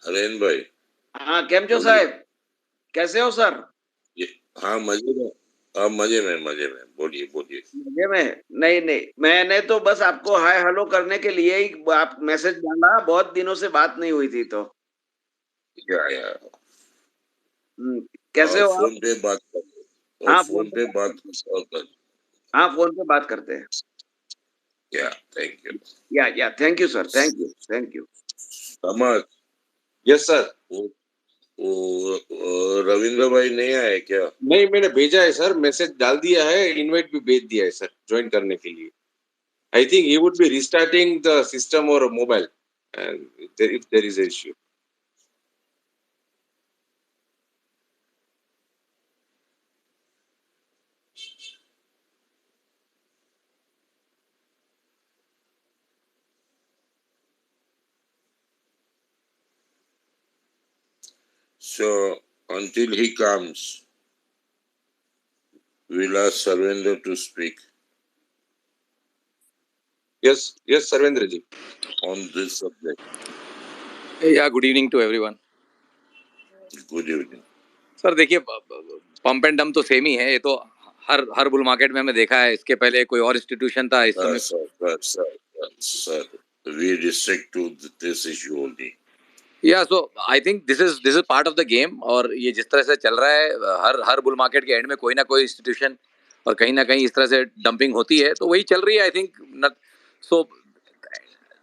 हरेन भाई। हाँ, केम छो साहेब, कैसे हो सर? हाँ मजे में। हाँ मजे में बोलिए बोलिए। मजे में? नहीं नहीं, मैंने तो बस आपको हाय हेलो करने के लिए ही आप मैसेज डाला। बहुत दिनों से बात नहीं हुई थी तो। या कैसे हो आप? फोन पे बात कर और हाँ, फोन फोन पे पे बात बात करते हैं। कर। हाँ, फोन पे बात करते हैं। Yeah thank you. Yeah thank you sir, thank you thank you. समझ। Yes sir. वो रविंद्र भाई नहीं आए क्या? नहीं, मैंने भेजा है सर, मैसेज डाल दिया है, इनवाइट भी भेज दिया है सर ज्वाइन करने के लिए। I think he would be restarting the system और mobile and if there is an issue. So until he comes, we'll ask Sarvendra to speak Yes, Sarvendra ji. on this subject. Yeah good evening to everyone. Good evening. Sir देखिए, pump and dump तो same ही है। ये तो हर bull market में हमने देखा है। इसके पहले कोई और इंस्टीट्यूशन था इस समय। Sir, we restrict to this issue only. Yeah so I think this is part of the game. और ये जिस तरह से चल रहा है, हर बुल मार्केट के एंड में कोई ना कोई इंस्टीट्यूशन और कहीं ना कहीं इस तरह से डंपिंग होती है, तो वही चल रही है I think. So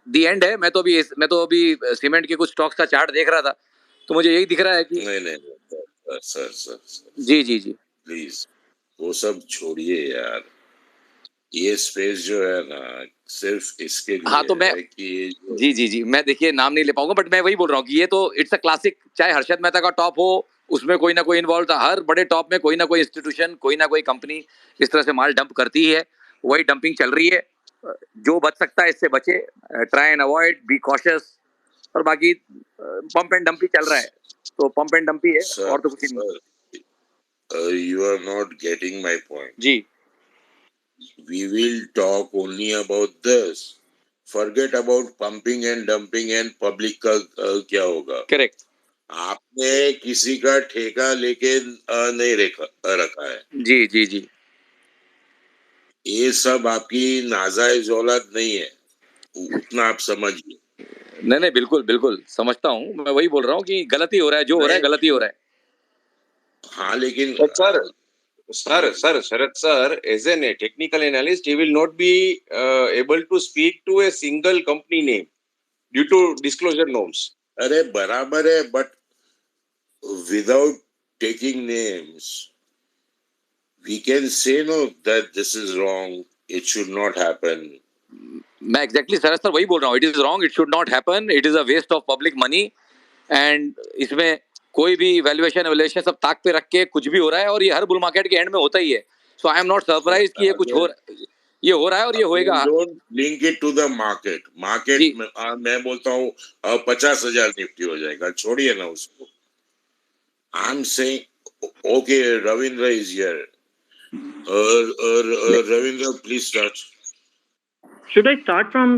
the and है। मैं तो अभी सीमेंट के कुछ स्टॉक्स का चार्ट देख रहा था, तो मुझे यही दिख रहा है कि नहीं sir ji ji ji please वो सब छोड़िए यार। ये स्पेस जो है ना सिर्फ इसके लिए हाँ, तो मैं है कि जी मैं देखिए नाम नहीं ले पाऊंगा, बट मैं वही बोल रहा हूँ कि ये तो इट्स अ क्लासिक। चाहे हर्षद मेहता का टॉप हो, उसमें कोई ना कोई इन्वॉल्व था। हर बड़े टॉप में कोई ना कोई इंस्टीट्यूशन, कोई ना कोई कंपनी इस तरह से माल डंप करती है। वही डंपिंग चल रही है। जो बच सकता है इससे बचे, try and avoid, be cautious. और बाकी पंप एंड डंप ही चल रहा है, तो पंप एंड डंप ही है और तो कुछ नहीं। You are not getting my point जी। We will talk only about this. Forget about pumping and dumping and public का क्या होगा। करेक्ट। आपने किसी का ठेका लेके नहीं रखा है। जी जी जी ये सब आपकी नाजायज औलाद नहीं है, उतना आप समझिए। नहीं बिल्कुल बिल्कुल समझता हूँ। मैं वही बोल रहा हूँ कि गलती हो रहा है, जो हो रहा है गलती हो रहा है। हाँ लेकिन Sir, Sharad sir, as a technical analyst, he will not be able to speak to a single company name due to disclosure norms. अरे बराबर है, but without taking names, we can say no that this is wrong, it should not happen. मैं exactly sir वही बोल रहा हूँ। It is wrong, it should not happen, it is a waste of public money. And इसमें कोई भी valuation सब ताक पे रख के कुछ भी हो रहा है, और ये हर बुल मार्केट के एंड में होता ही है। So I am not surprise कि ये हो रहा है और ये होएगा। Don't link it to the market में मैं बोलता हूँ 50,000 निफ्टी हो जाएगा, छोड़िए ना उसको। I am saying okay Ravindra is here. Ravindra please start. Should I start from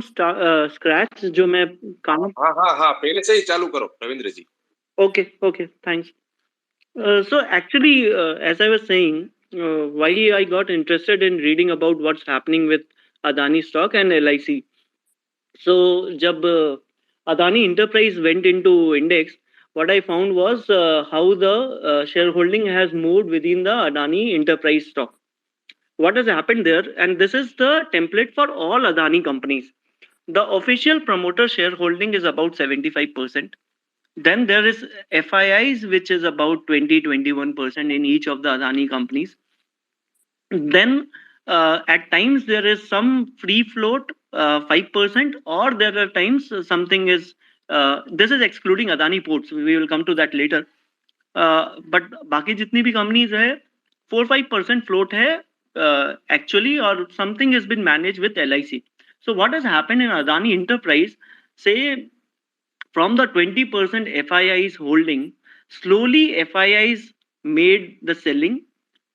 scratch? जो मैं काम हाँ पहले से ही चालू करो रविंद्र जी। Okay, thanks. So actually, as I was saying, why I got interested in reading about what's happening with Adani stock and LIC. So जब Adani Enterprise went into index, what I found was how the shareholding has moved within the Adani Enterprise stock. What has happened there, and this is the template for all Adani companies. The official promoter shareholding is about 75%. Then there is FIIs, which is about 20-21% in each of the Adani companies. Then at times there is some free float, 5%, or there are times something is, this is excluding Adani Ports. We will come to that later. But बाकी जितनी भी companies है, 4-5% float है actually, or something has been managed with LIC. So what has happened in Adani Enterprise, say from the 20% FIIs holding, slowly FIIs made the selling,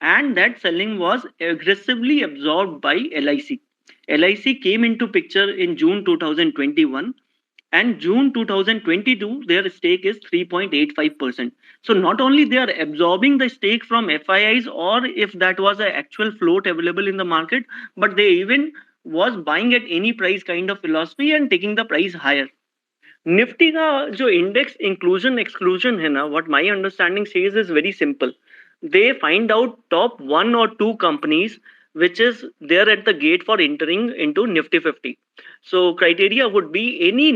and that selling was aggressively absorbed by LIC. LIC came into picture in June 2021, and June 2022 their stake is 3.85%. So not only they are absorbing the stake from FIIs, or if that was an actual float available in the market, but they even was buying at any price kind of philosophy and taking the price higher. Nifty का जो index inclusion exclusion है ना, what my understanding says is very simple. They find out top 1 or 2 companies which is there at the gate for entering into Nifty 50. So criteria would be any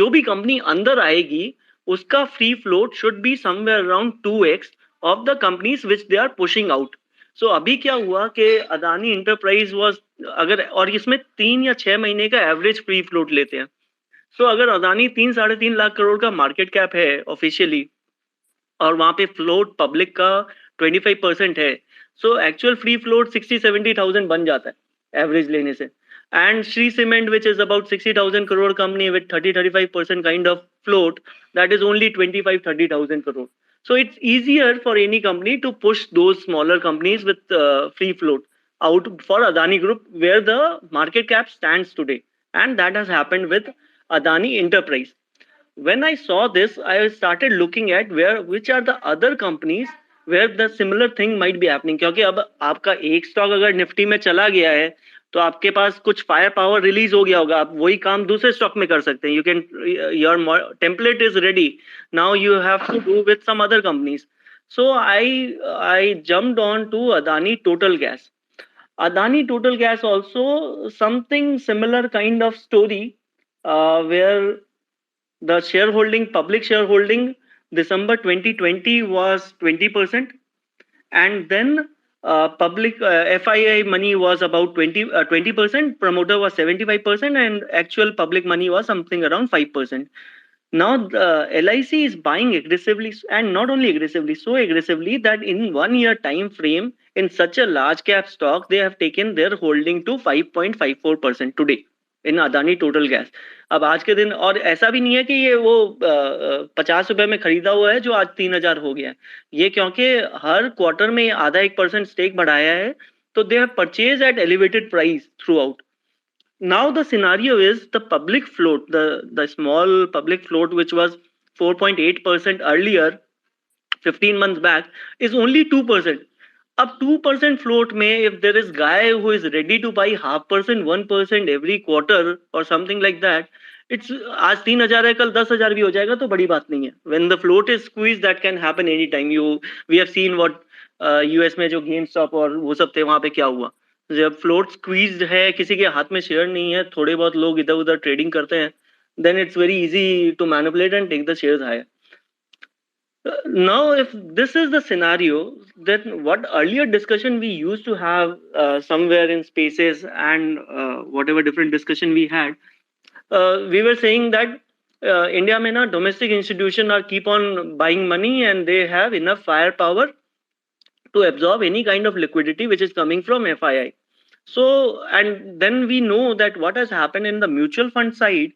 जो भी company अंदर आएगी उसका free float should be somewhere around 2x of the companies which they are pushing out. So अभी क्या हुआ कि Adani enterprise was, अगर और इसमें 3 या 6 महीने का एवरेज फ्री फ्लोट लेते हैं. सो अगर अदानी 3-3.5 लाख करोड़ का मार्केट कैप है ऑफिशियली, और वहां पे फ्लोट पब्लिक का 25% है, so actual free float 60-70 thousand बन जाता है एवरेज लेने से. And Shri cement which is about 60,000 crore company with 30-35% kind of float, that is only 25-30 thousand crore. So it's easier for any company to push those smaller companies with free float out for Adani Group, where the market cap stands today, and that has happened with Adani Enterprise. When I saw this, I started looking at which are the other companies where the similar thing might be happening. क्योंकि अब आपका एक stock अगर Nifty में चला गया है तो आपके पास कुछ फायर पावर रिलीज हो गया होगा, आप वही काम दूसरे स्टॉक में कर सकते हैं. You can, your template is ready, now you have to do with some other companies. So I jumped on to Adani Total Gas. Adani Total Gas also something similar kind of story, where the shareholding, public shareholding, December 2020 was 20%, and then public FII money was about 20%, promoter was 75%, and actual public money was something around 5%. Now the LIC is buying aggressively, and not only aggressively, so aggressively that in 1 year time frame in such a large cap stock they have taken their holding to 5.54% today in Adani Total Gas. अब आज के दिन, और ऐसा भी नहीं है कि ये वो 50 रुपए में खरीदा हुआ है जो आज 3,000 हो गया है. ये क्योंकि हर क्वार्टर में ½ स्टेक बढ़ाया है, तो they have purchase at elevated price throughout. Now the scenario is the public float, the small public float which was 4.8% earlier, 15 months back, is only 2%. Up 2% float may, if there is guy who is ready to buy 0.5%, 1% every quarter or something like that, it's आज 3,000 है कल 10,000 भी हो जाएगा तो बड़ी बात नहीं है. When the float is squeezed, that can happen anytime. We have seen what US में जो GameStop और वो सब थे वहां पे क्या हुआ. जब फ्लोट स्क्वीज्ड है, किसी के हाथ में शेयर नहीं है, थोड़े बहुत लोग इधर उधर ट्रेडिंग करते हैं, then it's very easy to manipulate and take the shares higher. Now if this is the scenario, then what earlier discussion we used to have somewhere in spaces and whatever different discussion we had, we were saying that India में ना domestic institution are keep on buying money and they have enough firepower to absorb any kind of liquidity which is coming from FII. So, and then we know that what has happened in the mutual fund side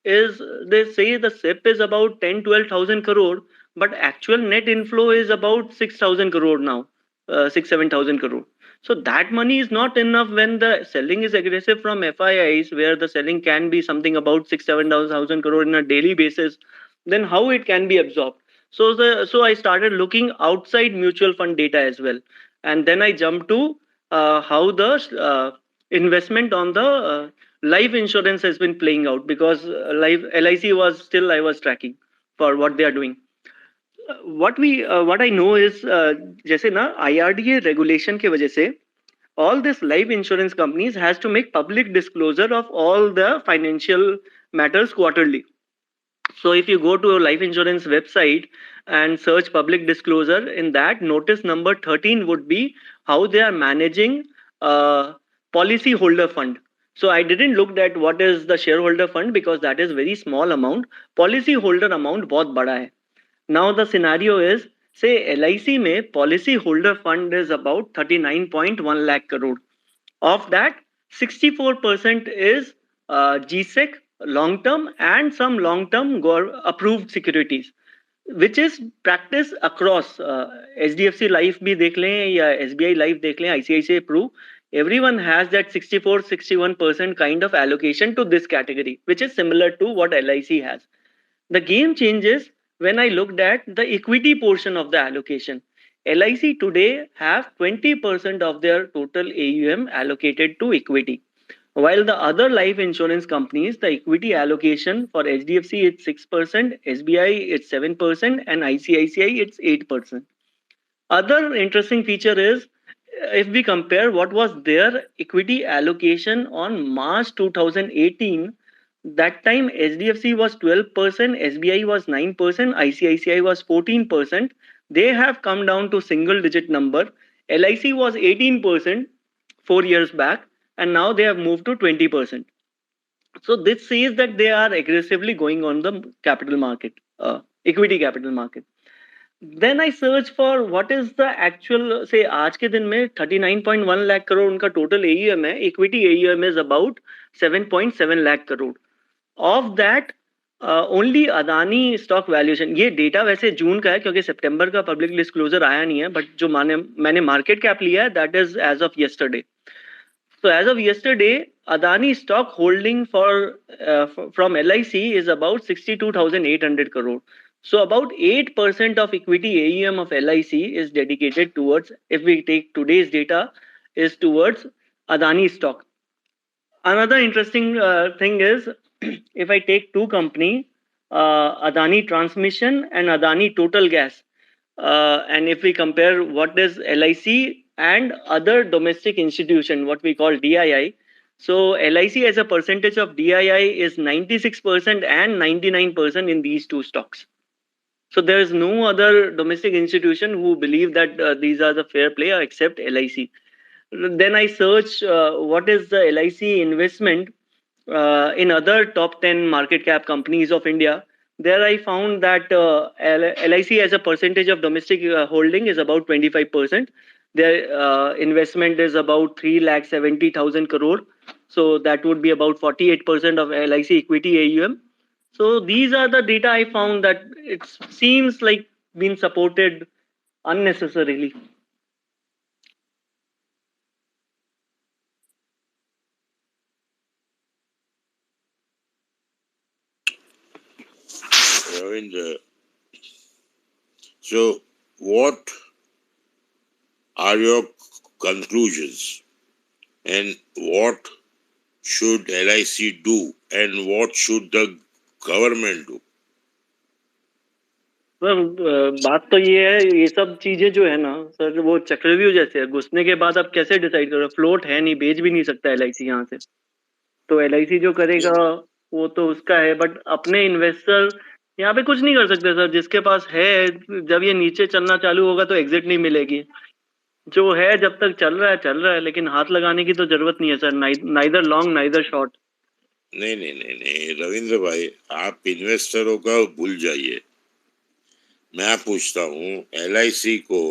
is they say the SIP is about 10-12,000 crore, but actual net inflow is about 6,000 crore now, 6-7,000 crore. So that money is not enough when the selling is aggressive from FIIs, where the selling can be something about 6-7,000 crore in a daily basis. Then how it can be absorbed? So I started looking outside mutual fund data as well, and then I jumped to how the investment on the life insurance has been playing out, because life LIC was still I was tracking for what they are doing. What I know is जैसे ना IRDA regulation के वजह से all this life insurance companies has to make public disclosure of all the financial matters quarterly. So if you go to a life insurance website and search public disclosure, in that notice number 13 would be how they are managing policy holder fund. So I didn't look at what is the shareholder fund because that is very small amount. Policy holder amount बहुत बड़ा है. Now the scenario is, say LIC में policy holder fund is about 39.1 lakh crore. Of that, 64% is GSEC long term and some long term approved securities, which is practice across HDFC Life भी देख लें या SBI Life देख लें, ICICI Pru, everyone has that 64-61% kind of allocation to this category, which is similar to what LIC has. The game changes when I looked at the equity portion of the allocation. LIC today have 20% of their total AUM allocated to equity. While the other life insurance companies, the equity allocation for HDFC is 6%, SBI it's 7%, and ICICI it's 8%. Other interesting feature is if we compare what was their equity allocation on March 2018, that time HDFC was 12%, SBI was 9%, ICICI was 14%. They have come down to single digit number. LIC was 18% 4 years back, and now they have moved to 20%. So this says that they are aggressively going on the capital market, equity capital market. Then I search for what is the actual, say आज के दिन में 39.1 lakh crore उनका total AUM है, equity AUM is about 7.7 lakh crore. Of that only Adani stock valuation, ये data वैसे जून का है क्योंकि सितंबर का पब्लिक डिस्क्लोजर आया नहीं है, बट जो मैंने मार्केट कैप लिया है that is as of yesterday. So as of yesterday, Adani stock holding for from LIC is about 62,800 crore. So about 8% of equity AUM of LIC is dedicated towards, if we take today's data, is towards Adani stock. Another interesting thing is if I take two company, Adani Transmission and Adani Total Gas, and if we compare what is LIC and other domestic institution, what we call DII. So LIC as a percentage of DII is 96% and 99% in these two stocks. So there is no other domestic institution who believe that these are the fair play except LIC. Then I search what is the LIC investment in other top 10 market cap companies of India. There I found that LIC as a percentage of domestic holding is about 25%. Their investment is about 3,70,000 crore. So that would be about 48% of LIC equity AUM. So these are the data I found that it seems like being supported unnecessarily. Ravinder, so what are your conclusions and what should LIC do and what should the government do? Sir बात तो ये है, ये सब चीजें जो है ना सर वो चक्रव्यूह जैसे है, घुसने के बाद आप कैसे डिसाइड करो, फ्लोट है नहीं, बेच भी नहीं सकता LIC यहाँ से, तो LIC जो करेगा वो तो उसका है, बट अपने इन्वेस्टर यहाँ पे कुछ नहीं कर सकते सर, जिसके पास है जब ये नीचे चलना चालू होगा तो एग्जिट नहीं मिलेगी, जो है जब तक चल रहा है, लेकिन हाथ लगाने की तो जरूरत नहीं है sir, neither long neither short. नहीं नहीं नहीं नहीं रविंद्र भाई, आप इन्वेस्टरों का भूल जाइए. मैं पूछता हूँ LIC को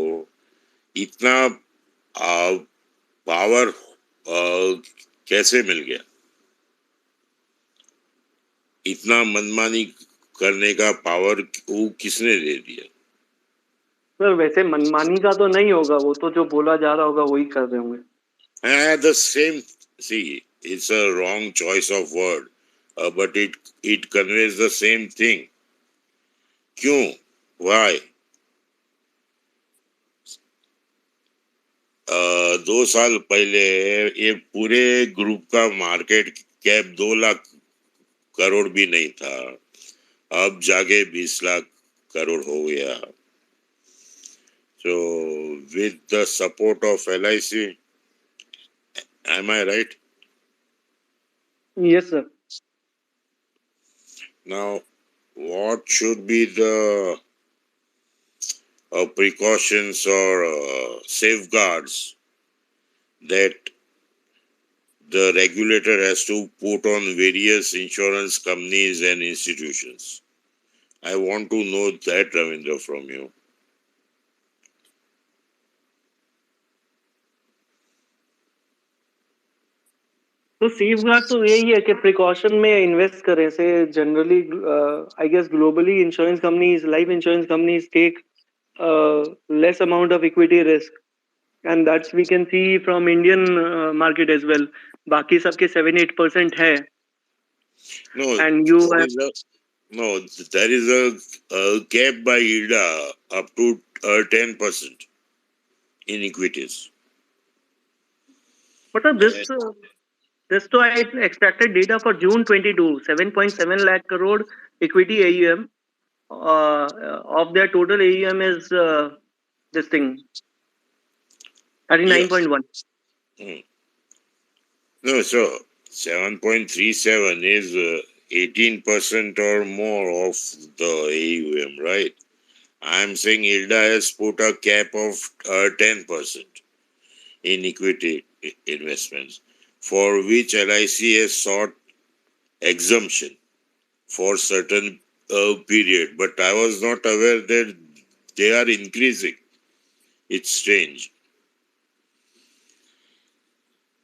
इतना पावर कैसे मिल गया, इतना मनमानी करने का पावर वो किसने दे दिया? सर वैसे मनमानी का तो नहीं होगा, वो तो जो बोला जा रहा होगा वही कर रहे होंगे. The same, see, it's a wrong choice of word, but it conveys the same thing. क्यों? Why? 2 साल पहले ये पूरे ग्रुप का मार्केट कैप 2 लाख करोड़ भी नहीं था, अब जाके 20 लाख करोड़ हो गया. So with the support of LIC, am I right? Yes sir. Now what should be the precautions or safeguards that the regulator has to put on various insurance companies and institutions? I want to know that, Ravindra, from you. तो safeguard तो यही है कि precaution में invest करें से generally I guess globally insurance companies, life insurance companies take less amount of equity risk, and that's we can see from Indian market as well. बाकी सबके 7-8% है, No, and you there have is a no. There is a cap by IRDA up to 10% in equities. what are this तो I extracted data for June 22, 7.7 lakh crore equity AUM. Of their total AUM is this thing Yes. 39.1. Hmm. No, so 7.37 is 18% or more of the AUM, right? I'm saying IRDA has put a cap of 10% in equity investments, for which LIC has sought exemption for certain period. But I was not aware that they are increasing. It's strange.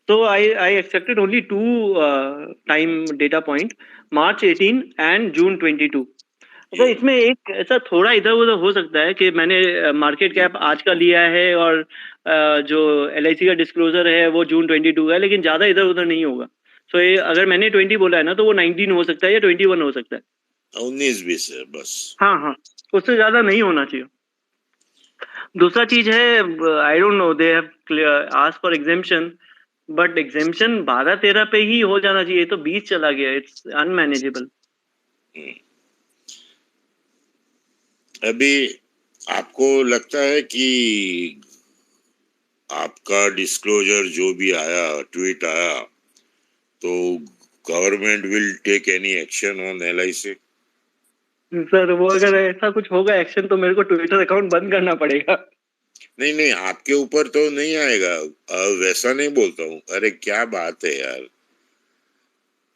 So I extracted only two time data point, March 18 and June 22. अच्छा, Yeah. इसमें एक ऐसा थोड़ा इधर उधर हो सकता है कि मैंने मार्केट कैप आज का लिया है और जो LIC का डिस्क्लोजर है वो जून 22 का है, लेकिन ज्यादा इधर उधर नहीं होगा. सो ये अगर मैंने 20 बोला है ना तो वो 19 हो सकता है या 21 हो सकता है. 19-20 है बस. हाँ हाँ, उससे ज्यादा नहीं होना चाहिए. दूसरा चीज है, आई don't no they have asked for exemption, but exemption 12-13 पे ही हो जाना चाहिए, तो 20 चला गया. It's unmanageable. अभी आपको लगता है कि आपका डिस्क्लोजर जो भी आया, ट्वीट आया, तो government will take any action on LIC? Sir वो अगर ऐसा कुछ होगा एक्शन तो मेरे को ट्विटर अकाउंट बंद करना पड़ेगा. नहीं नहीं, आपके ऊपर तो नहीं आएगा. वैसा नहीं बोलता हूँ. अरे क्या बात है यार,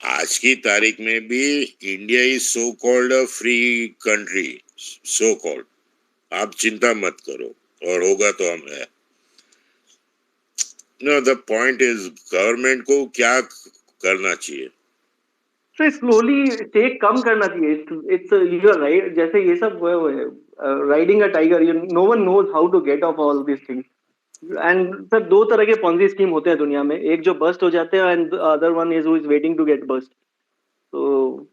आज की तारीख में भी India is so called a free country, so called. आप चिंता मत करो, और होगा तो हम है. No, the point is government को क्या करना चाहिए. तो स्लोली टेक कम करना चाहिए. It's you are right. जैसे ये सब riding a tiger, no one knows how to get off all this things. And sir दो तरह के पॉन्जी स्कीम होते हैं दुनिया में, एक जो बस्ट हो जाते हैं and other one is who is waiting to get bust. तो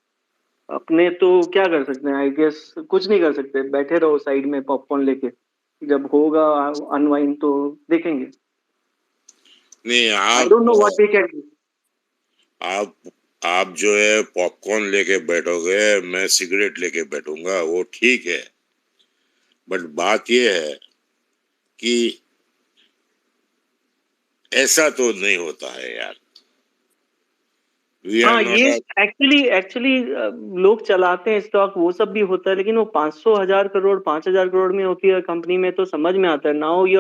अपने तो क्या कर सकते हैं, आई गेस कुछ नहीं कर सकते, बैठे रहो साइड में पॉपकॉर्न लेके. जब होगा अनवाइंड तो देखेंगे. नहीं, I don't know what we can do. आप आप जो है पॉपकॉर्न लेके बैठोगे, मैं सिगरेट लेके बैठूंगा, वो ठीक है. बट बात ये है कि ऐसा तो नहीं होता है यार. वी आर हाँ, नॉट ये एक्चुअली लोग चलाते हैं स्टॉक, वो सब भी होता है, लेकिन वो 500,000 करोड़ 5,000 करोड़ में होती है कंपनी में तो समझ में आता है. Now we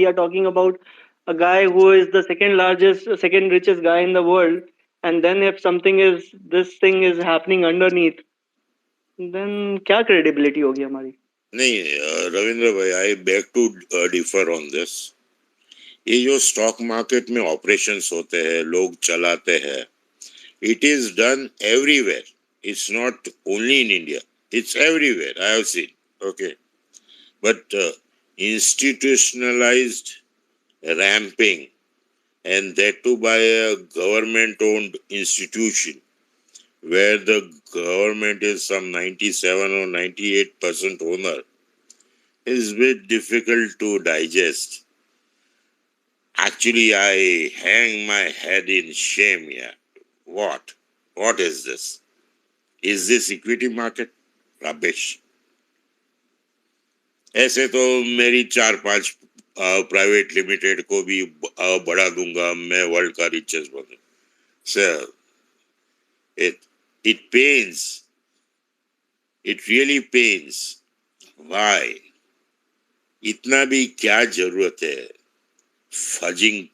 are talking about a guy who is the second richest guy in the world, and then if something is this thing is happening underneath, then क्या क्रेडिबिलिटी होगी हमारी. नहीं. रविंद्र भाई, I beg to differ on this. ये जो stock market में operations होते हैं, लोग चलाते हैं, it is done everywhere. It's not only in India. It's everywhere. I have seen. Okay. But institutionalized ramping, and that too by a government-owned institution, where the government is some 97 or 98% owner, is a bit difficult to digest. Actually, I hang my head in shame here. What? What is this? Is this equity market? Rubbish. ऐसे तो मेरी 4-5 private limited को भी बढ़ा दूंगा, मैं world का richest बनूं. Sir, it pains. It really pains. Why? इतना भी क्या जरूरत है. फजिंग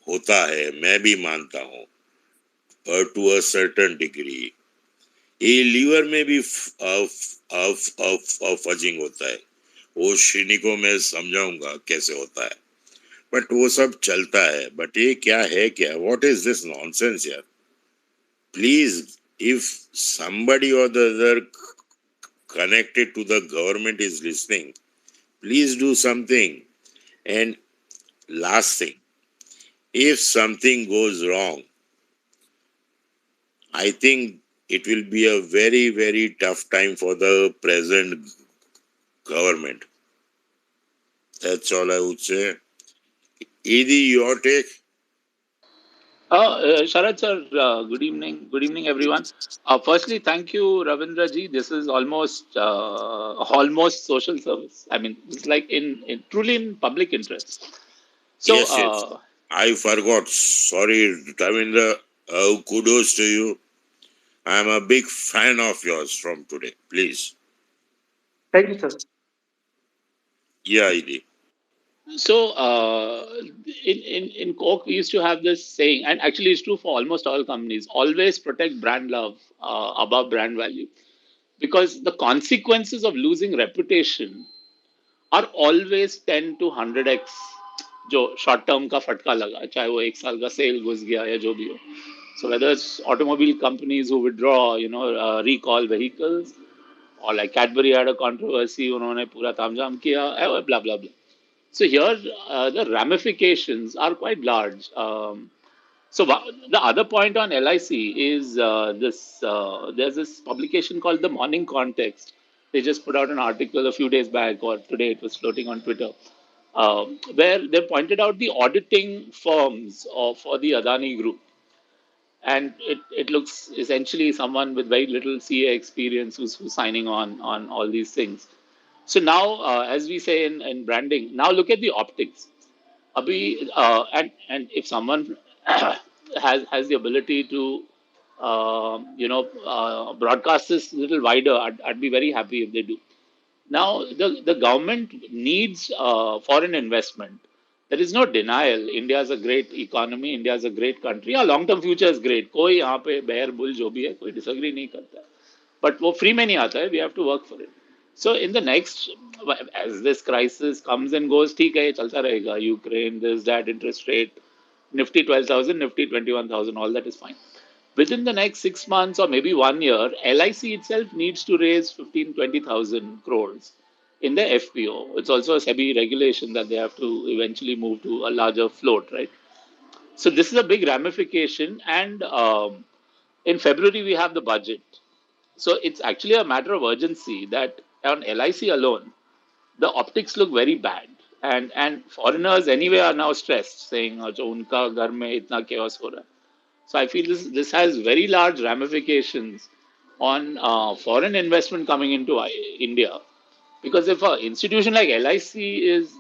होता है, मैं भी मानता हूँ, टू अ सर्टेन डिग्री. ये लीवर में भी फजिंग होता है. वो श्रीनी को मैं समझाऊंगा कैसे होता है, बट वो सब चलता है. बट ये क्या है, क्या, व्हाट इज दिस नॉनसेंस यार. Please, if somebody or the other connected to the government is listening, please do something. And last thing, if something goes wrong, I think it will be a very, very tough time for the present government. That's all I would say. Edie, your take? Sharad sir, good evening. Good evening, everyone. Firstly, thank you, Ravindra ji. This is almost social service. I mean, it's like in truly in public interest. So, Yes, yes. I forgot. Sorry, Ravindra. Kudos to you. I'm a big fan of yours from today. Please. Thank you, sir. Yeah, Edie. so, in Coke, we used to have this saying, and actually, it's true for almost all companies: always protect brand love above brand value, because the consequences of losing reputation are always 10 to 100x जो short term का फटका लगा, चाहे वो एक साल का cell घुस गया या जो भी हो. So whether it's automobile companies who withdraw, recall vehicles, or like Cadbury had a controversy, उन्होंने पूरा तामझाम किया, blah blah blah. So here the ramifications are quite large. The other point on LIC is this. There's this publication called the Morning Context. They just put out an article a few days back, or today it was floating on Twitter, where they pointed out the auditing firms for the Adani Group, and it looks essentially someone with very little CA experience who's signing on all these things. So now, as we say in branding, now look at the optics. And if someone has the ability to broadcast this a little wider, I'd be very happy if they do. Now the government needs foreign investment. There is no denial. India is a great economy. India is a great country. Our long term future is great. कोई यहाँ पे bear bull जो भी है कोई disagree नहीं करता है. But वो free में नहीं आता है. We have to work for it. So in the next, as this crisis comes and goes, ठीक है ये चलता रहेगा. Ukraine, this, that, interest rate, Nifty 12,000, Nifty 21,000, all that is fine. Within the next 6 months or maybe 1 year, LIC itself needs to raise 15, 20,000 crores in the FPO. It's also a SEBI regulation that they have to eventually move to a larger float, right? So this is a big ramification. And in February, we have the budget. So it's actually a matter of urgency that on LIC alone, the optics look very bad. And foreigners anyway are now stressed, saying, "अच्छा, उनका घर में इतना chaos हो रहा है." So I feel this has very large ramifications on foreign investment coming into India, because if an institution like LIC is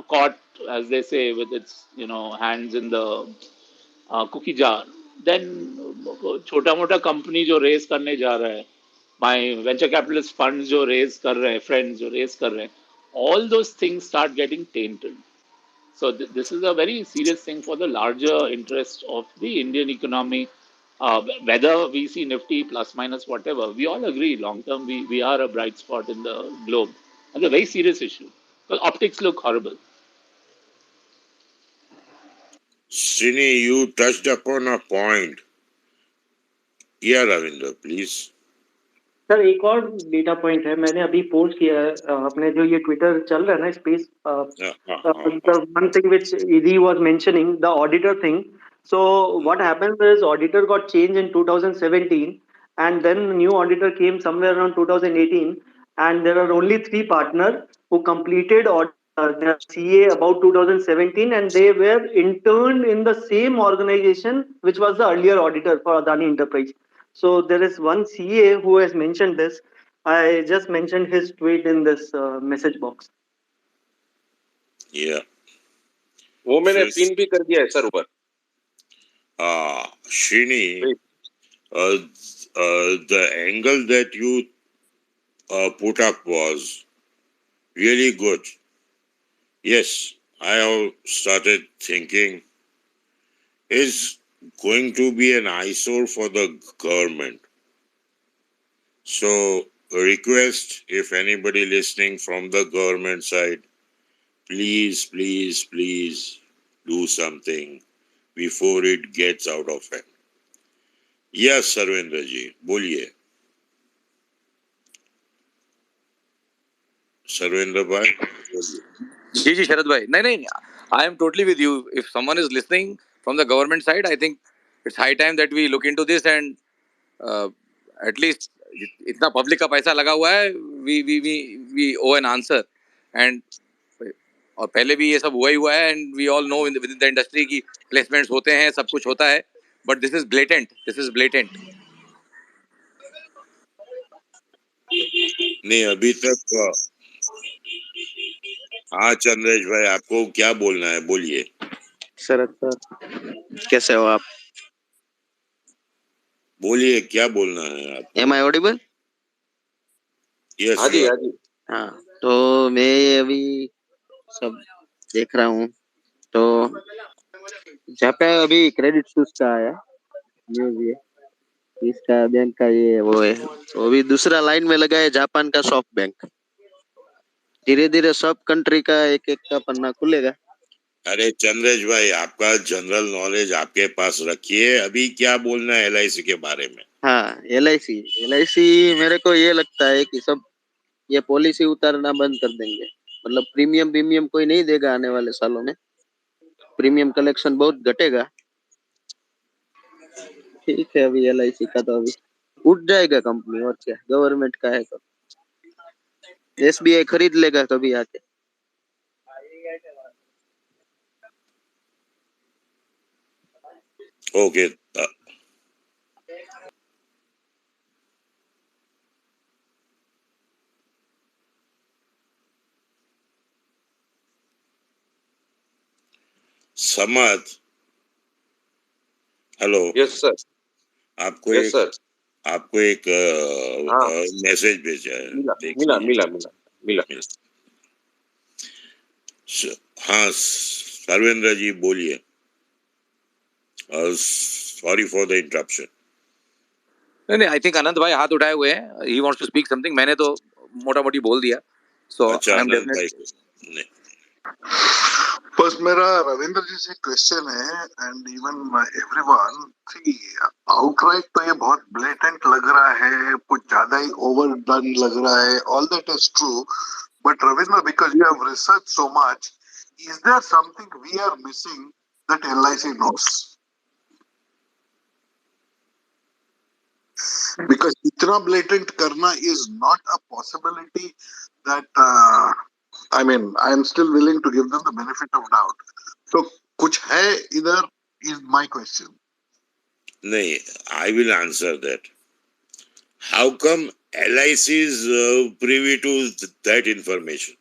caught, as they say, with its hands in the cookie jar, then छोटा मोटा company जो race करने जा रहा है, my venture capitalist funds जो race कर रहे हैं, friends जो रेस कर रहे हैं, all those things start getting tainted. So this is a very serious thing for the larger interest of the Indian economy. Whether we see Nifty plus minus whatever, we all agree long term we are a bright spot in the globe. And it's a very serious issue. Because optics look horrible. Srini, you touched upon a point. Yeah, Ravindra, please. Sir एक और data point है, मैंने अभी post किया है अपने जो ये ट्विटर चल रहा है ना space, the one thing which Edhi was mentioning, the auditor thing. So what happens is auditor got changed in 2017, and then new auditor came somewhere around 2018, and there are only 3 partners who completed their CA about 2017, and they were interned in the same organization which was the earlier auditor for Adani Enterprise. So there is one CA who has mentioned this. I just mentioned his tweet in this message box. Yeah. वो मैंने pin भी कर दिया है sir ऊपर. Srini, the angle that you put up was really good. Yes, I have started thinking, is going to be an eyesore for the government. So, request, if anybody listening from the government side, please, please, please do something before it gets out of hand. Yes, Sarvendra ji, बोलिए. Sarvendra bhai, बोलिए. जी जी शरद भाई, नहीं नहीं, I am totally with you. If someone is listening from the government side, I think it's high time that we look into this and at least इतना public का पैसा लगा हुआ है, we owe an answer. And और पहले भी ये सब हुआ ही हुआ है, and we all know within the industry की प्लेसमेंट्स होते हैं, सब कुछ होता है, but this is blatant, this is blatant. नहीं अभी तक हाँ चंद्रेश भाई, आपको क्या बोलना है, बोलिए. शरद सर, कैसे हो आप? बोलिए क्या बोलना है आप. Am I audible? यस हाँ यू जी, आर. हाँ जी. हाँ, तो मैं अभी सब देख रहा हूँ, तो जहाँ पे अभी क्रेडिट स्विस का आया न्यूज, ये इसका बैंक का ये वो है, वो भी दूसरा लाइन में लगा है, जापान का सॉफ्ट बैंक. धीरे धीरे सब कंट्री का एक एक का पन्ना खुलेगा. अरे चंद्रेश भाई, आपका जनरल नॉलेज आपके पास रखिए. अभी क्या बोलना है LIC के बारे में. हाँ, एल आई सी मेरे को ये लगता है कि सब ये पॉलिसी उतारना बंद कर देंगे. मतलब प्रीमियम प्रीमियम कोई नहीं देगा आने वाले सालों में. प्रीमियम कलेक्शन बहुत घटेगा. ठीक है, अभी एल आई सी का तो अभी उठ जाएगा कंपनी, और क्या, गवर्नमेंट का है तो SBI खरीद लेगा कभी आके. ओके. समत, हेलो. Yes sir. आपको यस एक सर. आपको एक हाँ, मैसेज भेजा है, मिला मिला देखिए. मिला मिला मिला. हाँ सर्वेंद्र जी बोलिए. Sorry for the interruption. नहीं नहीं, आई थिंक अनंत भाई हाथ उठाए हुए हैं, he wants to speak something. मैंने तो मोटा मोटी बोल दिया, सो अच्छा आई एम अनंत भाई डेफिनेटली. नहीं. बस मेरा रविंद्र जी से क्वेश्चन है, and even everyone, see, outright तो ये बहुत ब्लेटेंट लग रहा है, कुछ ज्यादा ही ओवर डन लग रहा है, all that is true. But Ravindra, because you have research so much, is there something we are missing that LIC knows? Because इतना blatant करना is not a possibility that I mean, I am still willing to give them the benefit of doubt. तो कुछ है इधर, is my question. नहीं, I will answer that. How come LIC is privy to that information?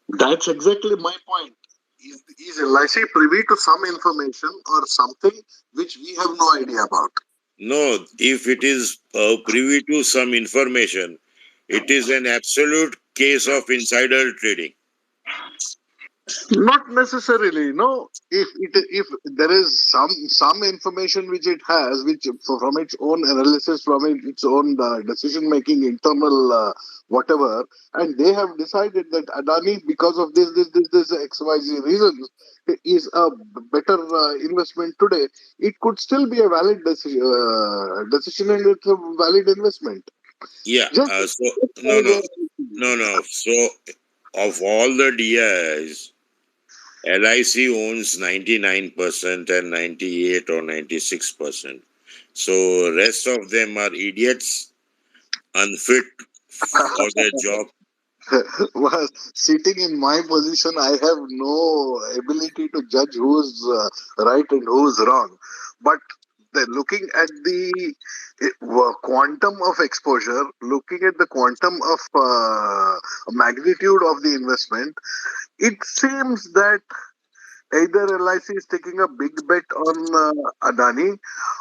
That's exactly my point. Is LIC privy to some information or something which we have no idea about? No, if it is privy to some information, it is an absolute case of insider trading. Not necessarily. No, if there is some information which it has, which from its own analysis, from its own decision making, internal whatever, and they have decided that Adani, because of this XYZ reasons, is a better investment today. It could still be a valid decision, and it's a valid investment. Yeah. Just So no. So of all the DIs, LIC owns 99% and 98 or 96%. So rest of them are idiots, unfit for their job. Well, sitting in my position, I have no ability to judge who's right and who's wrong. But looking at the quantum of exposure, looking at the quantum of magnitude of the investment, it seems that either LIC is taking a big bet on Adani,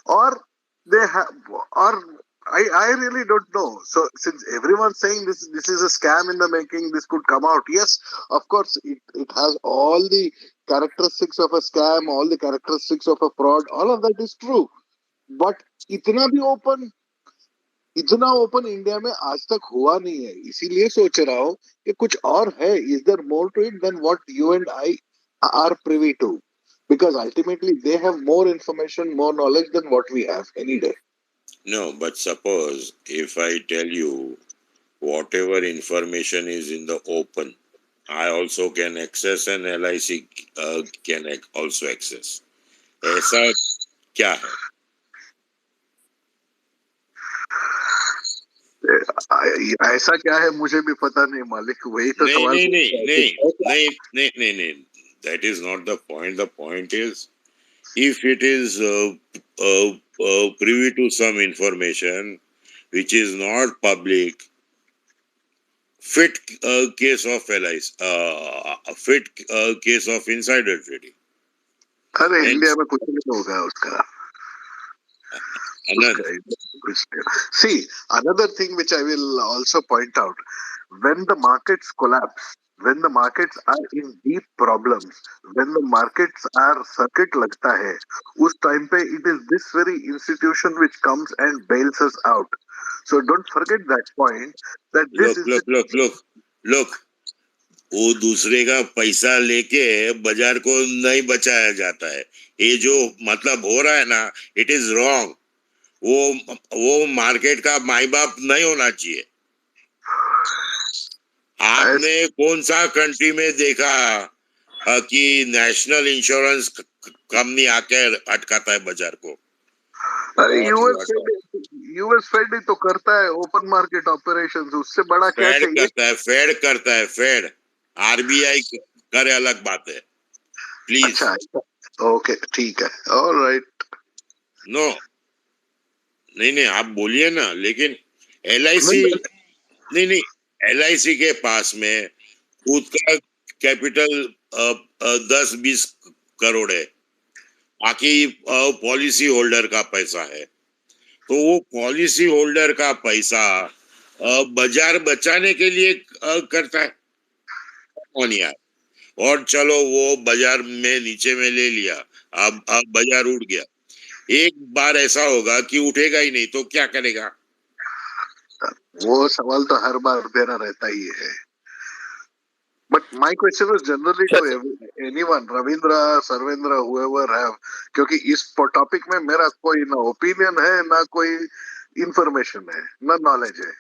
or they have, or I really don't know. So since everyone's saying this is a scam in the making, this could come out. Yes, of course, it has all the characteristics of a scam, all the characteristics of a fraud. All of that is true. But इतना भी open इतना open India में आज तक हुआ नहीं है, इसीलिए सोच रहा हूँ कि कुछ और है. Is there more to it than what you and I are privy to? Because ultimately they have more information, more knowledge than what we have any day. No, but suppose if I tell you whatever information is in the open, I also can access and LIC can also access. ऐसा क्या है? ऐसा क्या है मुझे भी पता नहीं मालिक, वही तो नहीं सवाल नहीं नहीं पूछता है नहीं कि नहीं नहीं नहीं नहीं. That is not the point. The point is, if it is privy to some information which is not public, fit case of LIC, fit case of insider trading. अरे And इंडिया में कुछ नहीं होगा उसका. another, See, another thing which I will also point out, when the markets collapse, when the markets are in deep problems, when the markets are circuit लगता है, उस time पे it is this very institution which comes and bails us out. So don't forget that point, that this look, is look, look, look, look. वो दूसरे का पैसा लेके बाजार को नहीं बचाया जाता है. ये जो मतलब हो रहा है ना, इट इज रॉन्ग. वो मार्केट का माई बाप नहीं होना चाहिए. as आपने कौन सा कंट्री में देखा कि नेशनल इंश्योरेंस कंपनी आके अटकाता है बाजार को? अरे What you are talking? US Fed ही तो करता है ओपन मार्केट ऑपरेशंस, उससे बड़ा क्या फेड चाहिए. करता है, फेड करता है, फेड. आरबीआई करे अलग बात है. प्लीज. अच्छा, ओके, ठीक है, ऑलराइट. नो, नहीं नहीं, आप बोलिए ना, लेकिन LIC, नहीं नहीं, LIC के पास में खुद का कैपिटल 10-20 करोड़ है. बाकी पॉलिसी होल्डर का पैसा है. तो वो पॉलिसी होल्डर का पैसा बाजार बचाने के लिए करता है. कौन यार? और चलो वो बाजार में नीचे में ले लिया, अब बाजार उठ गया. एक बार ऐसा होगा कि उठेगा ही नहीं, तो क्या करेगा? वो सवाल तो हर बार देना रहता ही है. But my question was generally to anyone, Ravindra, Sarvendra, whoever have, क्योंकि इस टॉपिक में मेरा कोई ना ओपिनियन है, ना कोई इंफॉर्मेशन है, ना नॉलेज है.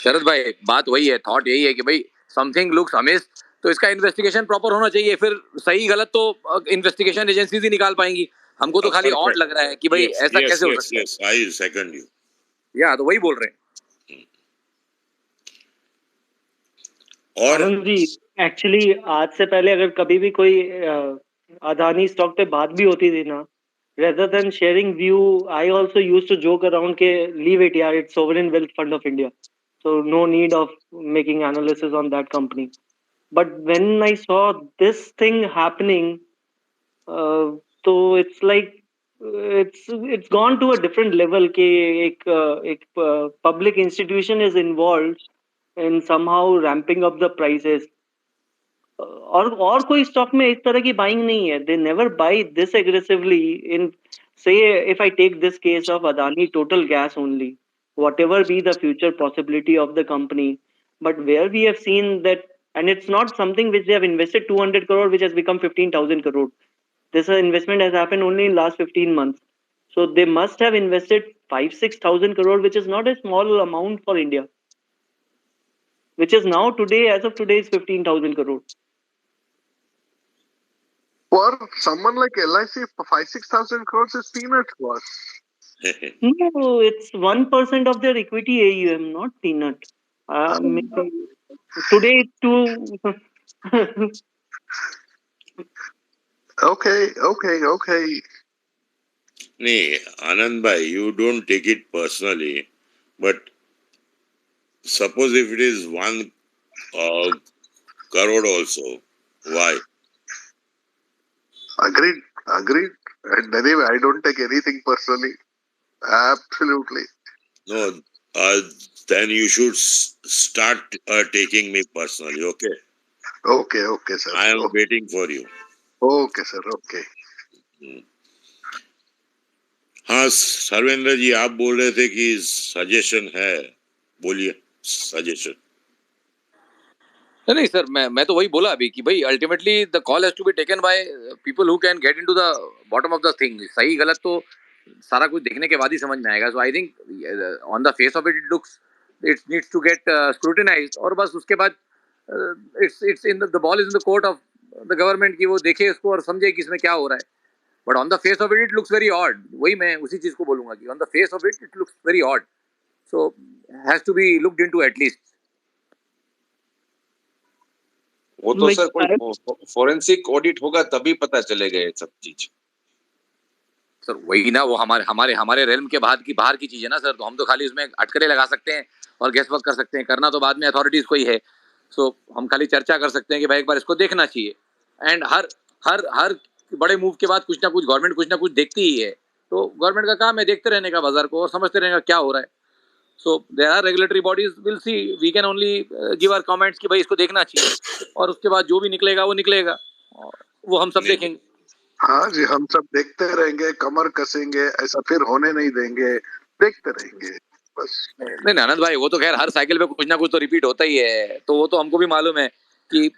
शरद भाई, बात वही है, थॉट यही है कि भाई समथिंग लुक्स अमिस, तो इसका इन्वेस्टिगेशन प्रॉपर होना चाहिए. फिर सही गलत तो इन्वेस्टिगेशन एजेंसीज ही निकाल पाएंगी. हमको तो खाली ऑड परफेक्ट. लग रहा है कि भाई यस ऐसा यस कैसे हो यस सकता है. Yes, I second you. या तो वही बोल रहे हैं. और आनंद जी, एक्चुअली आज से पहले अगर कभी भी कोई अदानी स्टॉक पे बात भी होती थी ना, rather than sharing view, I also used to joke around के leave it यार, it's sovereign wealth fund of India, so no need of making analysis on that company. But when I saw this thing happening, तो it's like it's gone to a different level कि एक public institution is involved in somehow ramping up the prices. और कोई stock में इस तरह की buying नहीं है. They never buy this aggressively in, say if I take this case of Adani Total Gas only, whatever be the future possibility of the company, but where we have seen that, and it's not something which they have invested 200 crore which has become 15,000 crore. This investment has happened only in last 15 months, so they must have invested 5-6,000 crore, which is not a small amount for India, which is now today, as of today, is 15,000 crore. For someone like LIC, 5-6,000 crores is peanuts, boss. No, it's 1% of their equity AUM, not peanut. Maybe today it's two. Okay. नहीं, आनंद भाई, you don't take it personally, but suppose if it is 1 crore also, why? Agreed. And anyway, I don't take anything personally. Absolutely. No, then you should start taking me personally, okay? Okay, sir. I am waiting for you. Okay, sir. Okay. हाँ सर्वेंद्र जी, आप बोल रहे थे कि suggestion है, बोलिए suggestion. नहीं sir, मैं तो वही बोला अभी कि भाई ultimately the call has to be taken by people who can get into the bottom of the thing. सही गलत तो सारा कुछ देखने के बाद ही समझ में आएगा. So I think on the face of it, it looks, it needs to get scrutinised, और बस उसके बाद it's in the ball is in the court of the government कि वो देखे इसको और समझे कि इसमें क्या हो रहा है. But on the face of it looks very odd. वही मैं उसी चीज को बोलूंगा कि on the face of it looks very odd. So has to be looked into at least. वो तो Like सर कोई I, फोरेंसिक ऑडिट होगा तभी पता चलेगा ये सब चीज. सर वही ना, वो हमारे हमारे हमारे रेलम के बाहर की चीज है ना सर. तो हम तो खाली उसमें अटकलें लगा सकते हैं और गेस वर्क कर सकते हैं. करना तो बाद में अथॉरिटीज को ही है. सो हम खाली चर्चा कर सकते हैं कि भाई एक बार इसको देखना चाहिए. एंड हर बड़े मूव के बाद कुछ ना कुछ देखती ही है. तो गवर्नमेंट का काम है देखते रहने का बाजार को और समझते रहने का क्या हो रहा है. So there are regulatory bodies will see. We can only give our comments कि भाई इसको देखना चाहिए और उसके बाद जो भी निकलेगा वो निकलेगा. वो हम सब नहीं, देखेंगे. हाँ जी, हम सब देखते रहेंगे, कमर कसेंगे, ऐसा फिर होने नहीं देंगे, देखते रहेंगे बस. नहीं आनंद भाई, वो तो खैर हर साइकिल पे कुछ ना कुछ तो रिपीट होता ही है. तो वो तो हमको भी मालूम है कि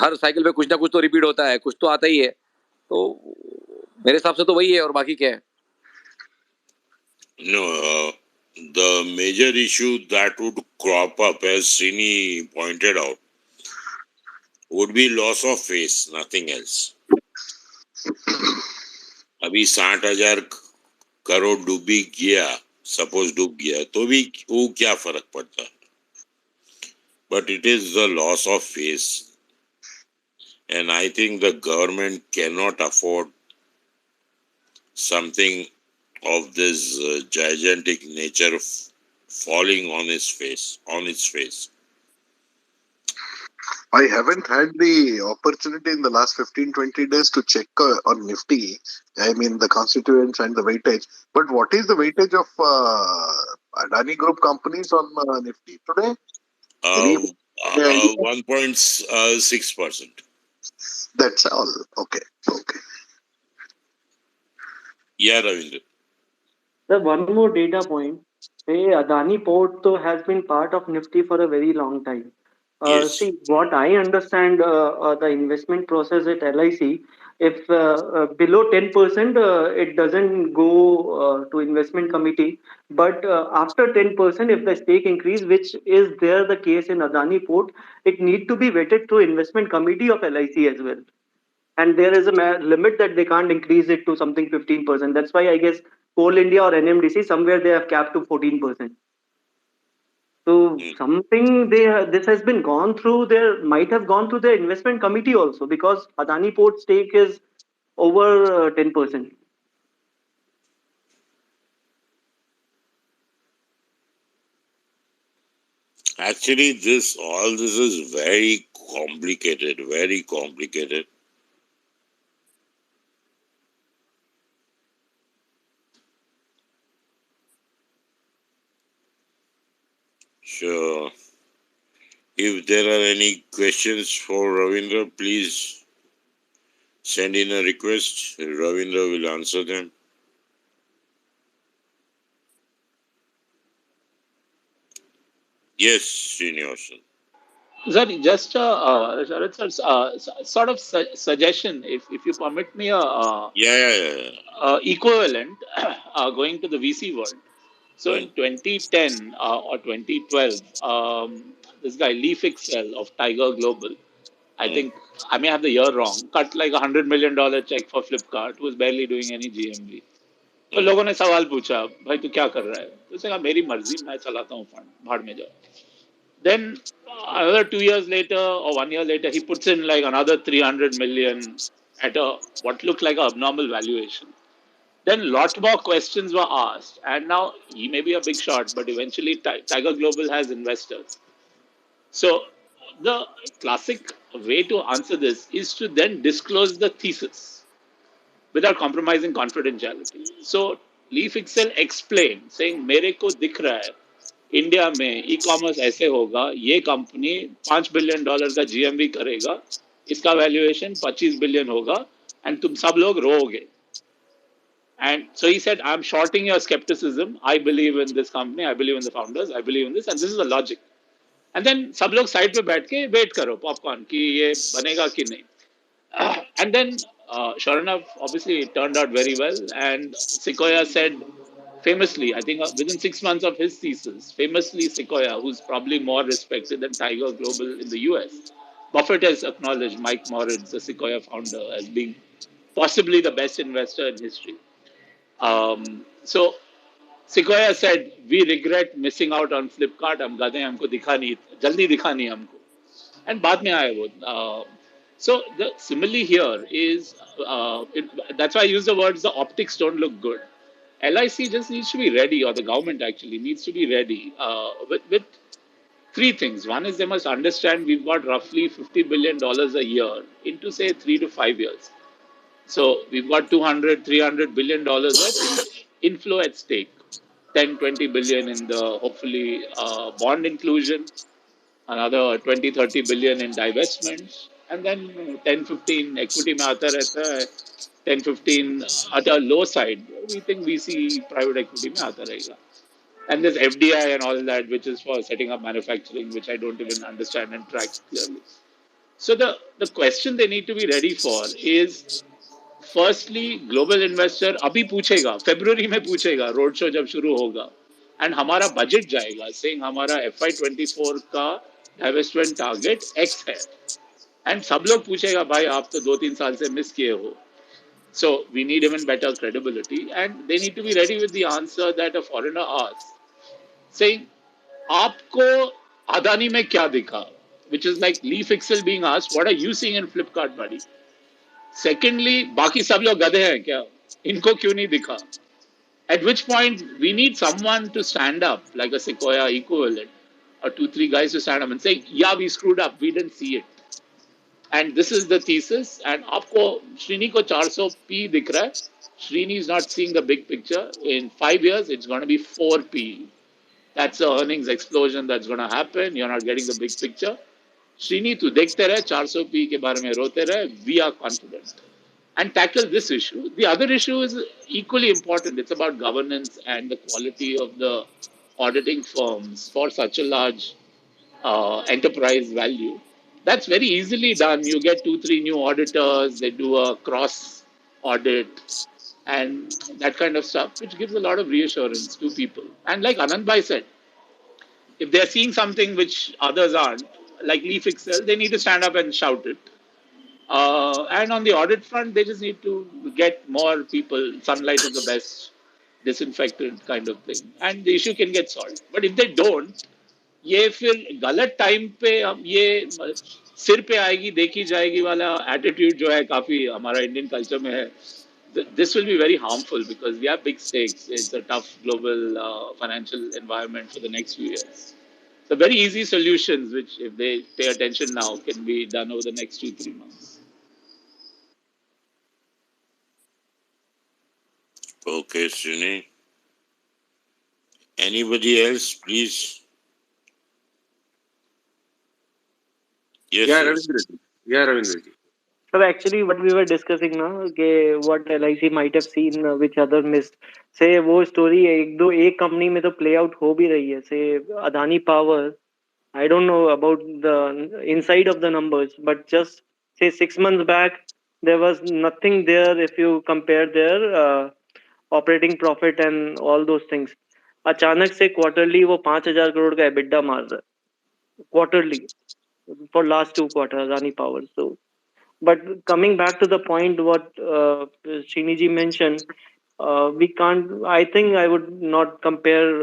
हर साइकिल पे कुछ ना कुछ तो रिपीट होता है. कुछ तो आता ही है. तो मेरे हिसाब से तो वही है और बाकी क्या है. no, the major issue that would crop up, as Srini pointed out, would be loss of face, nothing else. अभी 60,000 करोड़ डूबी गया, सपोज डूब गया तो भी वो क्या फर्क पड़ता. But it is the loss of face, and I think the government can not afford something of this gigantic nature falling on its face. I haven't had the opportunity in the last 15-20 days to check on Nifty. I mean the constituents and the weightage. But what is the weightage of Adani Group companies on Nifty today? Any, any idea? 1.6%. That's all. Okay. Yeah, Ravindra. the one more data point. Hey, Adani Port though has been part of Nifty for a very long time. Yes. See, what I understand, the investment process at LIC, if below 10%, it doesn't go to investment committee. But after 10%, if the stake increase, which is there the case in Adani Port, it need to be vetted through investment committee of LIC as well. And there is a limit that they can't increase it to something 15%. That's why I guess Coal India or NMDC somewhere they have capped to 14%. So something this has been gone through. There might have gone through the investment committee also because Adani Port stake is over 10%. Actually, all this is very complicated, very complicated. So, if there are any questions for Ravindra, please send in a request. Ravindra will answer them. Yes, Srinivasan. Sir, just Sharad sir, sort of suggestion, if you permit me, Yeah. equivalent going to the VC world. So in Hmm. 2010 or 2012, this guy Lee Fixell of Tiger Global, I Hmm. think I may have the year wrong, cut like $100 million check for Flipkart, who was barely doing any GMV. तो Hmm. लोगों ने सवाल पूछा, भाई तू क्या कर रहा है? तो उसने कहा मेरी मर्जी, मैं चलाता हूँ फंड, भाड़ में जाओ. Then another 2 years later or 1 year later, he puts in like another 300 million at a what looked like an abnormal valuation. Then lot more questions were asked, and now he may be a big shot, but eventually Tiger Global has investors. So the classic way to answer this is to then disclose the thesis without compromising confidentiality. So Lee Fixell explained, saying, "मेरे को दिख रहा है India में e commerce ऐसे होगा, ये company $5 billion का जीएमवी करेगा, इसका वैल्यूएशन 25 बिलियन होगा एंड तुम सब लोग रोओगे." And so he said, "I'm shorting your skepticism. I believe in this company. I believe in the founders. I believe in this, and this is the logic." And then सब लोग side पे बैठ के wait करो popcorn कि ये बनेगा कि नहीं. And then sure enough, obviously it turned out very well. And Sequoia said famously, I think within 6 months of his thesis, famously Sequoia, who's probably more respected than Tiger Global in the US, Buffett has acknowledged Mike Moritz, the Sequoia founder, as being possibly the best investor in history. So Sequoia said, "We regret missing out on Flipkart. हम गधे हैं, हमको दिखा नहीं, जल्दी दिखा नहीं हमको." And बाद में आए वो. So the simile here is, that's why I use the words, the optics don't look good. LIC just needs to be ready, or the government actually needs to be ready with three things. One is they must understand we've got roughly $50 billion a year into, say, 3 to 5 years. So we've got 200, $300 billion of inflow at stake. 10, 20 billion in the hopefully bond inclusion, another 20, 30 billion in divestments, and then 10, 15 equity mein aata rehta hai, 10, 15 at a low side. We think VC private equity mein aata rahega. And there's FDI and all that, which is for setting up manufacturing, which I don't even understand and track clearly. So the question they need to be ready for is, firstly global investor अभी पूछेगा, February में पूछेगा, road show जब शुरू होगा, and हमारा budget जाएगा saying हमारा FY24 का डाइवेस्टमेंट टारगेट एक्स है, एंड सब लोग पूछेगा भाई आप तो 2-3 साल से मिस किए हो. So we need even better credibility, and they need to be ready with the answer that a foreigner asks, saying, आपको अदानी में क्या दिखा, which is like Lee Fixel being asked, what are you seeing in Flipkart, buddy? Secondly, बाकी सब लोग गधे हैं क्या, इनको क्यों नहीं दिखा? At which point we need someone to stand up, like a Sequoia equivalent, or 2-3 guys to stand up and say, yeah, we screwed up, we didn't see it. And this is the thesis. And आपको श्रीनी को 400p दिख रहा है. Srini is not seeing the big picture. In 5 years, it's going to be 4p. That's the earnings explosion that's going to happen. You're not getting the big picture. Srini, तू देखते रहे, 400p के बारे में रोते रहे. We are confident. And tackle this issue. The other issue is equally important. It's about governance and the quality of the auditing firms for such a large enterprise value. That's very easily done. You get 2, 3 new auditors, they do a cross audit and that kind of stuff, which gives a lot of reassurance to people. And like Anand Bhai said, if they're seeing something which others aren't, like Leaf Excel, they need to stand up and shout it. And on the audit front, they just need to get more people. Sunlight is the best disinfectant kind of thing, and the issue can get solved. But if they don't, ये फिर गलत time पे हम ये सिर पे आएगी देखी जाएगी वाला एटीट्यूड जो है काफी हमारा इंडियन कल्चर में है. This will be very harmful because we have big stakes. It's a tough global financial environment for the next few years. So very easy solutions, which if they pay attention now, can be done over the next 2-3 months. Okay, Srini. Anybody else, please? Yes, Yeah, yes. Ravindra ji. Yeah, Ravindra ji. So actually, what we were discussing now, कि what LIC might have seen which other missed. Say वो story एक दो एक company में तो play out हो भी रही है. Say Adani Power. I don't know about the inside of the numbers, but just say 6 months back, there was nothing there if you compare their operating profit and all those things. अचानक से quarterly वो 5,000 crore का EBITDA मार रहा है quarterly for last 2 quarters Adani Power. So, but coming back to the point what Sriniji mentioned, we can't. I think I would not compare.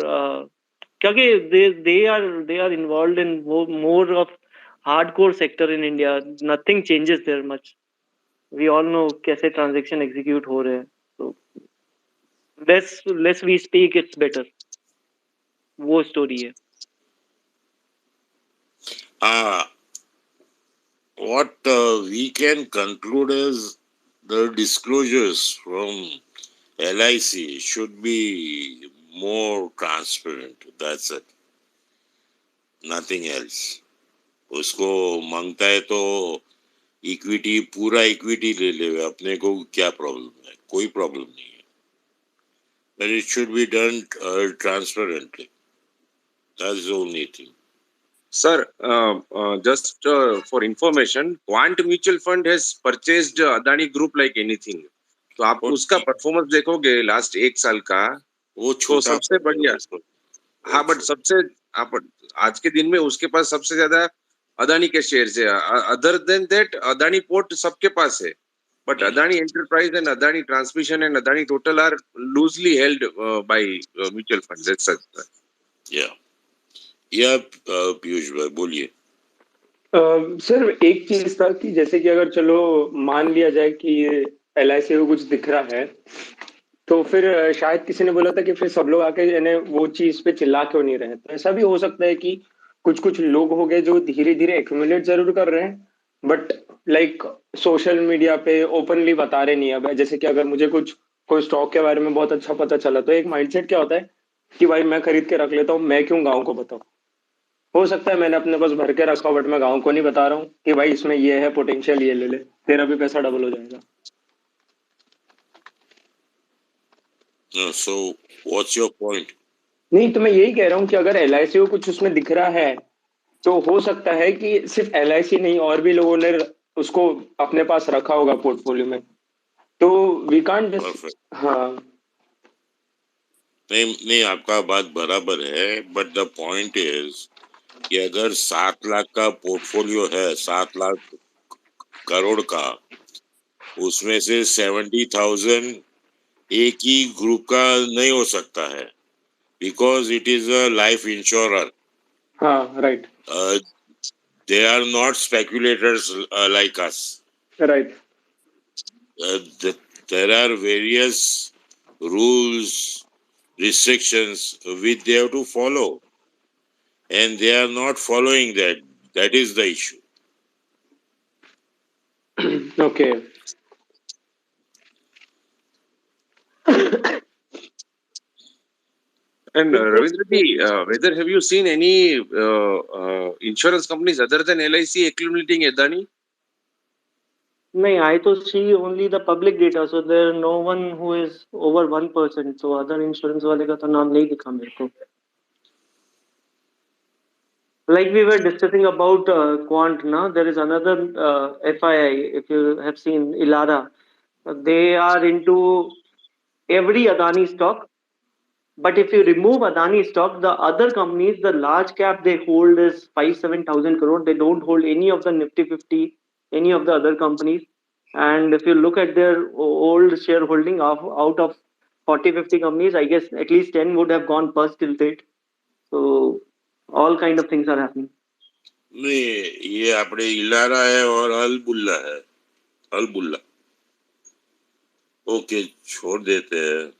क्योंकि they are involved in more of hardcore sector in India. Nothing changes there much. We all know कैसे transaction execute हो रहे हैं. So less we speak, it's better. वो story है. Uh, what we can conclude is the disclosures from LIC should be more transparent. That's it. Nothing else. उसको मांगता है तो इक्विटी पूरा इक्विटी ले ले, अपने को क्या प्रॉब्लम है? कोई प्रॉब्लम नहीं है. But it should be done transparently. That's the only thing. Sir, just for information, Quant Mutual Fund has purchased Adani Group like anything. तो आप और उसका परफॉर्मेंस देखोगे लास्ट 1 साल का, वो तो छोटा सबसे बढ़िया, हाँ, बट सबसे आज के दिन में उसके पास सबसे ज्यादा अदानी के शेयर्स है. Other than that Adani port सबके पास है, but Adani Enterprise and Adani Transmission and Adani Total are loosely held by mutual funds. That's such. या पीयूष भाई बोलिए. सर एक चीज था कि जैसे कि अगर चलो मान लिया जाए कि ये LIC को कुछ दिख रहा है, तो फिर शायद किसी ने बोला था कि फिर सब लोग आके यानी वो चीज पे चिल्ला क्यों नहीं रहे. तो ऐसा भी हो सकता है कि कुछ कुछ लोग हो गए जो धीरे धीरे एक्यूमुलेट जरूर कर रहे हैं, बट लाइक सोशल मीडिया पे ओपनली बता रहे नहीं. अब जैसे कि अगर मुझे कुछ कोई स्टॉक के बारे में बहुत अच्छा पता चला, तो एक माइंडसेट क्या होता है कि भाई मैं खरीद के रख लेता हूँ, मैं क्यों गाँव को बताऊँ. हो सकता है मैंने अपने पास भर के रखा, बट मैं गाँव को नहीं बता रहा हूँ कि भाई इसमें ये है पोटेंशियल, ये ले ले, तेरा भी पैसा डबल हो जाएगा. So what's your point? नहीं, तो मैं यही कह रहा हूँ कि अगर LIC को कुछ उसमें दिख रहा है, तो हो सकता है कि सिर्फ LIC नहीं, और भी लोगों ने उसको अपने पास रखा होगा पोर्टफोलियो में. तो वी कांट जस्ट. हाँ. नहीं, आपका बात बराबर है, बट द पॉइंट इज कि अगर 7 लाख का पोर्टफोलियो है, 7 लाख करोड़ का, उसमें से 70,000 एक ही ग्रुप का नहीं हो सकता है, because it is a life insurer. हाँ, right. They are not speculators like us. Right. There are various rules, restrictions which they have to follow, and they are not following that. That is the issue. Okay. And Ravindra ji, whether have you seen any insurance companies other than LIC accumulating Adani? No, I to see only the public data, so there no one who is over 1%. So other insurance वाले का तो नाम नहीं दिखा मेरे को. Like we were discussing about Quant, na, there is another FII. If you have seen Ilara, they are into every Adani stock. But if you remove Adani stock, the other companies, the large cap they hold is 5-7 thousand crore. They don't hold any of the Nifty 50, any of the other companies. And if you look at their old shareholding out of 40-50 companies, I guess at least 10 would have gone first till date. So all kind of things are happening. नहीं, ये अपने इलारा है और अलबुल्ला है. अलबुल्ला okay, छोड़ देते हैं.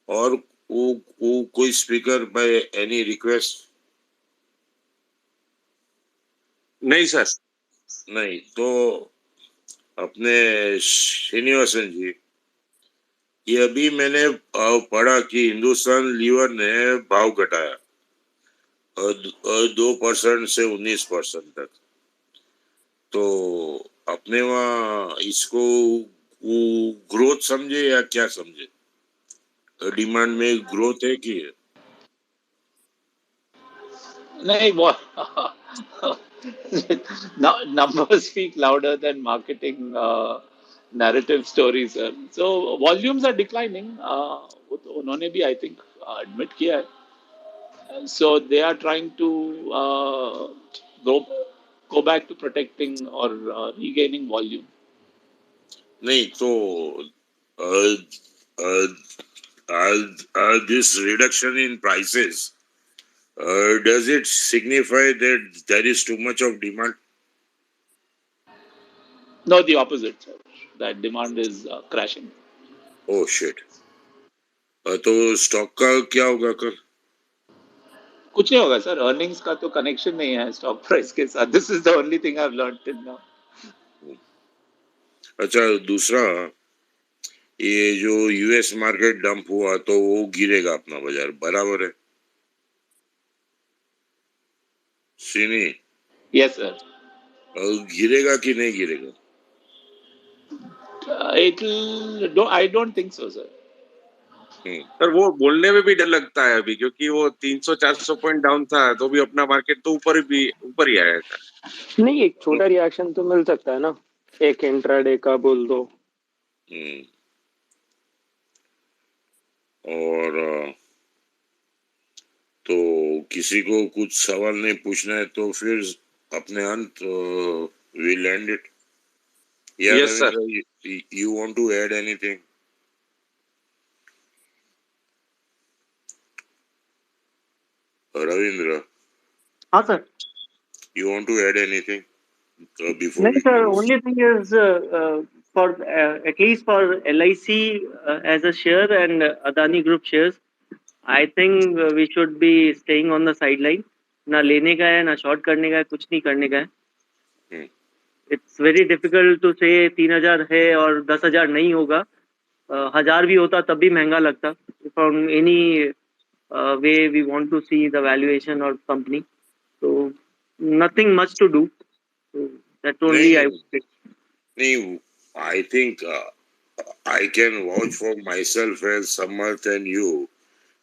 और वो कोई स्पीकर बाय एनी रिक्वेस्ट? नहीं सर. नहीं, तो अपने श्रीनिवासन जी, ये अभी मैंने पढ़ा कि हिंदुस्तान लीवर ने भाव घटाया 2% से 19% तक. तो अपने वहाँ इसको ग्रोथ समझे या क्या समझे? डिमांड में ग्रोथ है कि नहीं, वो numbers speak louder than marketing narrative stories, sir. So volumes are declining. वो तो उन्होंने भी I think admit किया है. So they are trying to go go back to protecting or regaining volume. नहीं, तो this reduction in prices, does it signify that there is too much of demand? No, the opposite, sir. That demand is crashing. Oh shit. तो stock का क्या होगा कल? कुछ नहीं होगा सर. अर्निंग्स का तो कनेक्शन नहीं है स्टॉक प्राइस के साथ. This is the only thing I have learned till now. अच्छा, दूसरा, ये जो यूएस मार्केट डंप हुआ तो वो गिरेगा अपना बाजार, बराबर है सीनी? Yes sir. गिरेगा कि नहीं गिरेगा? I don't think so sir. Sir वो बोलने में भी डर लगता है अभी, क्योंकि वो 300-400 पॉइंट डाउन था तो भी अपना मार्केट तो ऊपर ही आया था. नहीं, एक छोटा रिएक्शन तो मिल सकता है ना, एक इंट्राडे का बोल दो. और तो किसी को कुछ सवाल नहीं पूछना है तो फिर अपने अंत we'll end it. Yeah, Yes, sir. Ravindra, you want to add anything? Ravindra, हाँ sir. you want to add anything before No, we sir. close? Only thing is for at least for LIC as a share and Adani Group shares, I think we should be staying on the sideline. ना लेने का है ना short करने का है कुछ नहीं करने का है. Hmm. It's very difficult to say 3,000 है और 10,000 नहीं होगा. 1,000 भी होता तब भी महंगा लगता. From any way we want to see the valuation of company. So nothing much to do. So that only I नहीं would say. नहीं, I think I can vouch for myself as Samarth and you.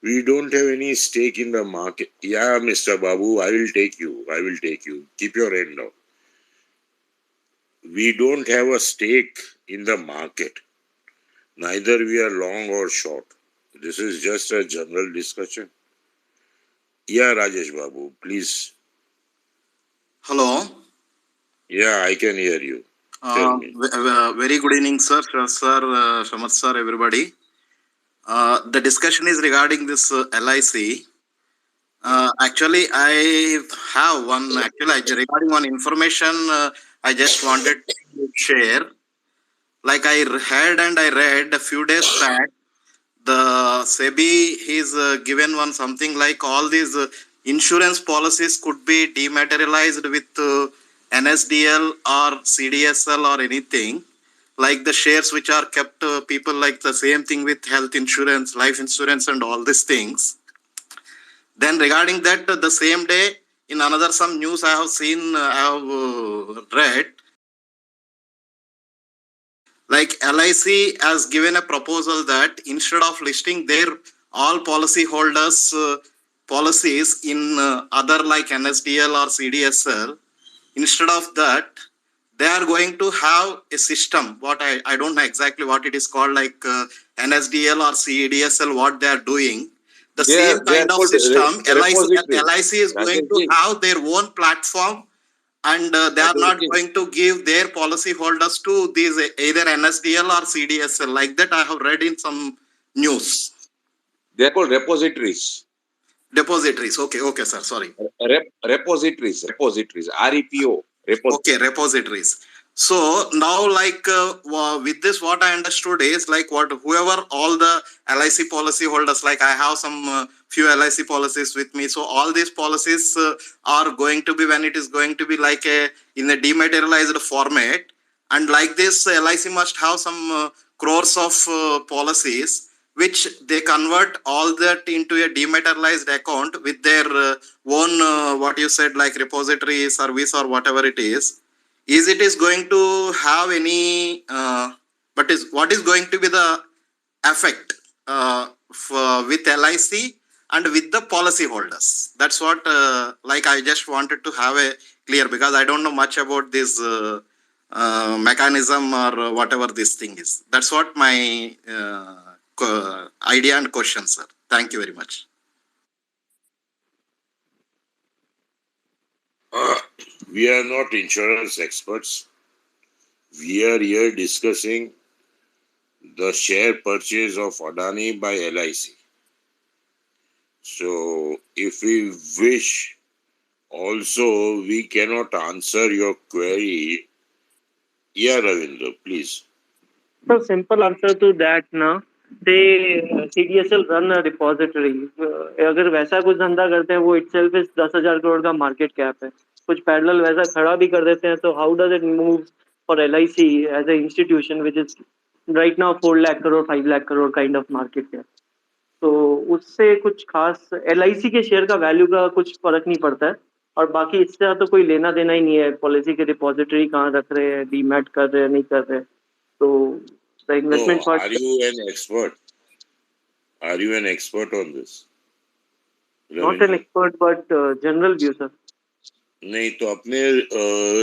We don't have any stake in the market. Yeah, Mr. Babu, I will take you. I will take you. Keep your hand down. We don't have a stake in the market. Neither we are long or short. This is just a general discussion. Yeah, Rajesh Babu, please. Hello. Yeah, I can hear you. Tell me. Very good evening, sir. Sir, Shamath sir, everybody. The discussion is regarding this LIC. Actually, I have one. Actually, regarding one information, I just wanted to share. Like I heard and I read a few days back, the SEBI is given one something like all these insurance policies could be dematerialized with NSDL or CDSL or anything. Like the shares which are kept, people like the same thing with health insurance, life insurance, and all these things. Then regarding that, the same day, in another some news I have seen, I have read, like LIC has given a proposal that instead of listing their all policy holders policies in other like NSDL or CDSL, instead of that, they are going to have a system. What I don't know exactly what it is called, like NSDL or CDSL, what they are doing. The same They are kind of called system, repositories. LIC is going to Rajeshji, have their own platform, and they are not Rajeshji, going to give their policy holders to these either NSDL or CDSL. Like that, I have read in some news. they are called repositories. Depositories. Okay, sir. Sorry. Repositories. REPO. Okay, repositories. So now, like with this, what I understood is like what whoever all the LIC policy holders, like I have some few LIC policies with me. So all these policies are going to be, when it is going to be like in a dematerialized format, and like this LIC must have some crores of policies which they convert all that into a dematerialized account with their own what you said, like repository service or whatever it is it is going to have any but is what is going to be the effect with LIC and with the policy holders? That's what like I just wanted to have a clear, because I don't know much about this mechanism or whatever this thing is. That's what my idea and question, sir. Thank you very much. We are not insurance experts. We are here discussing the share purchase of Adani by LIC. So, if we wish, also we cannot answer your query. Yeah, Ravindra, please. So simple answer to that ना, they CDSL run a repository. अगर वैसा कुछ धंधा करते हैं वो itself is 10,000 crore का market cap है. कुछ parallel वैसा खड़ा भी कर देते हैं तो how does it move for LIC as an institution which is right now 4 lakh crore 5 lakh crore kind of market cap. तो उससे कुछ खास LIC के शेयर का वैल्यू का कुछ फर्क नहीं पड़ता है. और बाकी इससे तो कोई लेना देना ही नहीं है. पॉलिसी के डिपॉजिटरी कहाँ रख रहे हैं, डीमैट कर रहे हैं नहीं कर रहे हैं. तो the investment No, part. are you an expert? Are you an expert on this? Not an Ravindra? expert, but general view, sir. नहीं तो अपने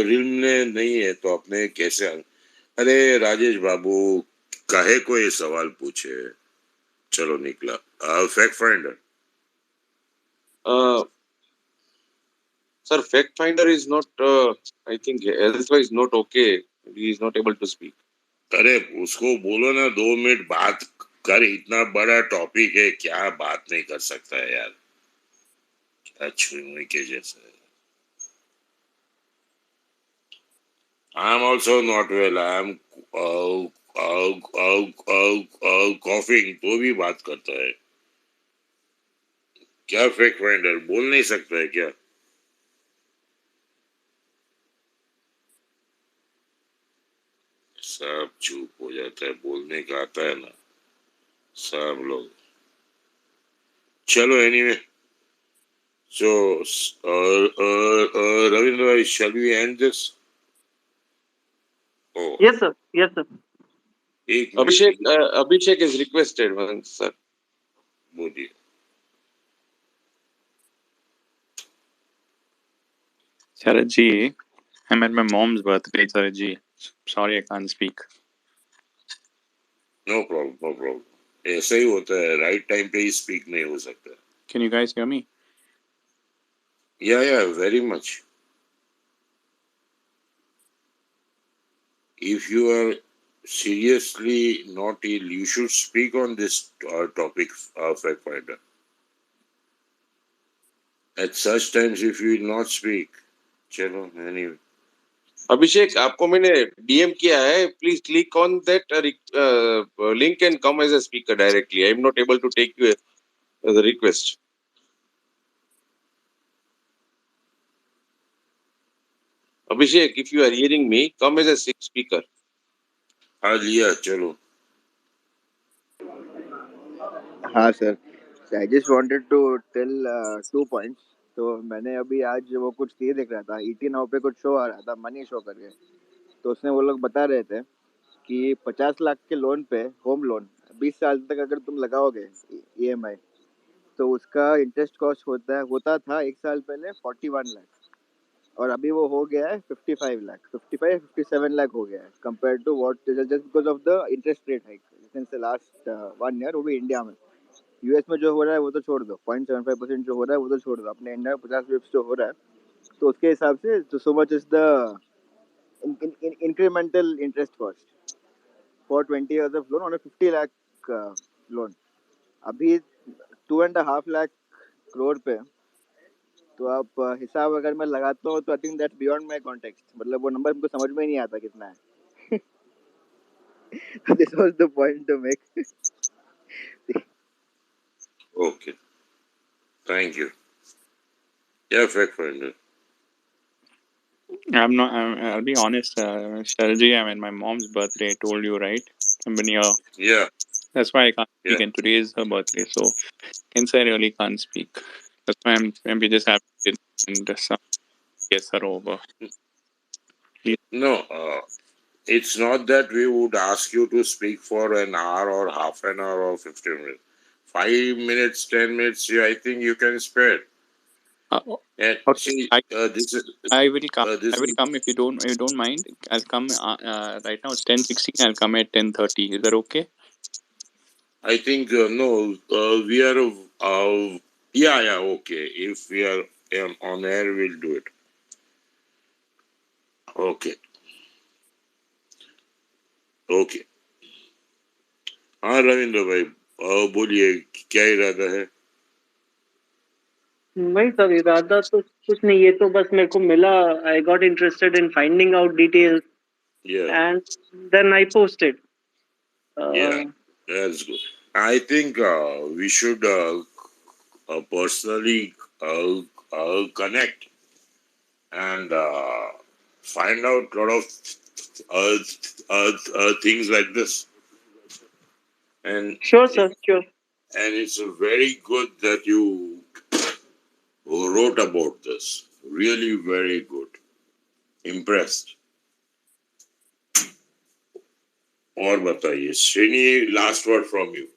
रिल्म में नहीं है तो अपने कैसे? अरे राजेश बाबू काहे को ये सवाल पूछे? चलो निकला fact finder. Uh, sir, fact finder is not. I think elsewise not okay. He is not able to speak. अरे उसको बोलो ना 2 मिनट बात कर, इतना बड़ा टॉपिक है, क्या बात नहीं कर सकता है यार, क्या छुई के जैसा है. I am also not well, I am coughing, तो भी बात करता है. क्या फैक्ट फाइंडर बोल नहीं सकता है क्या? सब चुप हो जाता है, बोलने का आता है ना सब लोग. चलो anyway, so Ravindra, shall we end this? Oh, Yes, sir. Yes, sir. एक minute Abhishek is requested once, sir. बोलिए. Sharad ji, I'm at my mom's birthday, Sharad ji. Sorry, I can't speak. No problem, no problem. ऐसा ही होता है, right time पे he speak नहीं हो सकता. Can you guys hear me? या very much. If you are seriously not ill, you should speak on this topic, fact finder. At such times, if you will not speak, चलो anyway. Abhishek, आपको मैंने DM किया है. Please click on that link and come as a speaker directly. I am not able to take you as a request. Abhishek, if you are hearing me, come as a speaker. हाँ लिया, चलो. हाँ sir, I just wanted to tell 2 points. तो मैंने अभी आज वो कुछ ये देख रहा था, ईटी नाउ पे कुछ शो आ रहा था, मनी शो करके. तो उसमें वो लोग बता रहे थे कि 50 लाख के लोन पे, होम लोन 20 साल तक अगर तुम लगाओगे EMI, तो उसका इंटरेस्ट कॉस्ट होता था 1 साल पहले 41 लाख, और अभी वो हो गया है 55 लाख, 57 लाख हो गया है, compare to what, just because of the interest rate hike since the last 1 year. वो भी इंडिया में. यूएस में जो हो रहा है वो तो छोड़ दो, 0.75% जो हो रहा है वो तो छोड़ दो, अपने इंडिया में 50 बिप्स जो हो रहा है, तो उसके हिसाब से तो सो much is the incremental interest cost for 20 years of loan on 50 lakh loan. अभी 2.5 लाख करोड़ पे, तो आप हिसाब अगर मैं लगाता हूँ तो I think that's beyond my context. मतलब वो नंबर हमको समझ में ही नहीं आता कितना है. This was the point to make. Okay, thank you. Yeah fact finder. I'm not. I'll be honest, Sharad ji. I'm at my mom's birthday. I told you, right? I've been here. या That's why I can't speak. या And today is her birthday, so hence I really can't speak. That's why we just have to and some guests are over. No, it's not that we would ask you to speak for an hour or half an hour or 15 minutes. 5 minutes, 10 minutes, yeah, I think you can spare. Uh, And okay. see, this is I will come. this I will is. come if you don't mind. I'll come. Right now it's 10:16. I'll come at 10:30. Is that okay? I think no, we are. Yeah, okay. If we are on air, we'll do it. Okay, okay. हाँ रविंद्र भाई, बोलिए, क्या इरादा है? नहीं sir, इरादा तो कुछ नहीं, ये तो बस मेरे को मिला. I got interested in finding out details Yeah, and then I posted. yeah, that's good. I think we should personally connect and find out a lot of uh, things like this. And sure sir, sure. and it's very good that you wrote about this. Really very good. Impressed. और बताइए श्रेणी, last word from you.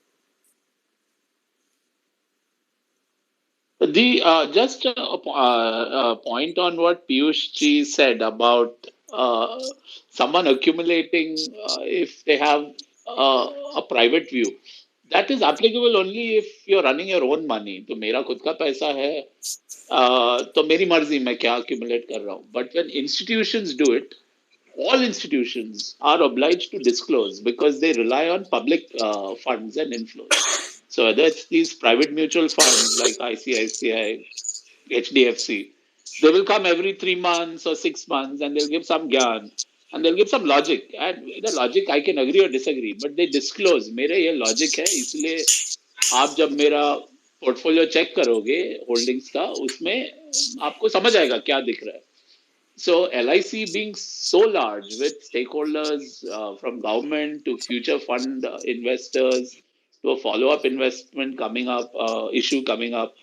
The just a point on what Piyush ji said about someone accumulating if they have a private view. that is applicable only if you're running your own money. तो मेरा खुद का पैसा है, तो मेरी मर्जी मैं क्या accumulate कर रहा हूँ. But when institutions do it, all institutions are obliged to disclose because they rely on public funds and inflows. So whether it's these private mutual funds like ICICI, HDFC, they will come every 3 months or 6 months and they'll give some gyan and they'll give some logic. And the logic I can agree or disagree, but they disclose. मेरे ये logic है, इसलिए आप जब मेरा portfolio check करोगे holdings का, उसमें आपको समझ आएगा क्या दिख रहा है. So LIC being so large with stakeholders from government to future fund investors to a follow-up investment coming up, issue coming up,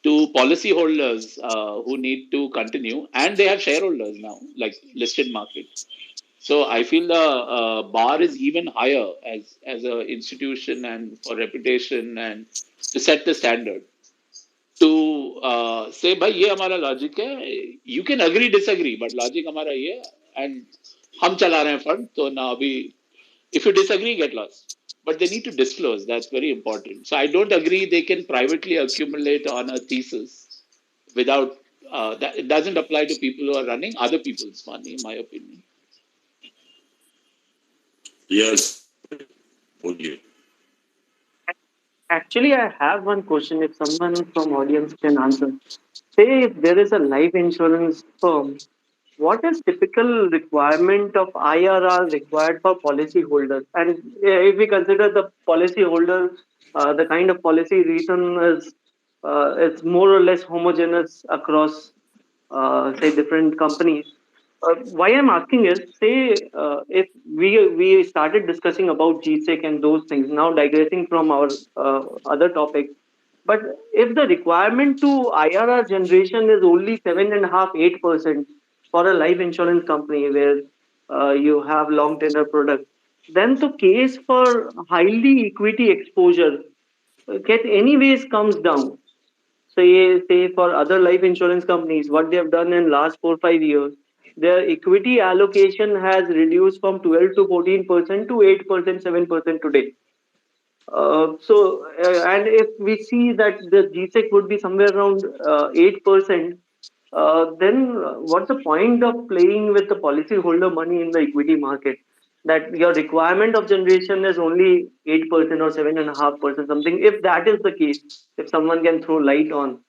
to policyholders who need to continue, and they have shareholders now, like listed market. So I feel the bar is even higher as a institution and for reputation and to set the standard. To say भाई ये हमारा logic है, you can agree disagree but logic हमारा ये है and हम चला रहे हैं फंड, तो ना अभी if you disagree get lost. But they need to disclose. That's very important. So I don't agree they can privately accumulate on a thesis without that. It doesn't apply to people who are running other people's money, in my opinion. Yes. बोलिए. Actually, I have one question. If someone from audience can answer, say if there is a life insurance firm, what is typical requirement of IRR required for policy holders? And if we consider the policy holder, the kind of policy return is it's more or less homogeneous across say different companies. Why I'm asking is, say if we started discussing about GSEC and those things, now digressing from our other topic, but if the requirement to IRR generation is only 7.5, 8% for a life insurance company where you have long tenure products, then the case for highly equity exposure get anyways comes down. Say for other life insurance companies, what they have done in last 4 5 years, their equity allocation has reduced from 12 to 14% to 8%, 7% today. And if we see that the GSEC would be somewhere around 8%, then what's the point of playing with the policyholder money in the equity market? That your requirement of generation is only 8% or 7.5% something. If that is the case, if someone can throw light on,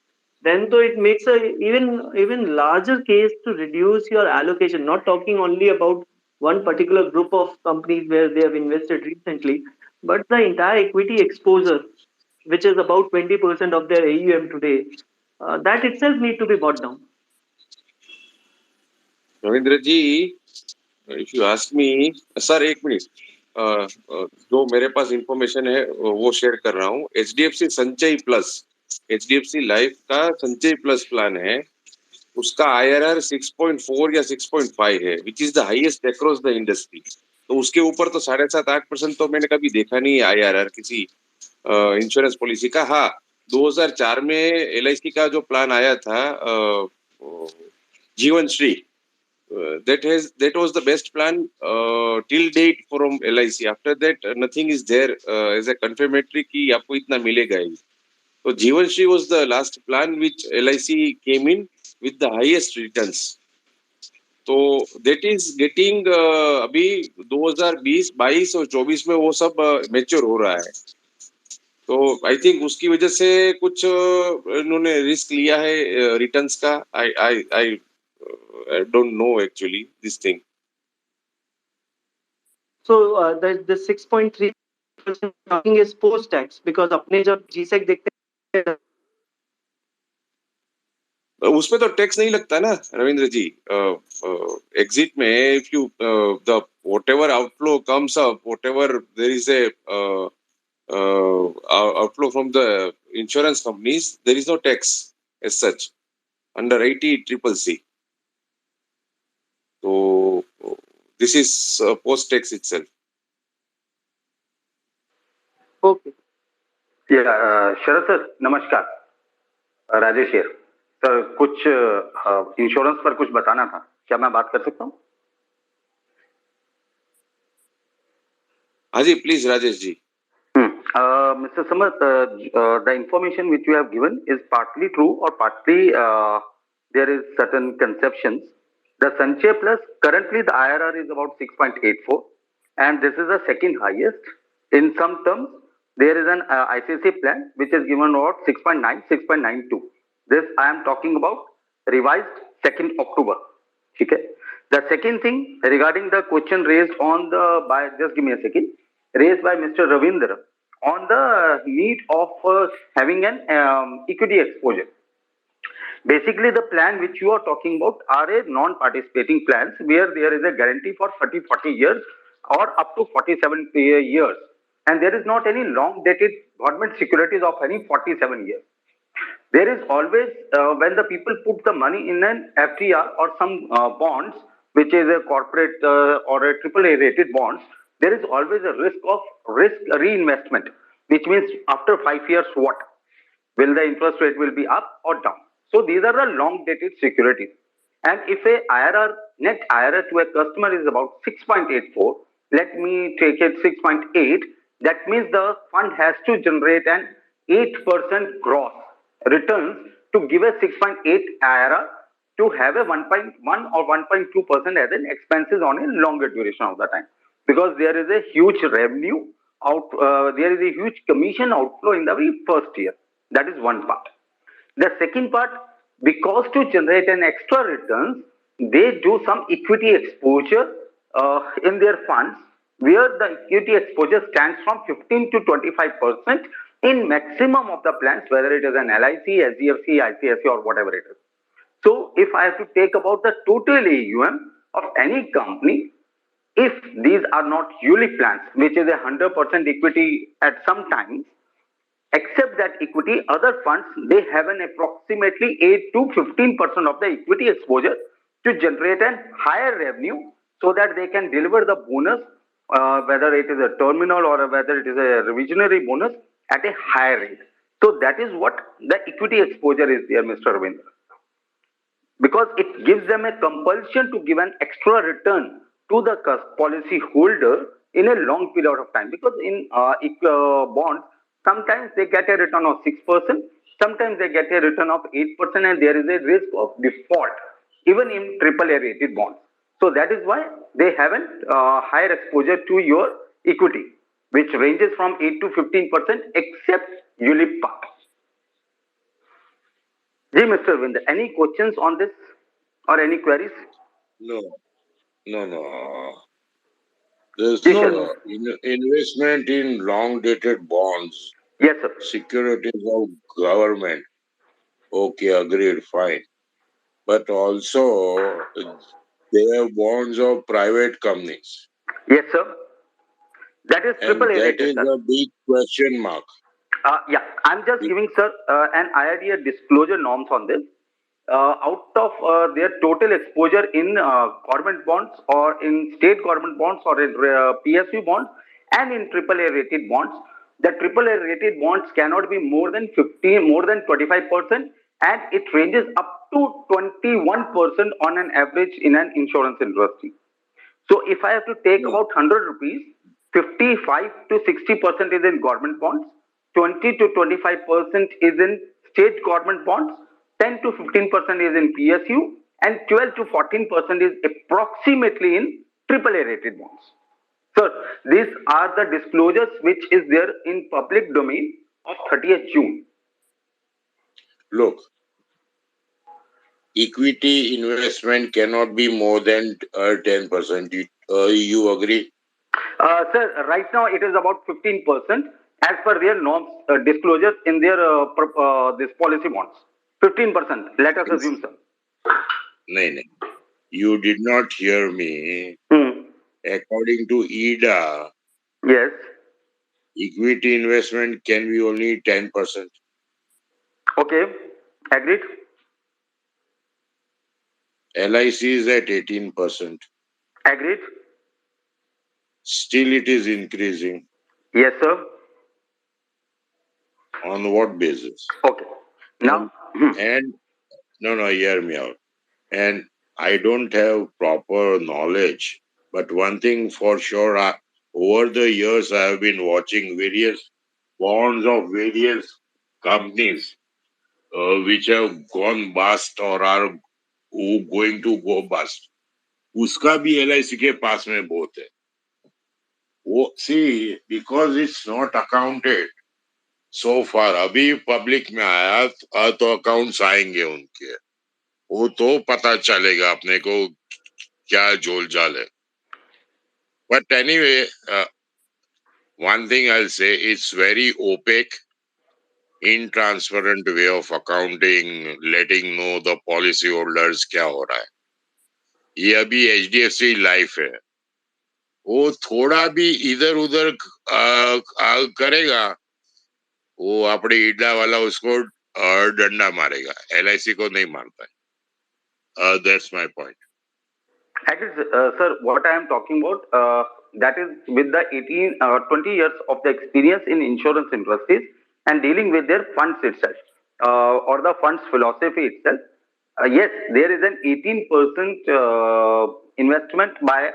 then so it makes a even larger case to reduce your allocation. Not talking only about one particular group of companies where they have invested recently, but the entire equity exposure, which is about 20% of their AUM today, that itself need to be brought down. Ravindra ji, if you ask me, sir एक minute, जो मेरे पास information है वो share कर रहा हूँ. HDFC संचय plus, HDFC life का संचय प्लस प्लान है, उसका IRR 6.4 या 6.5 है, which is the highest across the industry. तो उसके ऊपर तो 7.5-8% तो मैंने कभी देखा नहीं IRR किसी इंश्योरेंस पॉलिसी का. हाँ, 2004 में LIC का जो प्लान आया था जीवन Shri, that was the best plan till date from LIC. After that nothing is there as a confirmatory कि आपको इतना मिलेगा ही. So जीवन Shri was the last plan which LIC came in with the highest returns. तो that is getting अभी 2020, 22 और 24 में वो सब मैच्योर हो रहा है. तो आई थिंक उसकी वजह से कुछ इन्होंने रिस्क लिया है रिटर्न्स का. I don't know actually this thing. So the 6.3% talking is post tax, because अपने जब GSEC देखते हैं उसमें तो टैक्स नहीं लगता ना रविंद्र जी. एग्जिट में if you the whatever outflow comes up, whatever there is a outflow from the insurance companies, there is no tax as such under 80CCC. So this is post tax itself. Okay. Sharad sir नमस्कार, Rajesh here. Sir कुछ insurance पर कुछ बताना था, क्या मैं बात कर सकता हूँ? हाँ जी please Rajesh ji. Mr. Samath, the information which you have given is partly true or partly there is certain conceptions. The Sanchay Plus, currently the IRR is about 6.84 and this is the second highest. In some terms, there is an ICICI plan which is given about 6.9, 6.92. This I am talking about revised 2nd October. Okay. The second thing regarding the question raised on the, by, just give me a second, raised by Mr. Ravindra on the need of having an equity exposure. Basically, the plan which you are talking about are a non-participating plans where there is a guarantee for 30, 40 years or up to 47 years. And there is not any long-dated government securities of any 47 years. There is always, when the people put the money in an FDR or some bonds, which is a corporate or a AAA rated bonds, there is always a risk reinvestment, which means after 5 years, what? Will the interest rate will be up or down? So these are the long dated securities. And if a IRR, net IRR to a customer is about 6.84, let me take it 6.8, that means the fund has to generate an 8% gross returns to give a 6.8 IRR to have a 1.1 or 1.2% as an expenses on a longer duration of the time. Because there is a huge revenue out, there is a huge commission outflow in the very first year. That is one part. The second part, because to generate an extra returns, they do some equity exposure in their funds, where the equity exposure stands from 15 to 25% in maximum of the plans, whether it is an LIC, SGFC, ICICI, or whatever it is. So, if I have to take about the total AUM of any company, if these are not ULIP plans, which is a 100% equity at some times, except that equity, other funds, they have an approximately 8 to 15% of the equity exposure to generate a higher revenue so that they can deliver the bonus, whether it is a terminal or whether it is a revisionary bonus at a higher rate. So that is what the equity exposure is there, Mr. Ravindra, because it gives them a compulsion to give an extra return to the policy holder in a long period of time. Because in bonds, sometimes they get a return of 6%, sometimes they get a return of 8%, and there is a risk of default even in AAA rated bonds. So that is why they have a higher exposure to your equity, which ranges from 8 to 15%, except ULIP part. Ji, Mr. Vinder, any questions on this or any queries? No, no. There's Ji, sir. investment in long dated bonds, Yes, sir. securities of government. Okay, agreed, fine. But also, they have bonds of private companies. Yes, sir. That is And AAA that rated, is sir. a big question mark. Yeah, I'm just giving, sir, an IRDA disclosure norms on this. Out of their total exposure in government bonds or in state government bonds or in PSU bonds and in AAA rated bonds, the AAA rated bonds cannot be more than 25%, and it ranges up to 21% on an average in an insurance industry. So if I have to take about 100 rupees, 55 to 60% is in government bonds, 20 to 25% is in state government bonds, 10 to 15% is in PSU, and 12 to 14% is approximately in AAA rated bonds. Sir, these are the disclosures which is there in public domain of 30th June. Look, equity investment cannot be more than 10%. You agree? Sir, right now it is about 15% as per their norms disclosure in their this policy bonds. 15%. Let us assume, sir. No. You did not hear me. According to EDA, yes, equity investment can be only 10%. Okay, agreed. LIC is at 18%. Agreed. Still, it is increasing. Yes, sir. On what basis? Okay. Now, and no, hear me out. And I don't have proper knowledge, but one thing for sure, over the years I have been watching various bonds of various companies which have gone bust or are going to go bust, उसका भी LIC के पास में बहुत है. वो see because it's not accounted so far. अभी public में आया तो अकाउंट्स आएंगे उनके, वो तो पता चलेगा अपने को क्या जोल जाल है. But anyway, one thing I'll say, it's very opaque, intransparent way of accounting, letting know the policy holders क्या हो रहा है. ये अभी HDFC लाइफ है, वो थोड़ा भी इधर उधर करेगा, वो अपने ईडा वाला उसको डंडा मारेगा, LIC को नहीं मारता है. That's my point. Actually, sir, what I am talking about, that is with the 20 years of the experience in insurance industries and dealing with their funds itself, or the funds philosophy itself. Yes, there is an 18% investment by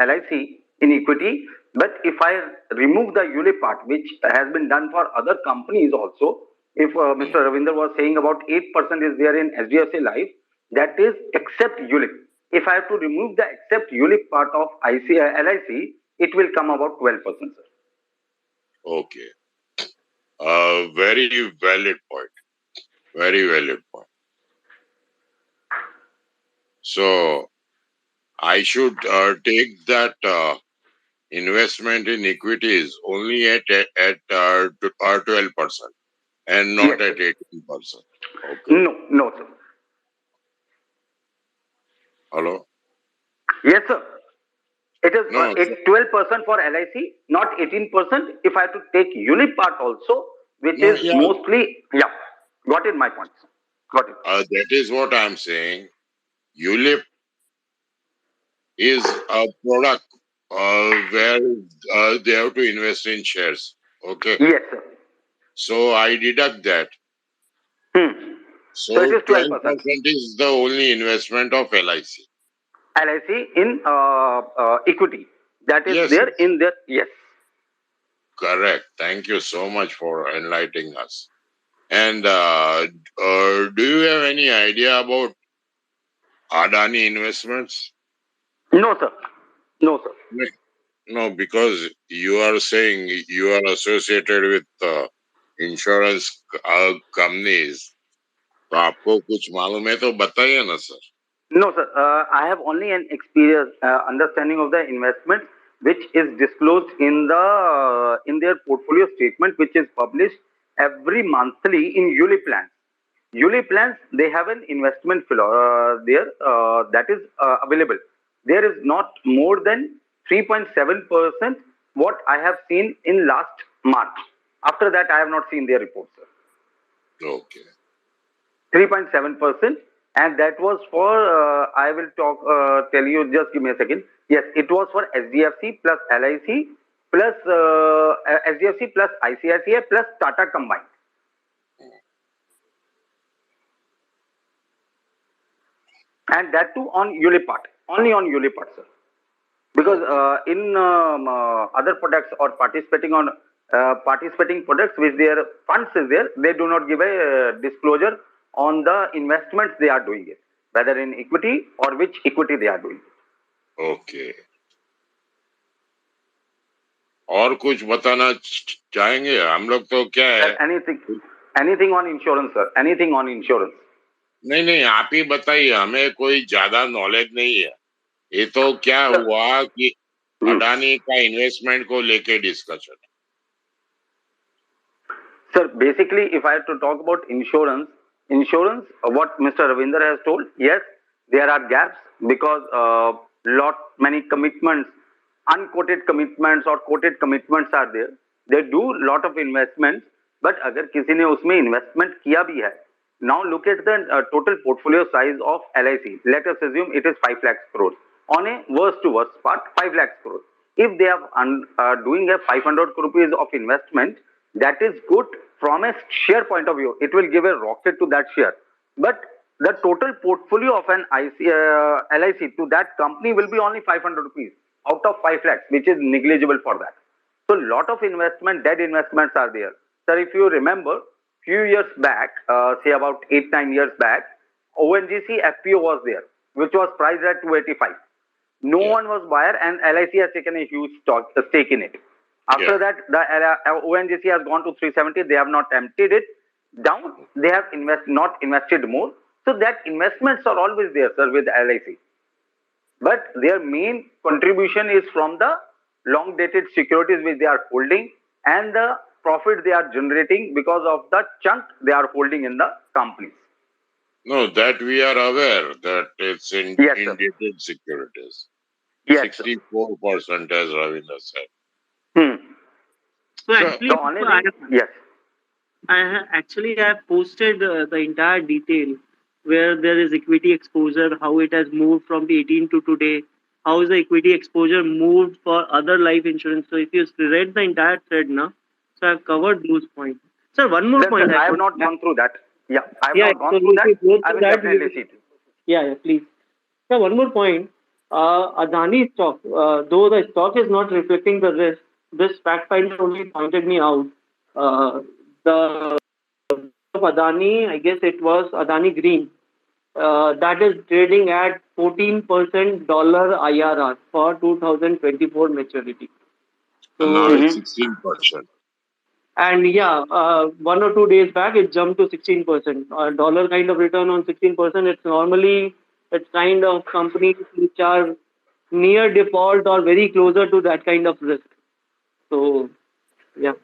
LIC in equity. But if I remove the ULIP part, which has been done for other companies also, if Mr. Ravinder was saying about 8% is there in SDFC Life, that is except ULIP. If I have to remove the except ULIP part of LIC, it will come about 12%. Sir. Okay. Very valid point. Very valid point. So I should take that investment in equities only at 12% and not Yes, at 18%. Okay. No, sir. Hello? Yes, sir. It is No. 12% for LIC, not 18%. If I have to take ULIP part also, which No, is yeah. mostly, yeah, got it, my point. Sir. Got it. That is what I'm saying. ULIP is a product where they have to invest in shares. Okay. Yes, sir. So I deduct that. So it So is 12%. 12% is the only investment of LIC. LIC in equity. That is Yes, there yes. in there. Yes. Correct. Thank you so much for enlightening us. And do you have any idea about Adani investments? No, sir. No, sir. No, because you are saying you are associated with insurance companies. तो आपको कुछ मालूम है तो बताइए ना sir. No, sir. I have only an experience, understanding of the investment, which is disclosed in their portfolio statement, which is published every monthly in ULIP plans. ULIP plans, they have an investment there that is available. There is not more than 3.7% what I have seen in last March. After that, I have not seen their reports, sir. Okay. 3.7%, and that was for I will tell you, just give me a second. Yes, it was for SDFC plus LIC plus SDFC plus ICICI plus Tata combined. And that too on ULIP part, only on ULIP part, sir. Because in other products or participating products which their funds is there, they do not give a disclosure on the investments they are doing it, whether in equity or which equity they are doing. Okay. और कुछ बताना चाहेंगे हम लोग तो क्या है? Anything on insurance, sir. Anything on insurance. नहीं आप ही बताइए, हमें कोई ज्यादा नॉलेज नहीं है. ये तो क्या हुआ कि अडानी का इन्वेस्टमेंट को लेके discussion. Sir, basically, if I have to talk about insurance, what Mr. Ravinder has told, yes, there are gaps because many commitments, unquoted commitments or quoted commitments are there. They do lot of investments, but अगर किसी ने उसमें investment किया भी है, now look at the total portfolio size of LIC. Let us assume it is 5 lakhs crores. On a worst to worst part, 5 lakhs crores. If they are doing a 500 crore rupees of investment, that is good from a share point of view. It will give a rocket to that share. But the total portfolio of an LIC to that company will be only 500 rupees out of 5 lakhs, which is negligible for that. So lot of dead investments are there. Sir, if you remember, few years back, say about 8-9 years back, ONGC FPO was there, which was priced at 285. No one was buyer, and LIC has taken a huge stake in it. After that, the ONGC has gone to 370. They have not emptied it down. They have not invested more. So that investments are always there, sir, with LIC. But their main contribution is from the long dated securities which they are holding and the profit they are generating because of the chunk they are holding in the companies. No, that we are aware that it's in dated securities. Yes, 64%, as Ravinder said. So actually, the only thing, yes. Actually, I have posted the entire detail where there is equity exposure, how it has moved from the 18 to today, how is the equity exposure moved for other life insurance. So if you read the entire thread now, so I've covered those points. Sir, one more point. I have not gone through that. Yeah, I have not gone so through that. if you go I through will that, definitely see it. Yeah, please. So one more point. Adani stock, though the stock is not reflecting the risk, this fact finder only pointed me out. The of Adani, I guess it was Adani Green, that is trading at 14% dollar IRR for 2024 maturity. So now it's 16%. And yeah, 1 or 2 days back it jumped to 16%. Dollar kind of return on 16%. It's kind of companies which are near default or very closer to that kind of risk. So yeah.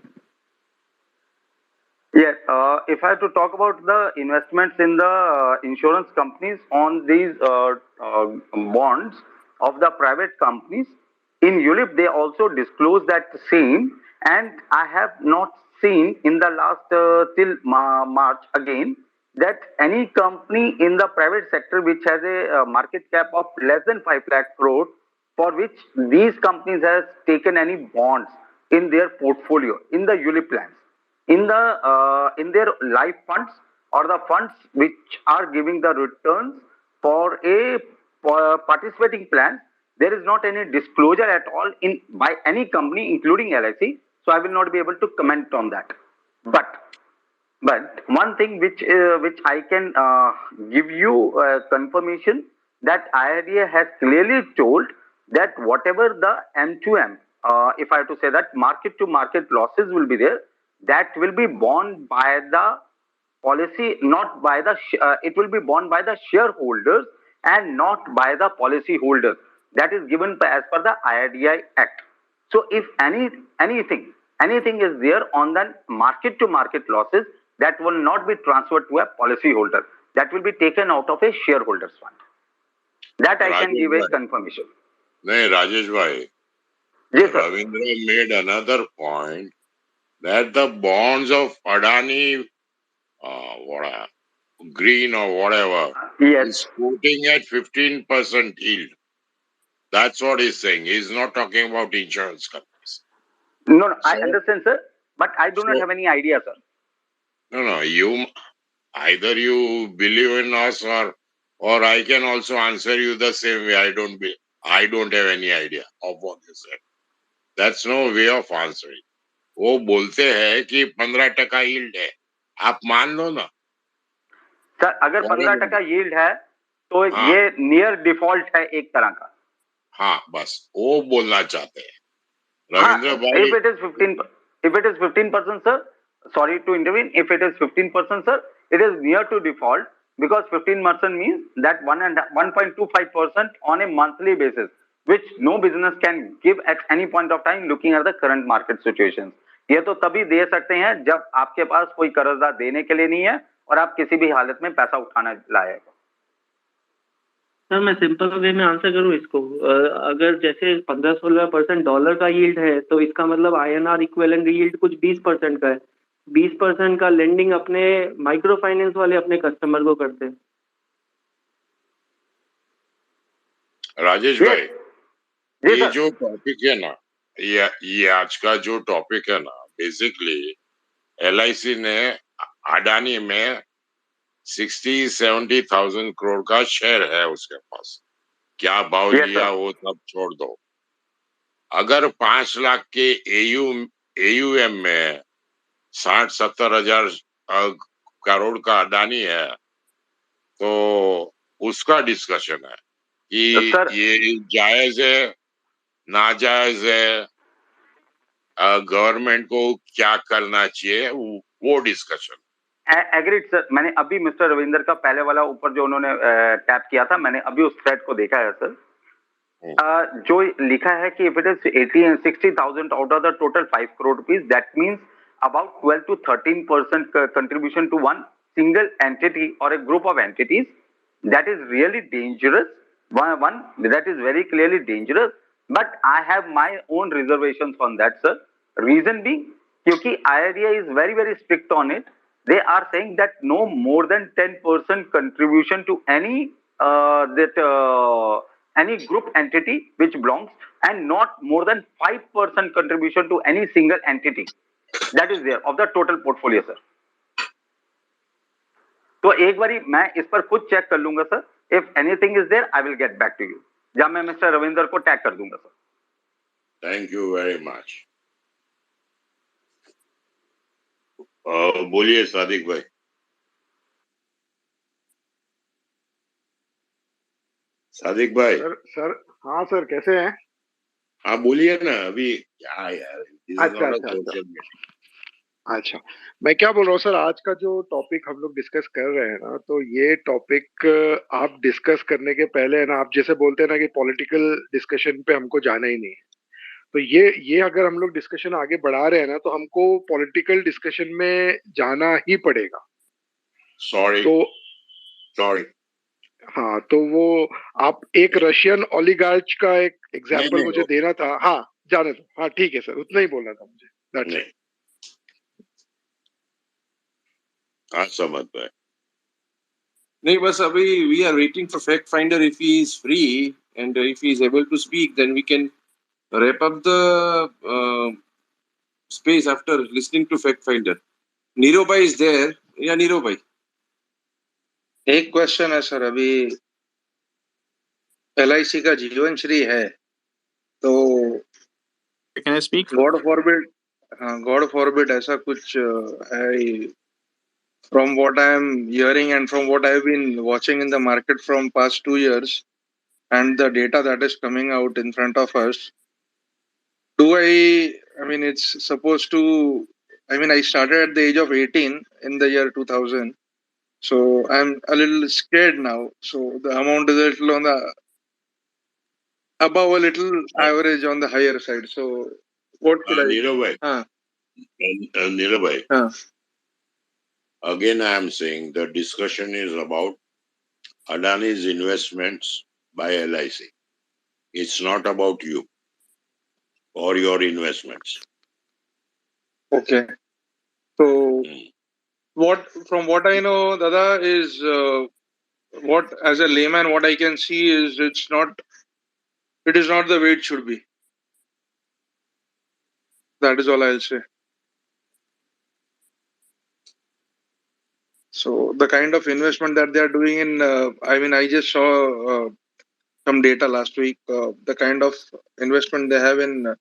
Yes, if I have to talk about the investments in the insurance companies on these bonds of the private companies, in ULIP they also disclose that same, and I have not seen in the last till March again that any company in the private sector which has a market cap of less than 5 lakh crore for which these companies has taken any bonds in their portfolio in the ULIP plans in their life funds or the funds which are giving the returns for a participating plan. There is not any disclosure at all in by any company including LIC, so I will not be able to comment on that. But one thing which I can give you confirmation that IRDA has clearly told that whatever the M2M, if I have to say that market to market losses will be there, that will be borne by the policy, not by the it will be borne by the shareholders and not by the policy holders. That is given as per the IRDA Act. So if anything is there on the market to market losses, that will not be transferred to a policy holder. That will be taken out of a shareholders fund. That I can give a confirmation. No, Rajesh bhai. Yes, Ravindra made another point that the bonds of Adani, Green or whatever, is quoting at 15% yield. That's what he's saying. He's not talking about insurance companies. No, I understand, sir, but I do not have any idea, sir. No, you either you believe in us or I can also answer you the same way. I don't have any idea of what you said. That's no way of answering. वो बोलते हैं कि 15% yield है, आप मान लो ना sir. अगर 15% yield है तो ये नियर डिफॉल्ट है एक तरह का। हाँ, बस वो बोलना चाहते हैं रविंद्र भाई। If it is 15%, sir, sorry to intervene. If it is 15%, sir, it is near to default because 15% means that 1.25% on a monthly basis, which no business can give at any point of time looking at the current market situations. ये तो तभी दे सकते हैं जब आपके पास कोई कर्जदार देने के लिए नहीं है और आप किसी भी हालत में पैसा उठाना लायक। सर मैं सिंपल वे में आंसर करूं इसको, अगर जैसे 15-16% डॉलर का यील्ड है तो इसका मतलब INR इक्विवेलेंट यील्ड कुछ 20% का है। 20% का लेंडिंग अपने माइक्रो फाइनेंस वाले अपने कस्टमर को करते हैं। राजेश भाई, ये जो टॉपिक है ना, ये आज का जो टॉपिक है ना, बेसिकली LIC ने अडानी में 60-70,000 करोड़ का शेयर है उसके पास। क्या भाव लिया वो सब छोड़ दो। अगर 5 लाख के एयूएम में 60-70 हजार करोड़ का अडानी है, तो उसका डिस्कशन है कि सर ये जायज है, नाजायज है, गवर्नमेंट को क्या करना चाहिए, वो डिस्कशन। एग्रीड सर, मैंने अभी मिस्टर रविंदर का पहले वाला ऊपर जो उन्होंने टैप किया था, मैंने अभी उस थ्रेड को देखा है सर। जो लिखा है कि if it is 60,000 out of the total 5 crore rupees, that means about 12 to 13% contribution to one single entity or a group of entities. That is really dangerous. One that is very clearly dangerous. But I have my own reservations on that, sir. Reason being, क्योंकि IRA is very very strict on it. They are saying that no more than 10% contribution to any group entity which belongs, and not more than 5% contribution to any single entity that is there of the total portfolio, sir. तो एक बारी मैं इस पर खुद check कर लूंगा सर. If anything is there I will get back to you. या मैं मिस्टर रविंदर को टैग कर दूंगा sir. Thank you very much. बोलिए सादिक भाई. सादिक भाई. सर हाँ सर, कैसे हैं? हाँ बोलिए ना. अभी क्या यार, अच्छा, मैं क्या बोल रहा हूँ सर, आज का जो टॉपिक हम लोग डिस्कस कर रहे हैं ना, तो ये टॉपिक आप डिस्कस करने के पहले है ना, आप जैसे बोलते हैं ना कि पॉलिटिकल डिस्कशन पे हमको जाना ही नहीं है, तो ये अगर हम लोग डिस्कशन आगे बढ़ा रहे हैं ना, तो हमको पॉलिटिकल डिस्कशन में जाना ही पड़ेगा. सॉरी. हाँ, तो वो आप एक रशियन ओलिगार्च का एक एग्जाम्पल मुझे देना था. हाँ जाने दो. हाँ ठीक है सर, उतना ही बोलना था मुझे. That's it. हाँ समझ गए. नहीं, बस अभी we are waiting for fact finder. If he is free and if he is able to speak, then we can wrap up the space after listening to fact finder. नीरो भाई is there? या नीरो भाई? एक question है sir. अभी LIC का जीवन श्री है, तो Can I speak? God forbid ऐसा कुछ है. From what I am hearing and from what I have been watching in the market from past 2 years and the data that is coming out in front of us, I mean, it's supposed to, I mean, I started at the age of 18 in the year 2000. So I'm a little scared now. So the amount is a little on the above, a little average on the higher side. So what should I? Neerav bhai. Again, I am saying the discussion is about Adani's investments by LIC. It's not about you or your investments. Okay. So from what I know, Dada, is what as a layman, what I can see is it is not the way it should be. That is all I'll say. So the kind of investment that they are doing in, I mean, I just saw some data last week. The kind of investment they have in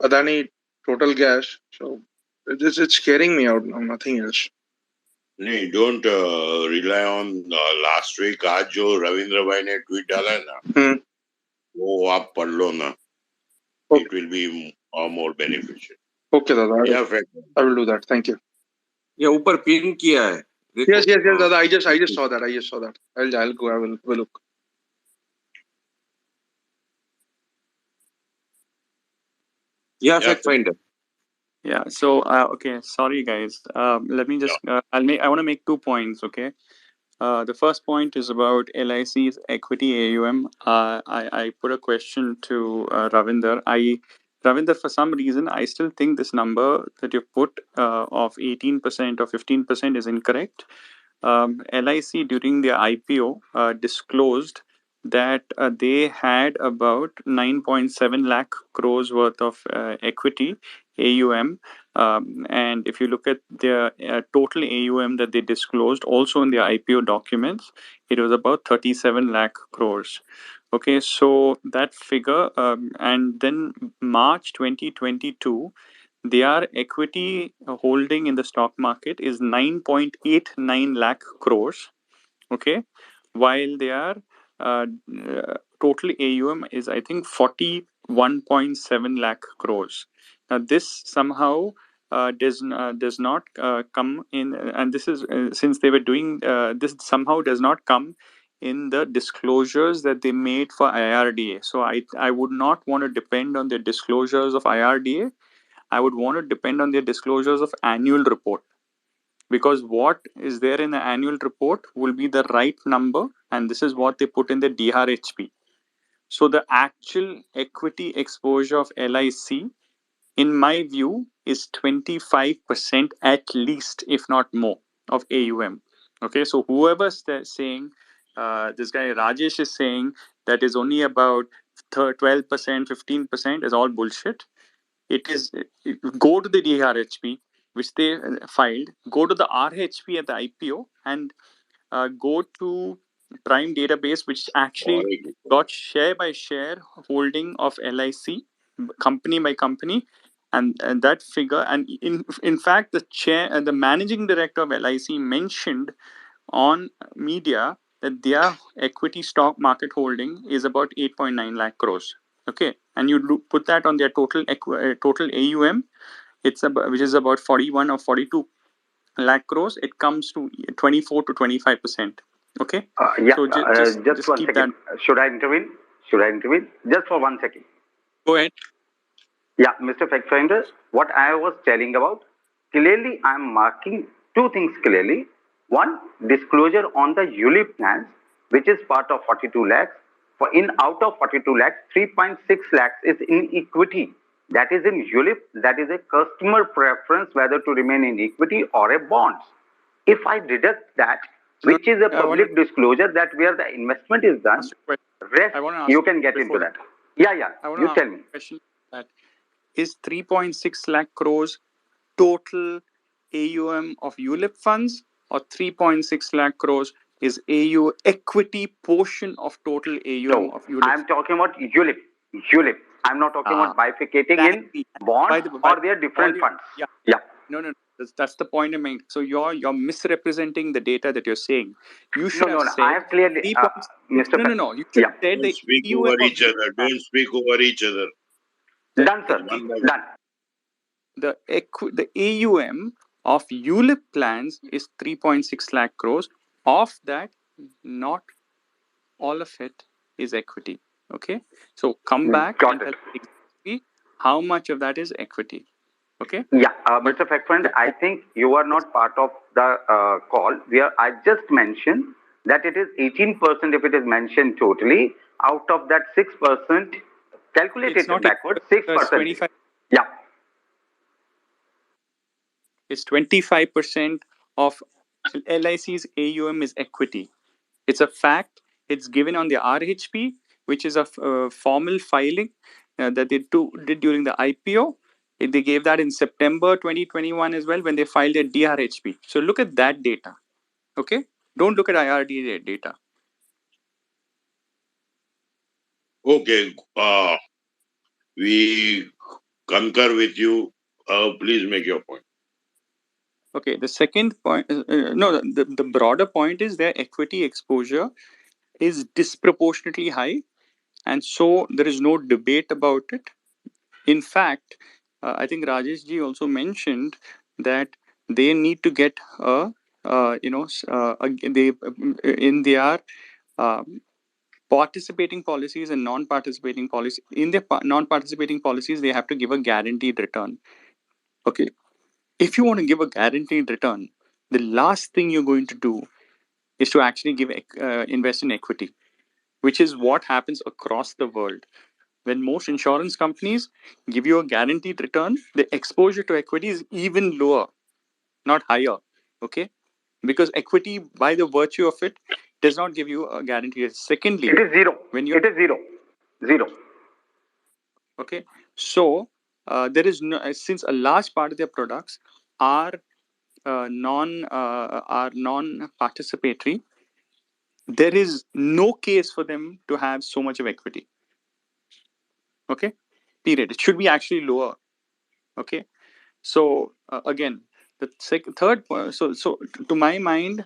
Adani Total Gas. So it's scaring me out now. Nothing else. नहीं, don't rely on last week. आज जो रविंद्र भाई ने tweet डाला है ना, वो आप पढ़ लो ना. It will be more beneficial. Okay, Dada. Yeah, I will do that. Thank you. ये ऊपर पिन किया है. Yes, Dada. I just saw that. I'll go. I will look. Yeah, fact finder. Yeah. So okay, sorry guys. Let me just. I want to make 2 points. Okay. The first point is about LIC's equity AUM. I put a question to Ravinder. Ravinder, for some reason, I still think this number that you put of 18% or 15% is incorrect. LIC during their IPO disclosed that they had about 9.7 lakh crores worth of equity AUM. And if you look at their total AUM that they disclosed also in their IPO documents, it was about 37 lakh crores. Okay, so that figure, and then March 2022, their equity holding in the stock market is 9.89 lakh crores. Okay, while their total AUM is, I think, 41.7 lakh crores. Now, this somehow does not come in, and this is since they were doing this, somehow does not come in the disclosures that they made for IRDA. So I would not want to depend on their disclosures of IRDA. I would want to depend on their disclosures of annual report, because what is there in the annual report will be the right number, and this is what they put in the DRHP. So the actual equity exposure of LIC, in my view, is 25% at least, if not more, of AUM. Okay, so whoever's saying, this guy Rajesh is saying that is only about 12%, 15% is all bullshit. It is, go to the DRHP, which they filed, go to the RHP at the IPO, and go to Prime database, which actually got share by share holding of LIC, company by company, and that figure. And in fact, the chair and the managing director of LIC mentioned on media that their equity stock market holding is about 8.9 lakh crores. Okay, and you put that on their total AUM, it's about, which is about 41 or 42 lakh crores. It comes to 24 to 25%. Okay, so just one keep second. that. Should I intervene? Should I intervene? Just for 1 second. Go ahead. Yeah, Mr. Fact Finder, what I was telling about, clearly I am marking two things clearly. One, disclosure on the ULIP plans, which is part of 42 lakhs. For in out of 42 lakhs, 3.6 lakhs is in equity. That is in ULIP. That is a customer preference whether to remain in equity or a bonds. If I deduct that, which is a public disclosure that where the investment is done, rest you can get into that. Yeah, you tell me. That is 3.6 lakh crores total AUM of ULIP funds, or 3.6 lakh crores is AU equity portion of total AUM of ULIP? I'm talking about ULIP. ULIP. I'm not talking about bifurcating in bonds or their different funds. Yeah. No. That's the point I made. So you're misrepresenting the data that you're saying. You should have said. I have clearly. Mr. No. You should have said don't speak over each other. Don't speak over each other. Done, sir. Done. The AUM of ULIP plans is 3.6 lakh crores. Of that, not all of it is equity. Okay, so come back and tell exactly how much of that is equity. Okay. Yeah, Mr. Fact, I think you are not part of the call. I just mentioned that it is 18% if it is mentioned totally. Out of that, 6%, calculate it backwards, 6%. Yeah. It's 25% of LIC's AUM is equity. It's a fact. It's given on the RHP, which is a formal filing that they did during the IPO. They gave that in September 2021 as well when they filed their DRHP. So look at that data. Okay? Don't look at IRDA data. Okay. We concur with you. Please make your point. Okay, the second point, the broader point is their equity exposure is disproportionately high, and so there is no debate about it. In fact, I think Rajesh ji also mentioned that they need to get in their participating policies and non-participating policies. In their non-participating policies, they have to give a guaranteed return. Okay, if you want to give a guaranteed return, the last thing you're going to do is to actually invest in equity, which is what happens across the world. When most insurance companies give you a guaranteed return, the exposure to equity is even lower, not higher. Okay, because equity, by the virtue of it, does not give you a guarantee. Secondly, it is zero. It is zero. Okay, so there is no, since a large part of their products are non participatory, there is no case for them to have so much of equity. Okay, period. It should be actually lower. Okay, so again, the third point. So to my mind,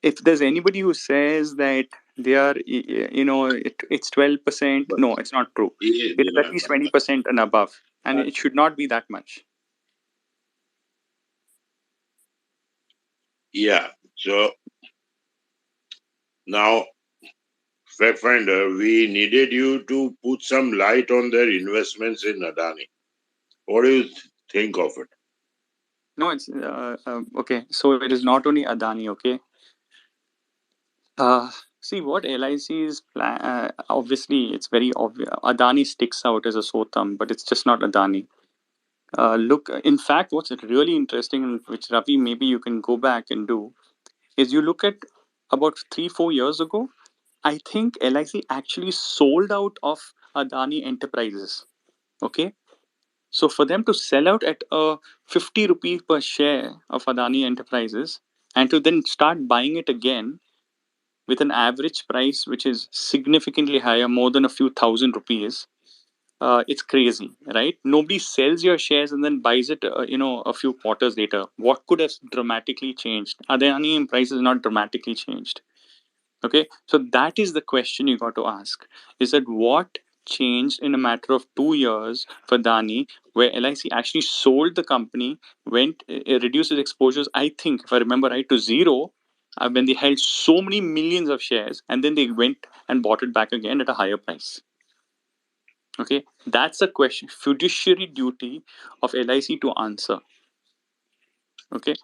if there's anybody who says that they are, it's 12%, But no, it's not true. yeah, It is at least 20% and above, and it should not be that much. yeah. So now, fact finder, we needed you to put some light on their investments in Adani. What do you think of it? No, it's okay. So it is not only Adani. Okay, see what LIC is plan. Obviously, it's very obvious. Adani sticks out as a sore thumb, but it's just not Adani. Look, in fact, what's really interesting, which Ravi, maybe you can go back and do, is you look at about 3-4 years ago. I think LIC actually sold out of Adani Enterprises. Okay, so for them to sell out at a 50 rupee per share of Adani Enterprises and to then start buying it again with an average price which is significantly higher, more than a few thousand rupees, it's crazy, right? Nobody sells your shares and then buys it, a few quarters later. What could have dramatically changed? Adani prices not dramatically changed. Okay, so that is the question you got to ask: is that what changed in a matter of 2 years for Dani, where LIC actually sold the company, went reduced its exposures? I think, if I remember right, to zero. When they held so many millions of shares and then they went and bought it back again at a higher price. Okay, that's a question, fiduciary duty of LIC to answer. Okay,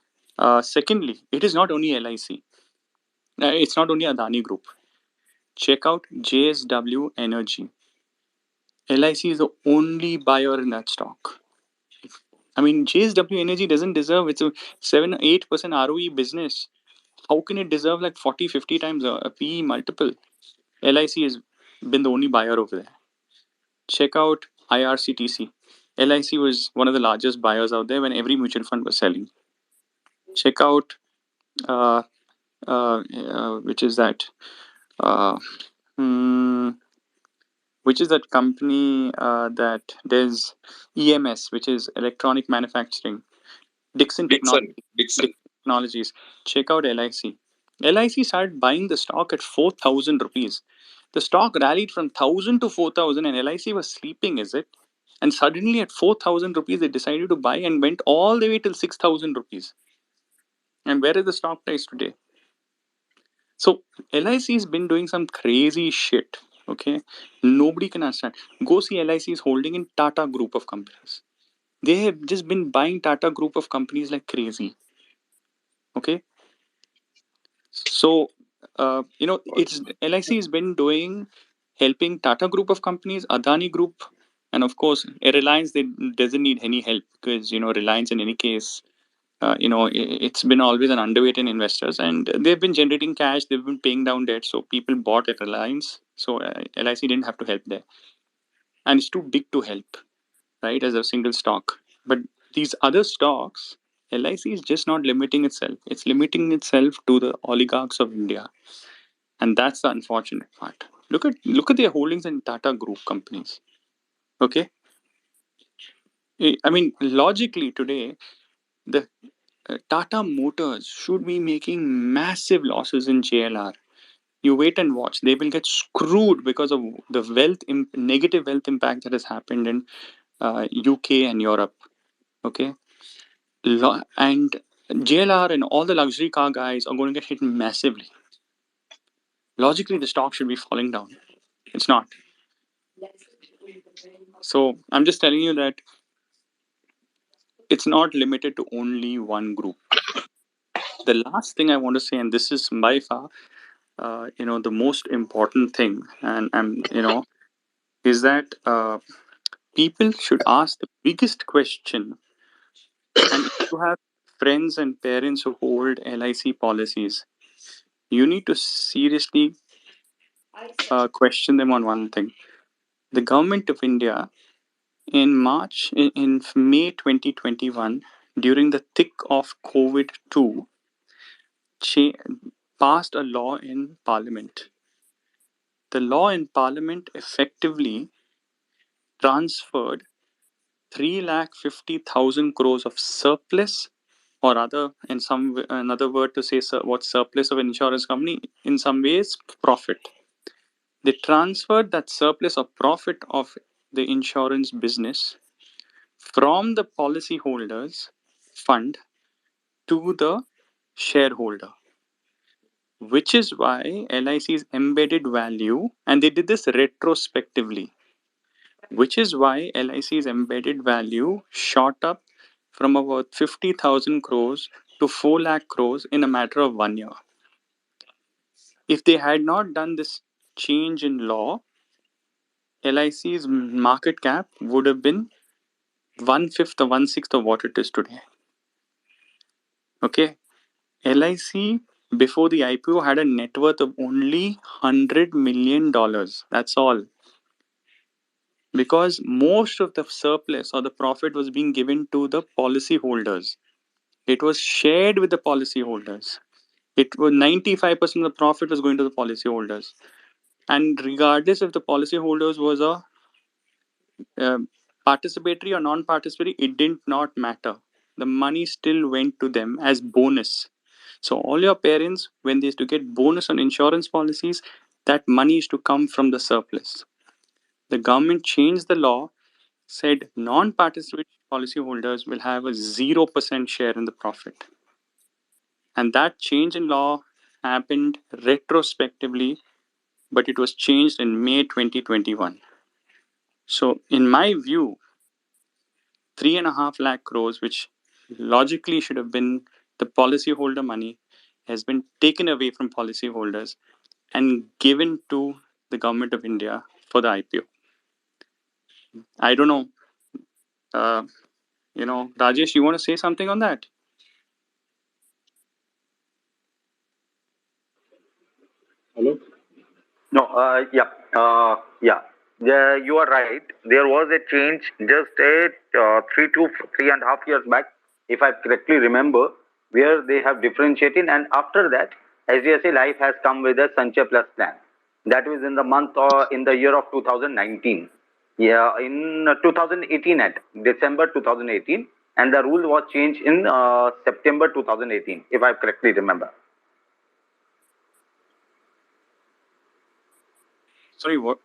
secondly, it is not only LIC, it's not only Adani Group. Check out JSW Energy. LIC is the only buyer in that stock. I mean, JSW Energy doesn't deserve, it's a 7-8% ROE business. How can it deserve like 40-50 times a PE multiple? LIC has been the only buyer over there. Check out IRCTC. LIC was one of the largest buyers out there when every mutual fund was selling. Check out, uh, which is that? Uh, hmm, which is that company that does EMS, which is electronic manufacturing. Dixon Technology, Dixon. Dixon Technologies. Check out LIC. LIC started buying the stock at 4,000 rupees. The stock rallied from 1,000 to 4,000, and LIC was sleeping, is it? And suddenly at 4,000 rupees, they decided to buy and went all the way till 6,000 rupees. And where is the stock price today? So LIC has been doing some crazy shit. Okay, nobody can understand. Go see LIC's holding in Tata Group of companies. They have just been buying Tata Group of companies like crazy. Okay, so it's LIC has been doing, helping Tata Group of companies, Adani Group, and of course Reliance. They doesn't need any help because Reliance in any case, it's been always an underweight in investors, and they've been generating cash. They've been paying down debt, so people bought at Reliance. So LIC didn't have to help there, and it's too big to help, right, as a single stock. But these other stocks, LIC is just not limiting itself. It's limiting itself to the oligarchs of India, and that's the unfortunate part. Look at their holdings in Tata Group companies. Okay, I mean logically today the Tata Motors should be making massive losses in JLR. You wait and watch. They will get screwed because of the negative wealth impact that has happened in UK and Europe. Okay, and JLR and all the luxury car guys are going to get hit massively. Logically, the stock should be falling down. It's not. So I'm just telling you that it's not limited to only one group. The last thing I want to say, and this is by far, the most important thing, and is that people should ask the biggest question. And if you have friends and parents who hold LIC policies, you need to seriously question them on one thing. The government of India In May 2021, during the thick of COVID-2, passed a law in Parliament. The law in Parliament effectively transferred 3,50,000 crores of surplus, or other, in some another word to say what surplus of an insurance company, in some ways profit. They transferred that surplus or profit of the insurance business from the policyholders fund to the shareholder, which is why LIC's embedded value, and they did this retrospectively, which is why LIC's embedded value shot up from about 50,000 crores to 4 lakh crores in a matter of 1 year. If they had not done this change in law, LIC's market cap would have been 1/5 or 1/6 of what it is today. Okay, LIC before the IPO had a net worth of only $100 million. That's all. Because most of the surplus or the profit was being given to the policyholders. It was shared with the policyholders. It was 95% of the profit was going to the policyholders. And regardless if the policyholders was a participatory or non-participatory, it did not matter. The money still went to them as bonus. So all your parents, when they used to get bonus on insurance policies, that money used to come from the surplus. The government changed the law, said non-participatory policyholders will have a 0% share in the profit. And that change in law happened retrospectively, but it was changed in May 2021. So in my view, 3.5 lakh crores, which logically should have been the policyholder money, has been taken away from policyholders and given to the government of India for the IPO. I don't know. Rajesh, you want to say something on that? Hello? No, yeah, you are right. There was a change just 3 to 3.5 years back, if I correctly remember, where they have differentiated. And after that, HDFC Life has come with a Sanchay Plus plan. That was in the month or in the year of 2019. Yeah, in 2018 at December 2018, and the rule was changed in September 2018, if I correctly remember. Sorry, what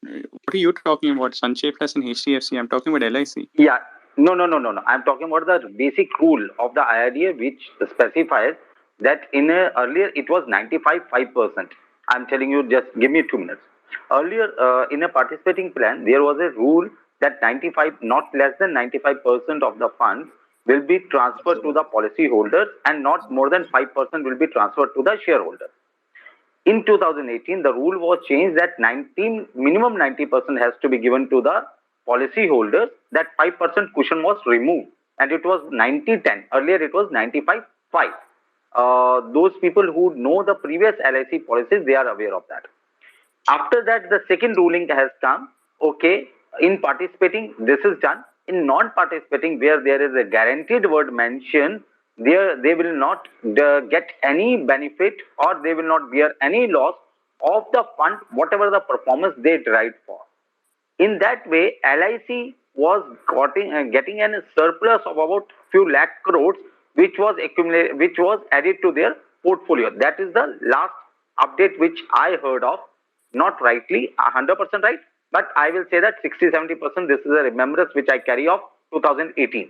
are you talking about? Sanchay Plus and HDFC. I'm talking about LIC. Yeah, no. I'm talking about the basic rule of the IRDA, which specifies that in earlier it was 95.5%. I'm telling you, just give me 2 minutes. Earlier, in a participating plan, there was a rule that 95, not less than 95% of the funds will be transferred to the policyholders, and not more than 5% will be transferred to the shareholders. In 2018, the rule was changed that minimum 90% has to be given to the policyholders. That 5% cushion was removed, and it was 90-10. Earlier, it was 95-5. Those people who know the previous LIC policies, they are aware of that. After that, the second ruling has come. Okay, in participating, this is done. In non-participating, where there is a guaranteed word mentioned, they will not get any benefit, or they will not bear any loss of the fund, whatever the performance they derived for. In that way, LIC was getting a surplus of about few lakh crores, which was added to their portfolio. That is the last update which I heard of. Not rightly 100% right, but I will say that 60-70%. This is a remembrance which I carry of 2018.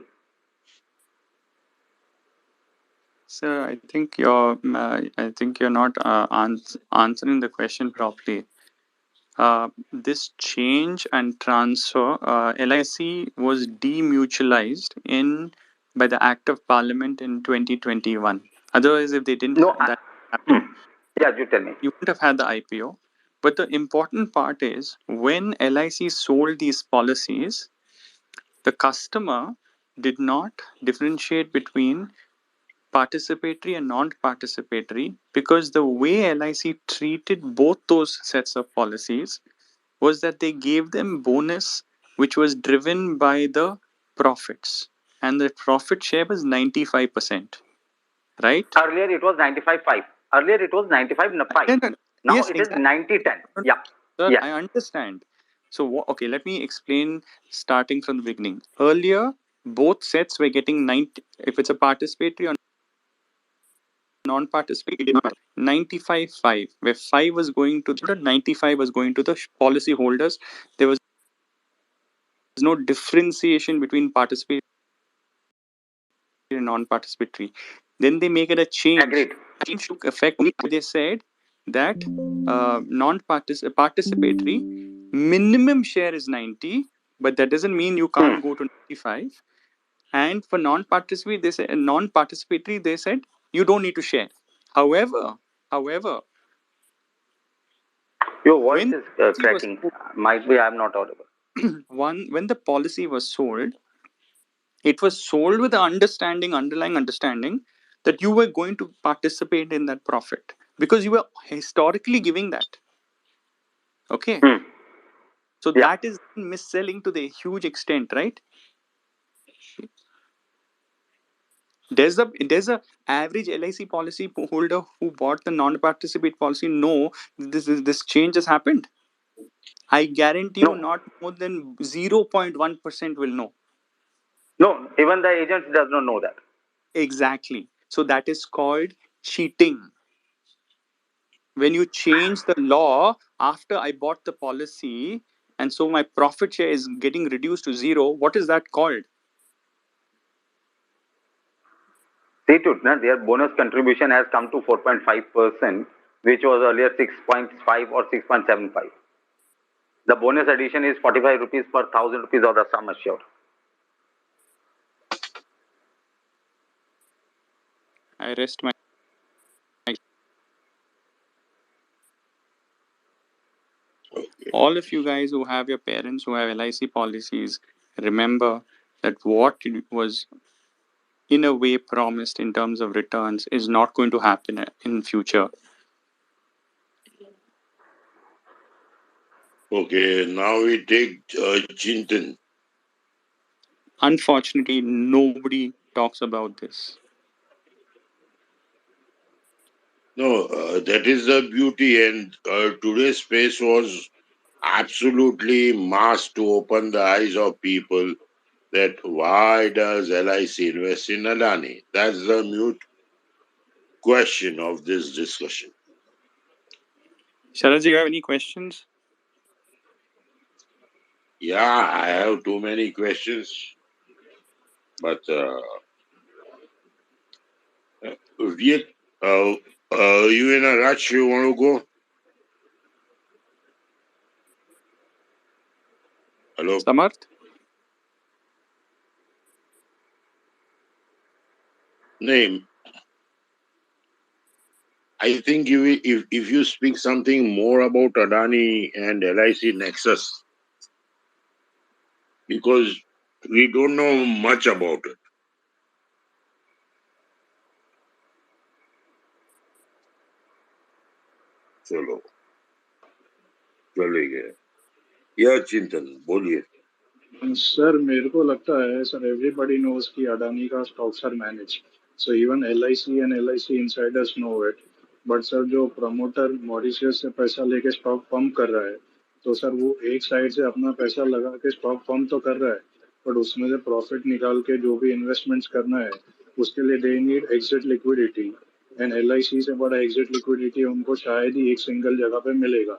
Sir, I think you're not answering the question properly. This change and transfer, LIC was demutualized by the Act of Parliament in 2021. Otherwise, if they didn't No, have that happen, yeah, you tell me. you wouldn't have had the IPO. But the important part is when LIC sold these policies, the customer did not differentiate between participatory and non-participatory, because the way LIC treated both those sets of policies was that they gave them bonus which was driven by the profits, and the profit share was 95%, right? Earlier it was 95-5. Earlier it was 95-5. Then, Now yes, it is exactly. 90-10. Yeah. Sir, Yes. I understand. So, okay, let me explain starting from the beginning. Earlier, both sets were getting 90, if it's a participatory or non-participatory, 95-5, where 5 was going to the 95 was going to the policy holders. There was no differentiation between participatory and non-participatory. Then they make it a change. Agreed. Change took effect. They said that non-participatory minimum share is 90, but that doesn't mean you can't go to 95. And for non-participatory, they said you don't need to share. However, Your voice when is policy was cracking. Might be I'm not audible. when the policy was sold, it was sold with the underlying understanding that you were going to participate in that profit because you were historically giving that. Okay, so Yeah. that is mis-selling to the huge extent, right? There's a average LIC policy holder who bought the non-participate policy know this change has happened. I guarantee you, No. not more than 0.1% will know. No. Even the agent does not know that. Exactly. So that is called cheating. When you change the law after I bought the policy, and so my profit share is getting reduced to 0, what is that called? See to it, their bonus contribution has come to 4.5%, which was earlier 6.5 or 6.75. The bonus addition is 45 rupees per 1,000 rupees of the sum assured. I rest my. All of you guys who have your parents who have LIC policies, remember that what was in a way promised in terms of returns is not going to happen in future. Okay, now we take Chintan. Unfortunately, nobody talks about this. No, that is the beauty, and today's space was absolutely mass to open the eyes of people that why does LIC invest in Adani? That's the mute question of this discussion. Sharad, do you have any questions? Yeah, I have too many questions, but Riek, you in a rush? You want to go? Hello, Samarth? name. I think if you speak something more about Adani and LIC Nexus, because we don't know much about it. चलो चले गए या चिंतन बोलिए sir मेरे को लगता है सर एवरीबॉडी नोज कि अडानी का stocks are manage so even LIC and LIC insiders know it but sir जो प्रमोटर मॉरिशियस से पैसा लेके स्टॉक पंप कर रहा है तो सर वो एक साइड से अपना पैसा लगा के स्टॉक पंप तो कर रहा है बट उसमें से प्रॉफिट निकाल के जो भी इन्वेस्टमेंट्स करना है उसके लिए they need exit liquidity and LIC से बड़ा एग्जिट लिक्विडिटी उनको शायद ही एक सिंगल जगह पे मिलेगा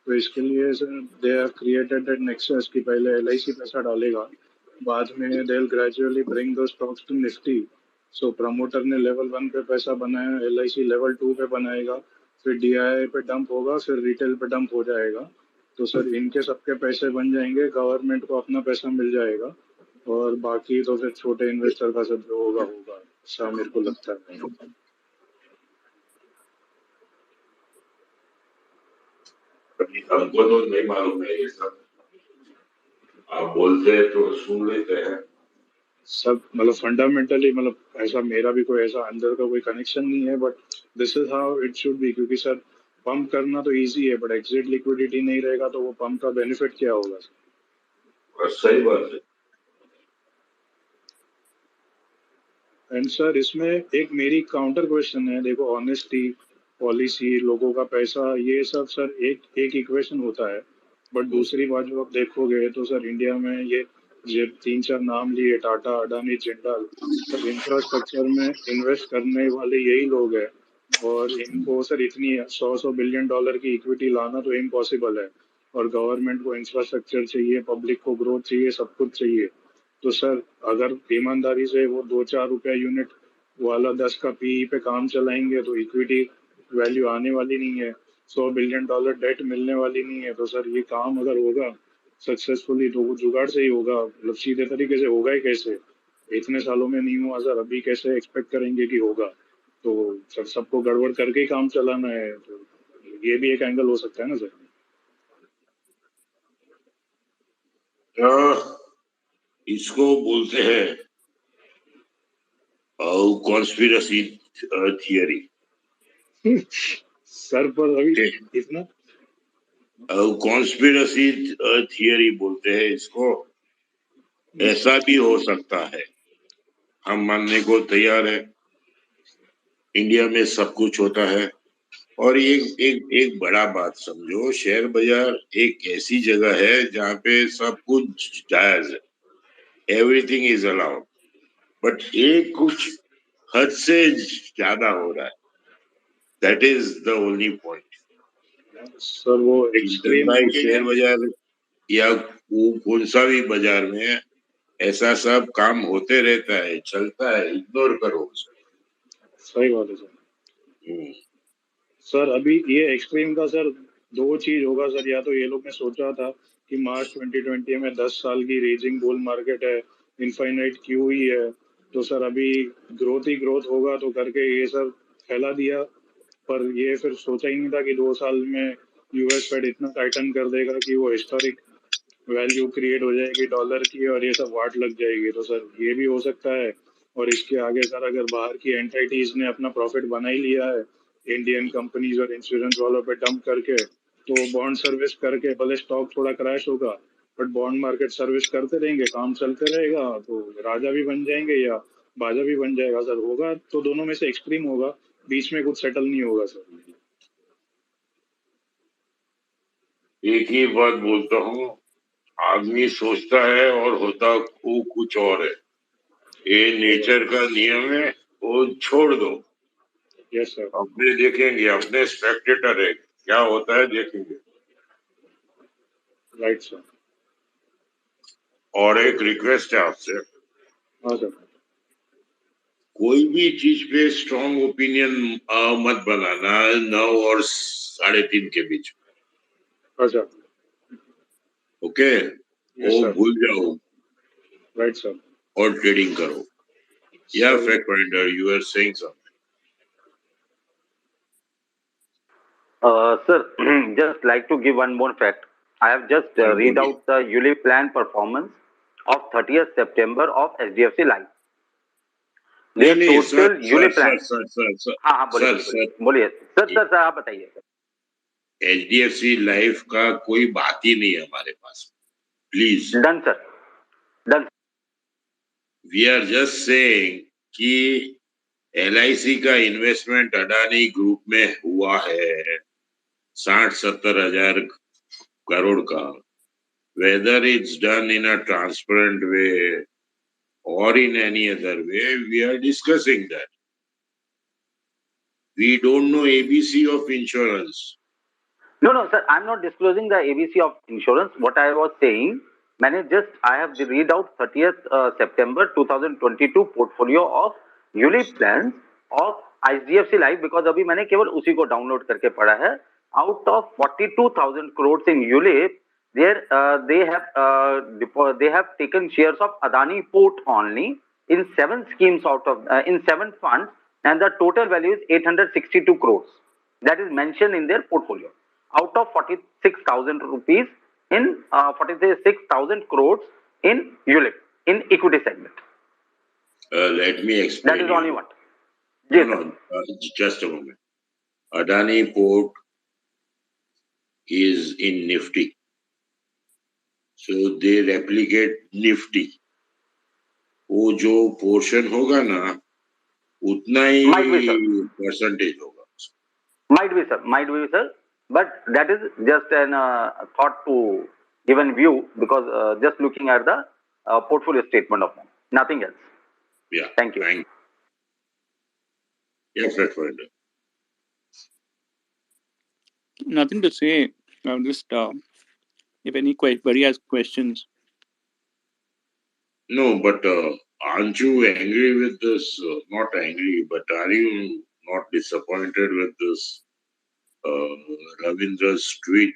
तो इसके लिए sir they have created that nexus कि पहले LIC पैसा डालेगा बाद में they will gradually bring the stocks to Nifty so promoter ने लेवल 1 पे पैसा बनाया LIC लेवल 2 पे बनाएगा फिर DII पे डंप होगा फिर रिटेल पे डंप हो जाएगा तो सर इनके सबके पैसे बन जाएंगे गवर्नमेंट को अपना पैसा मिल जाएगा और बाकी तो फिर छोटे इन्वेस्टर का सब जो होगा होगा ऐसा मेरे को लगता है हमको तो नहीं मालूम है ये सब आप बोलते हैं तो सुन लेते हैं सब मतलब फंडामेंटली मतलब ऐसा मेरा भी कोई ऐसा अंदर का कोई कनेक्शन नहीं है but this is how it should be क्योंकि सर पंप करना तो इजी है बट एग्जिट लिक्विडिटी नहीं रहेगा तो वो पंप का बेनिफिट क्या होगा सही बात है। एंड सर इसमें एक मेरी काउंटर क्वेश्चन है, देखो ऑनेस्टी, पॉलिसी, लोगों का पैसा, ये सब सर एक एक इक्वेशन होता है। बट दूसरी बात जो आप देखोगे तो सर इंडिया में ये तीन चार नाम लिए, टाटा, अडानी, जिंदाल, सब इंफ्रास्ट्रक्चर में इन्वेस्ट करने वाले यही लोग हैं। और इनको सर इतनी 100 बिलियन डॉलर की इक्विटी लाना तो इम्पॉसिबल है। और गवर्नमेंट को इंफ्रास्ट्रक्चर चाहिए, पब्लिक को ग्रोथ चाहिए, सब कुछ चाहिए। तो सर अगर ईमानदारी से वो 2-4 रुपया यूनिट वाला 10 का पीई पे काम चलाएंगे तो इक्विटी वैल्यू आने वाली नहीं है, 100 बिलियन डॉलर डेट मिलने वाली नहीं है। तो सर ये काम अगर होगा सक्सेसफुली तो वो जुगाड़ से ही होगा, मतलब सीधे तरीके से होगा ही कैसे? इतने सालों में नहीं हुआ सर, अभी कैसे एक्सपेक्ट करेंगे कि होगा? तो सर सबको गड़बड़ करके ही काम चलाना है, तो ये भी एक एंगल हो सकता है ना सर? इसको बोलते हैं कॉन्स्पिरसी थियरी। सर पर अभी इतना कॉन्स्पिरसी थियरी बोलते हैं इसको। ऐसा भी हो सकता है, हम मानने को तैयार है। इंडिया में सब कुछ होता है। और एक एक एक बड़ा बात समझो, शेयर बाजार एक ऐसी जगह है जहाँ पे सब कुछ जायज है, एवरीथिंग इज अलाउड। बट एक कुछ हद से ज्यादा हो रहा है, that is the only point. Sir वो एक्सट्रीम भाई होते शेयर हैं। बाजार या कौन सा भी बाजार में ऐसा सब काम होते रहता है, चलता है, इग्नोर करो उसको। सही बात है सर। हम्म। सर अभी ये एक्सट्रीम का सर दो चीज होगा सर, या तो ये लोग ने सोचा था कि मार्च 2020 में 10 साल की रेजिंग बुल मार्केट है, इनफाइनाइट क्यू ही है, तो सर अभी ग्रोथ ही ग्रोथ होगा तो करके ये सर फैला दिया। पर ये फिर सोचा ही नहीं था कि 2 साल में यूएस फेड इतना टाइटन कर देगा कि वो हिस्टोरिक वैल्यू क्रिएट हो जाएगी डॉलर की और ये सब वाट लग जाएगी। तो सर ये भी हो सकता है। और इसके आगे सर अगर बाहर की एंटिटीज ने अपना प्रॉफिट बना ही लिया है इंडियन कंपनीज और इंश्योरेंस वालों पे डंप करके, तो बॉन्ड सर्विस करके भले स्टॉक थोड़ा क्रैश होगा बट बॉन्ड मार्केट सर्विस करते रहेंगे, काम चलते रहेगा, तो राजा भी बन जाएंगे या बाजा भी बन जाएगा सर। होगा तो दोनों में से एक्सट्रीम होगा, बीच में कुछ सेटल नहीं होगा सर। एक ही बात बोलता हूँ, आदमी सोचता है और होता वो कुछ और है। ये नेचर का नियम है, वो छोड़ दो। Yes sir. अपने देखेंगे, अपने स्पेक्टेटर है, क्या होता है देखेंगे। Right sir. और एक रिक्वेस्ट है आपसे, हाँ सर। कोई भी चीज पे स्ट्रॉन्ग ओपिनियन मत बनाना 9 और 3:30 के बीच। अच्छा। ओके, यस वो सर। भूल जाओ राइट सर। और ट्रेडिंग करो। या sir fact finder, you are saying something. Sir, just like to give one more fact. I have just read बोलिए। out the ULIP plan performance of 30th September of SDFC Life. नहीं Their नहीं sir total sir ULIP sir plan. Sir sir sir हाँ हाँ बोलिए sir बोलिए sir बोलिए बोलिए sir आप बताइए। HDFC लाइफ का कोई बात ही नहीं है हमारे पास, please. Done sir, done. We are just saying कि LIC का इन्वेस्टमेंट अडानी ग्रुप में हुआ है 60-70 हजार करोड़ का। Whether it's done in a transparent way or in any other way, we are discussing that. We don't know ABC of insurance. No, no, sir, I'm not disclosing the ABC of insurance. What I was saying, I have read out 30th September 2022 portfolio of ULIP plans of ICDFC Life because अभी मैंने केवल उसी को download करके पढ़ा है। Out of 42,000 crores in ULIP, they have taken shares of Adani Port only in 7 schemes in 7 funds, and the total value is 862 crores. That is mentioned in their portfolio. Out of 46,000 rupees in 46,000 crores in ULIP in equity segment. Let me explain. That is only one. No, no, just a moment. Adani Port is in Nifty. So they replicate Nifty. वो जो portion होगा ना उतना Might be, sir. He percentage होगा. Might be, sir. Might be, sir. But that is just an thought to given view because just looking at the portfolio statement of them, nothing else. Yeah. Thank you. Thank you. Yeah, Fred Finder. Nothing to say. Just if anybody has questions. No, but aren't you angry with this? Not angry, but are you not disappointed with this Ravindra's tweet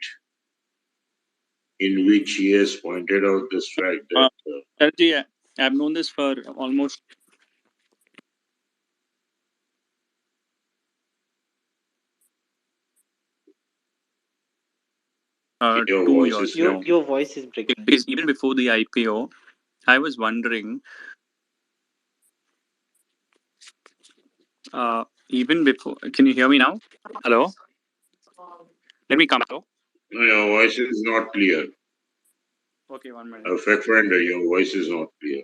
in which he has pointed out this fact that Sharji, I've known this for almost your 2 voice years is now. Your voice is breaking. Even before the IPO, I was wondering. Even before, can you hear me now? Hello. Let me come. Hello. no, your voice is not clear. Okay, 1 minute. Fred Finder, your voice is not clear.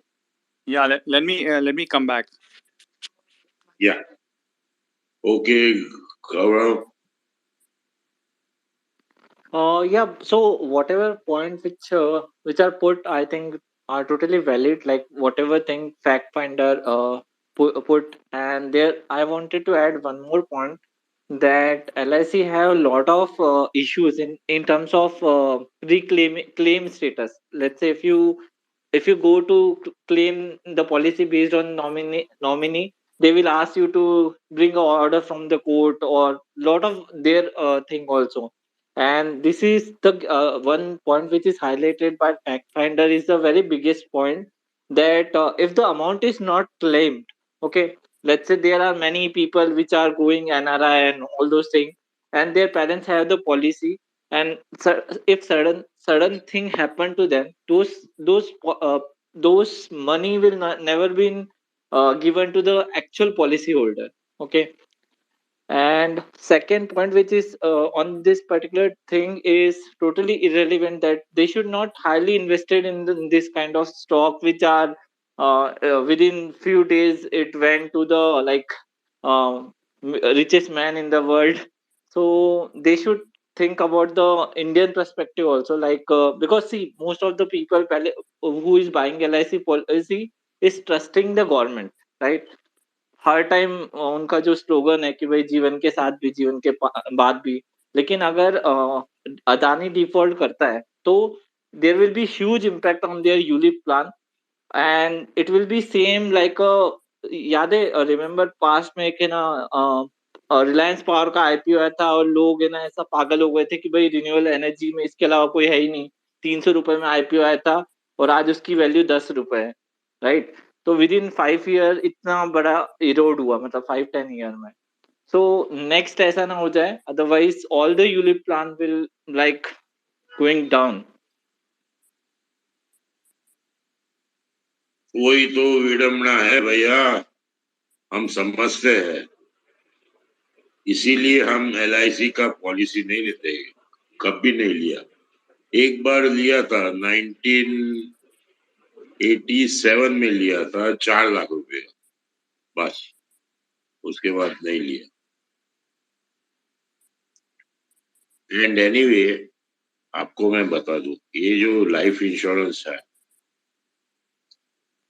Yeah, let me come back. Yeah. Okay, Gaurav. Yeah. So whatever point which are put, I think are totally valid. Like whatever thing fact finder put, and there I wanted to add one more point that LIC have a lot of issues in terms of claim status. Let's say if you go to claim the policy based on nominee, they will ask you to bring a order from the court or lot of their thing also. And this is the one point which is highlighted by fact finder is the very biggest point that if the amount is not claimed, okay, let's say there are many people which are going NRI and all those things, and their parents have the policy, and if sudden thing happen to them, those money will never been given to the actual policy holder. Okay. And second point which is on this particular thing is totally irrelevant that they should not highly invested in this kind of stock which are within few days it went to the like richest man in the world. So they should think about the Indian perspective also, like because see most of the people who is buying LIC policy is trusting the government, right? Her time उनका जो slogan है कि भाई जीवन के साथ भी जीवन के बाद भी, लेकिन अगर अदानी डिफॉल्ट करता है तो there will be huge impact on their ULIP plan and it will be same like याद है रिमेम्बर पास्ट में कि ना रिलायंस पावर का आईपीओ आया था और लोग है ना ऐसा पागल हो गए थे कि भाई रिन्यूएबल एनर्जी में इसके अलावा कोई है ही नहीं, 300 रुपए में आईपीओ आया था और आज उसकी वैल्यू 10 रुपए है, राइट? तो विद इन 5 ईयर इतना बड़ा इरोड हुआ, मतलब 5-10 ईयर में. सो नेक्स्ट ऐसा ना हो जाए, otherwise all the ULIP plan will like going down. वही तो विडम्बना है भैया, हम समझते हैं, इसीलिए हम LIC का पॉलिसी नहीं लेते, कभी नहीं लिया. एक बार लिया था 1987 में लिया था 4 लाख रुपए, बस उसके बाद नहीं लिया. एंड एनीवे आपको मैं बता दूं, ये जो लाइफ इंश्योरेंस है,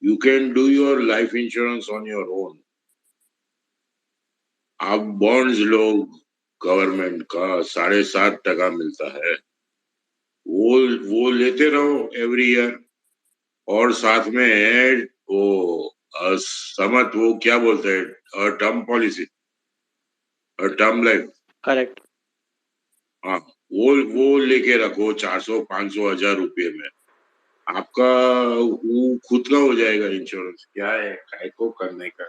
you can do your life insurance on your own. आप बॉन्ड्स लो गवर्नमेंट का 7.5% मिलता है, वो लेते रहो एवरी ईयर, और साथ में वो समत वो क्या बोलते हैं term policy, term life. Correct. हाँ, वो लेके रखो 400-500 हज़ार रुपये में, आपका वो खुद का हो जाएगा इंश्योरेंस. क्या है काय को करने का.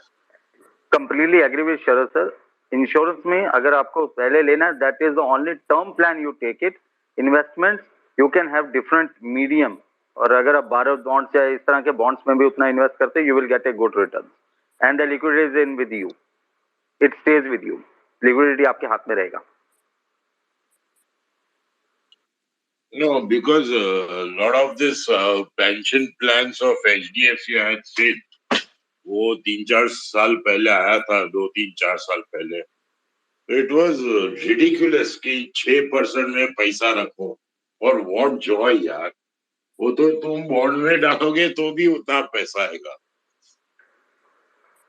Completely agree with Sharad sir. Insurance में अगर आपको पहले लेना है, that is the only term plan you take it. Investments you can have different medium, और अगर आप 12 बॉन्ड्स या इस तरह के बॉन्ड्स में भी उतना इन्वेस्ट करते हैं, you will get a good return and the liquidity is in with you, it stage with you. Liquidity आपके हाथ में रहेगा. No, because a lot of this pension plans of HDFC I had seen, वो 3-4 साल पहले आया था, 2-3-4 साल पहले. It was ridiculous कि 6% में पैसा रखो. और what joy यार. वो तो तुम बॉन्ड में डालोगे तो भी उतना पैसा आएगा.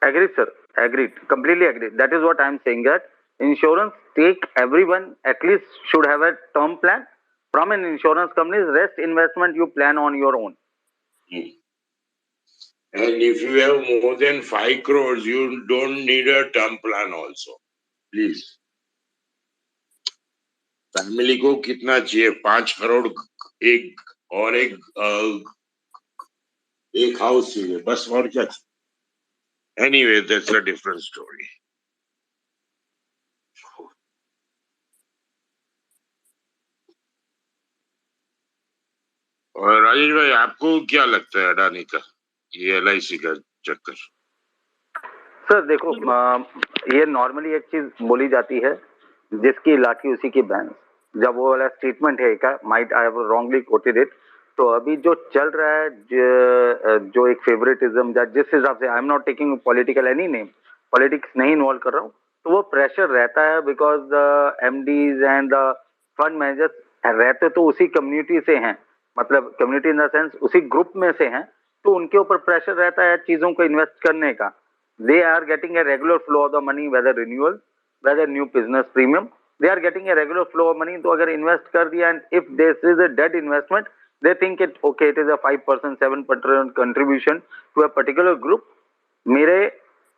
Agreed, sir. Agreed. Completely agreed. That is what I am saying, that insurance take everyone at least should have a term plan from an insurance company. Rest investment you plan on your own. And if you have more than 5 crores, you don't need a term plan also. Please. Family को कितना चाहिए? 5 करोड़ एक और एक house चाहिए बस, और क्या? Anyway that's a different story. और राजेश भाई, आपको क्या लगता है अडानी का ये LIC का चक्कर? सर देखो, ये नॉर्मली एक चीज बोली जाती है, जिसकी लाठी उसी की भैंस. जब वो वाला स्टेटमेंट है का, might I have wrongly coated it, तो अभी जो चल रहा है, जो एक फेवरेटिज्म, जिस हिसाब से, आई am not taking political any name, politics नहीं इन्वॉल्व कर रहा हूँ, तो वो प्रेशर रहता है because the MDs and the fund managers रहते तो उसी कम्युनिटी से हैं, मतलब कम्युनिटी इन द सेंस उसी ग्रुप में से हैं, तो उनके ऊपर प्रेशर रहता है चीजों को इन्वेस्ट करने का. They are getting a regular flow of the money, whether renewal, whether new business premium, they are getting a regular flow of money. तो अगर invest कर दिया, and if this is a dead investment, they think it okay, it is a 5%, 7% contribution to a particular group. मेरे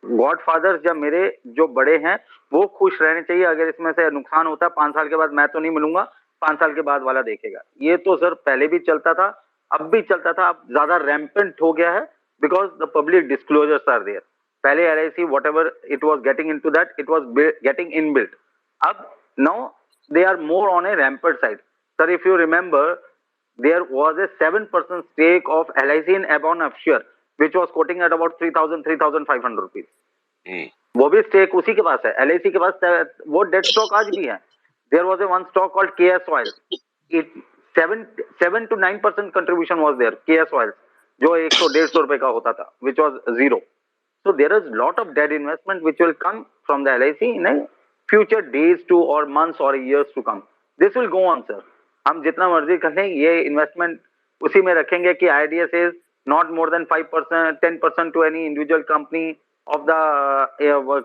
गॉडफादर्स या मेरे जो बड़े हैं वो खुश रहने चाहिए. अगर इसमें से नुकसान होता है 5 साल के बाद, मैं तो नहीं मिलूंगा, 5 साल के बाद वाला देखेगा. ये तो सर पहले भी चलता था, अब भी चलता था, अब ज्यादा रैम्पेंट हो गया है because the public disclosures are there. पहले LIC whatever it was getting into that, it was getting inbuilt. Ab now they are more on a rampant side. Sir, if you remember, there was a 7% stake of LIC in Abon Offshore, which was quoting at about 3,500 rupees. वो भी stake उसी के पास है, LIC के पास. वो dead stock आज भी है. There was a one stock called KS Oil. It 7 to 9% contribution was there. KS Oil, जो 100-150 रुपए का होता था, which was zero. So there is lot of dead investment which will come from the LIC in a future days to or months or years to come. This will go on, sir. हम जितना मर्जी कर लें, ये investment उसी में रखेंगे कि IDS is not more than 5%, 10% to any individual company of the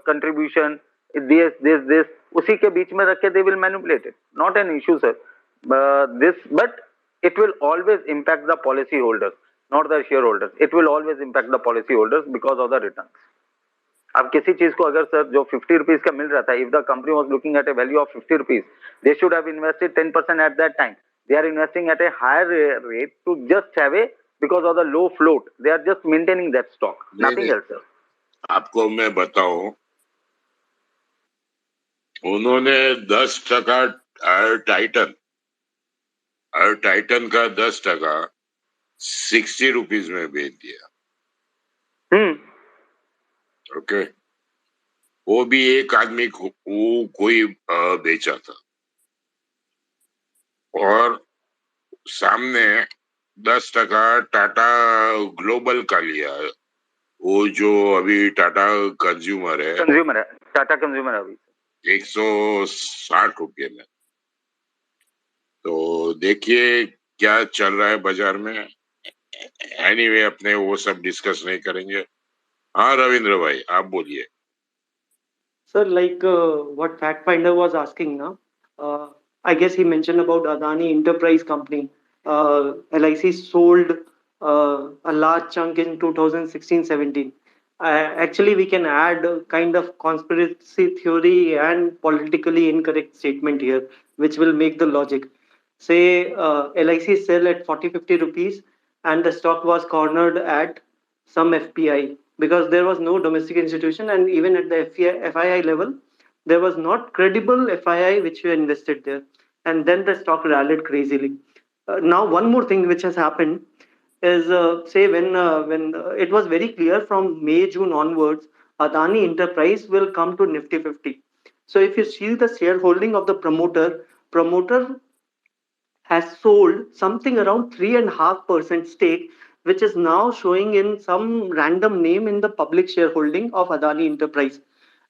contribution. This उसी के बीच में रख के they will manipulate it. Not an issue, sir. But it will always impact the policy holders, not the shareholders. It will always impact the policy holders because of the returns. अब किसी चीज को अगर सर जो 50 rupees का मिल रहा था, if the company was looking at a value of 50 rupees, they should have invested 10% at that time. They are investing at a higher rate to just have a, because of the low float, they are just maintaining that stock, nothing else, sir. आपको मैं बताऊं, उन्होंने 10% Titan का 10% 60 rupees में बेच दिया. Okay, वो भी एक आदमी को कोई बेचा था, और सामने 10% टाटा ग्लोबल का लिया. वो जो अभी टाटा कंज्यूमर है, टाटा कंज्यूमर अभी 160 रुपये में. तो देखिए क्या चल रहा है बाजार में. एनीवे अपने वो सब डिस्कस नहीं करेंगे. हाँ रविंद्र भाई, आप बोलिए. Sir, like what Fact Finder was asking now, I guess he mentioned about Adani Enterprise Company. LIC sold a large chunk in 2016-17. Actually, we can add a kind of conspiracy theory and politically incorrect statement here, which will make the logic. Say LIC sell at 40-50 rupees, and the stock was cornered at some FPI, because there was no domestic institution, and even at the FII level there was not credible FII which were invested there, and then the stock rallied crazily. Now one more thing which has happened is, say when it was very clear from May June onwards, Adani Enterprise will come to Nifty 50. So if you see the shareholding of the promoter has sold something around 3.5% stake, which is now showing in some random name in the public shareholding of Adani Enterprise.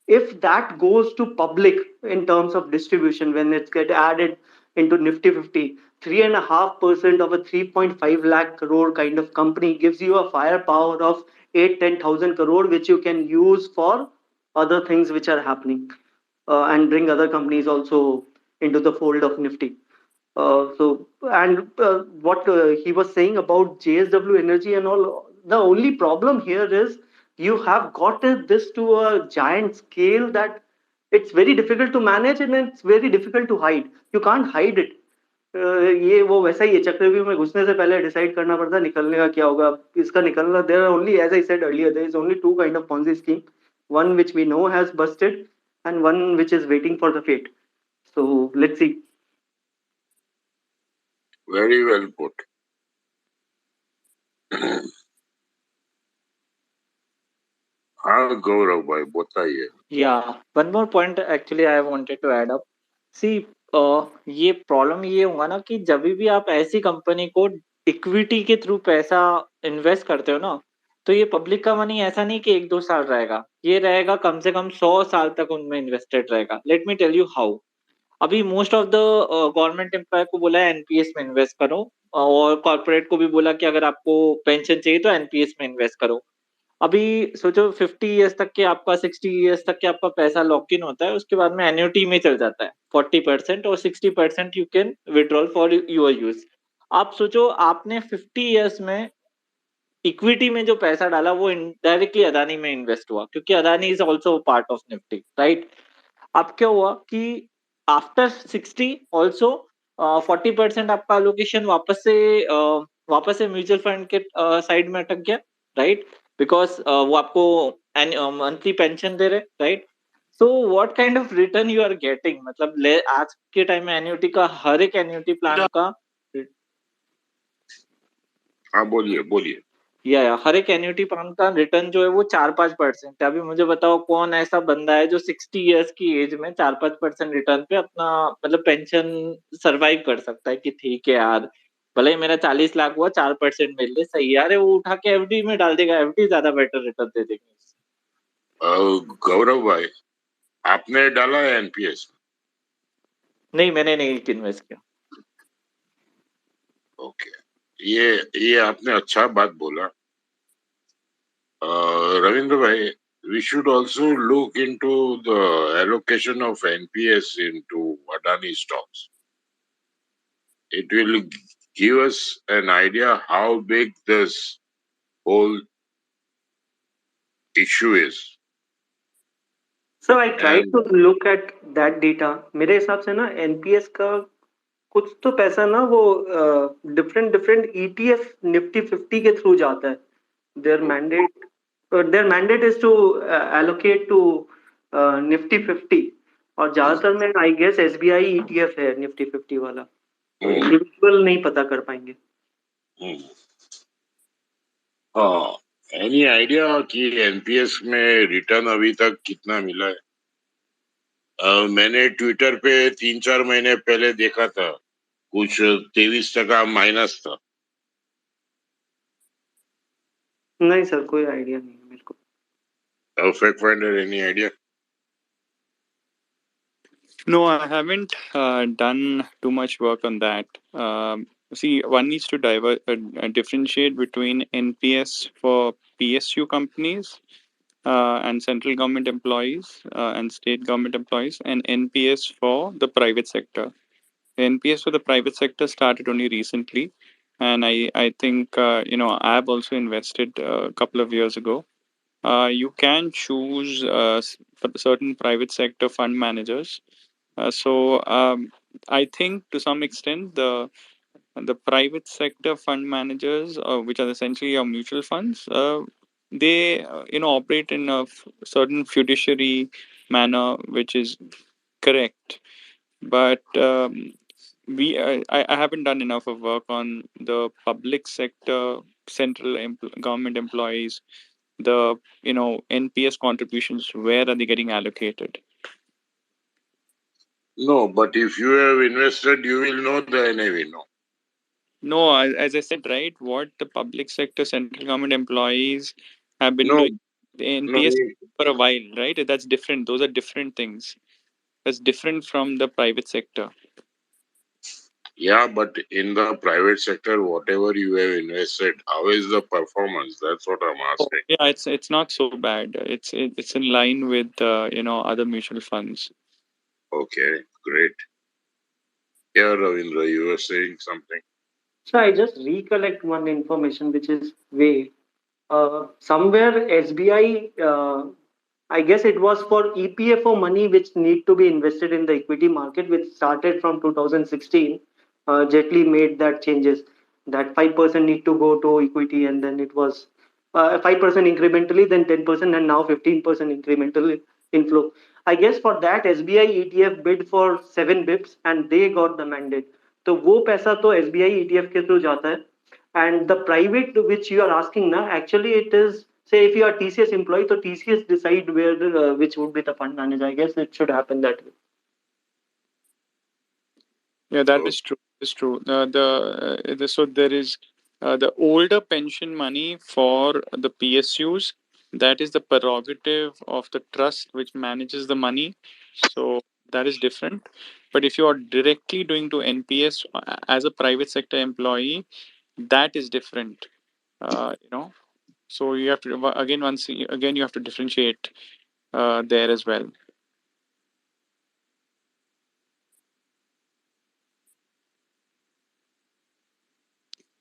If that goes to public in terms of distribution, when it's get added into Nifty 50, 3.5% of a 3.5 lakh crore kind of company gives you a firepower of 8-10,000 crore, which you can use for other things which are happening, and bring other companies also into the fold of Nifty. What he was saying about JSW Energy and all, the only problem here is you have got this to a giant scale that it's very difficult to manage and it's very difficult to hide. You can't hide it. ये वो वैसा ही है, चक्रव्यूह में घुसने से पहले decide करना पड़ता है निकलने का क्या होगा, इसका निकलना. There are only, as I said earlier, there is only two kind of Ponzi scheme, one which we know has busted and one which is waiting for the fate. So let's see. Very well put. हाँ गौरव भाई बताइए. Yeah, one more point actually I wanted to add up. See, ये problem ये होगा ना कि जब भी आप ऐसी कंपनी को इक्विटी के थ्रू पैसा इन्वेस्ट करते हो ना, तो ये पब्लिक का मनी ऐसा नहीं कि 1-2 साल रहेगा, ये रहेगा कम से कम 100 साल तक उनमें इन्वेस्टेड रहेगा. Let me tell you how. अभी most of the government employ को बोला है एनपीएस में इन्वेस्ट करो, और कॉर्पोरेट को भी बोला कि अगर आपको पेंशन चाहिए तो एनपीएस में इन्वेस्ट करो. अभी सोचो 50 ईयर्स तक के आपका 60 ईयर्स तक के आपका पैसा लॉक इन होता है, उसके बाद में एन्युटी में चल जाता है 40%, और 60% you can withdrawal for your use. आप सोचो आपने 50 ईयर्स में इक्विटी में जो पैसा डाला वो डायरेक्टली अदानी में इन्वेस्ट हुआ, क्योंकि Adani is also part of Nifty, right. अब क्या हुआ कि आफ्टर 60 ऑल्सो 40% आपका अलोकेशन वापस से म्यूचुअल फंड के साइड में अटक गया, राइट, बिकॉज वो आपको मंथली पेंशन दे रहे, right. So what kind of return you are getting, मतलब आज के टाइम में एन्युटी का हर एक एन्युटी प्लान का, हाँ बोलिए बोलिए. या हर एक एन्युटी प्लान का रिटर्न जो है वो 4-5% है. अभी मुझे बताओ कौन ऐसा बंदा है जो 60 ईयर्स की एज में 4-5% रिटर्न पे अपना मतलब पेंशन सरवाइव कर सकता है कि ठीक है यार, भले ही मेरा 40 लाख हुआ 4% मिल रहे, सही यार है, वो उठा के एफडी में डाल देगा, एफडी ज्यादा बेटर रिटर्न दे देगी. गौरव भाई आपने डाला है एनपीएस? नहीं, मैंने नहीं इन्वेस्ट किया. ओके, ये आपने अच्छा बात बोला. रविंद्र भाई, we should also look into the allocation of NPS into Adani stocks. It will give us an idea how big this whole issue is. So I tried to look at that data. मेरे हिसाब से ना NPS का कुछ तो पैसा ना वो डिफरेंट ईटीएफ निफ्टी 50 के थ्रू जाता है. Their mandate is to allocate to Nifty 50, और ज्यादातर में आई गेस एसबीआई ईटीएफ है निफ्टी 50 वाला, तो इंडिविजुअल नहीं पता कर पाएंगे. एनी आइडिया कि एनपीएस में रिटर्न अभी तक कितना मिला है? मैंने ट्विटर पे 3-4 महीने पहले देखा था, कुछ 23% माइनस था. नहीं सर, कोई आइडिया नहीं है मेरे को. Fact finder, any idea? No, I haven't done too much work on that. See, one needs to differentiate between NPS for PSU companies and central government employees and state government employees, and NPS for the private sector. The NPS for the private sector started only recently, and I think I have also invested a couple of years ago. You can choose certain private sector fund managers. So I think to some extent the private sector fund managers, which are essentially your mutual funds, they operate in a certain fiduciary manner, which is correct. But I haven't done enough of work on the public sector, central government employees, the NPS contributions. Where are they getting allocated? No, but if you have invested, you will know the NAV, no? No, as I said, right, what the public sector central government employees have been No, doing the no. NPS for a while, right? That's different. Those are different things. That's different from the private sector. Yeah, but in the private sector, whatever you have invested, how is the performance? That's what I'm Oh, asking. yeah, it's not so bad. It's in line with other mutual funds. Okay, great. Yeah, Ravindra, you were saying something. So I just recollect one information which is vague. Somewhere SBI, I guess it was for EPFO money which need to be invested in the equity market, which started from 2016. Jetli made that changes that 5% need to go to equity, and then it was 5% incrementally, then 10%, and now 15% incremental inflow. I guess for that SBI ETF bid for 7 bips and they got the mandate. तो वो पैसा तो SBI ETF के through जाता है, and the private which you are asking now, actually it is, say if you are TCS employee, so TCS decide where which would be the fund manager. I guess it should happen that way. Yeah, that Oh, is true. It's true. So there is the older pension money for the PSUs. That is the prerogative of the trust which manages the money. So that is different. But if you are directly doing to NPS as a private sector employee, that is different. So you have to again you have to differentiate there as well.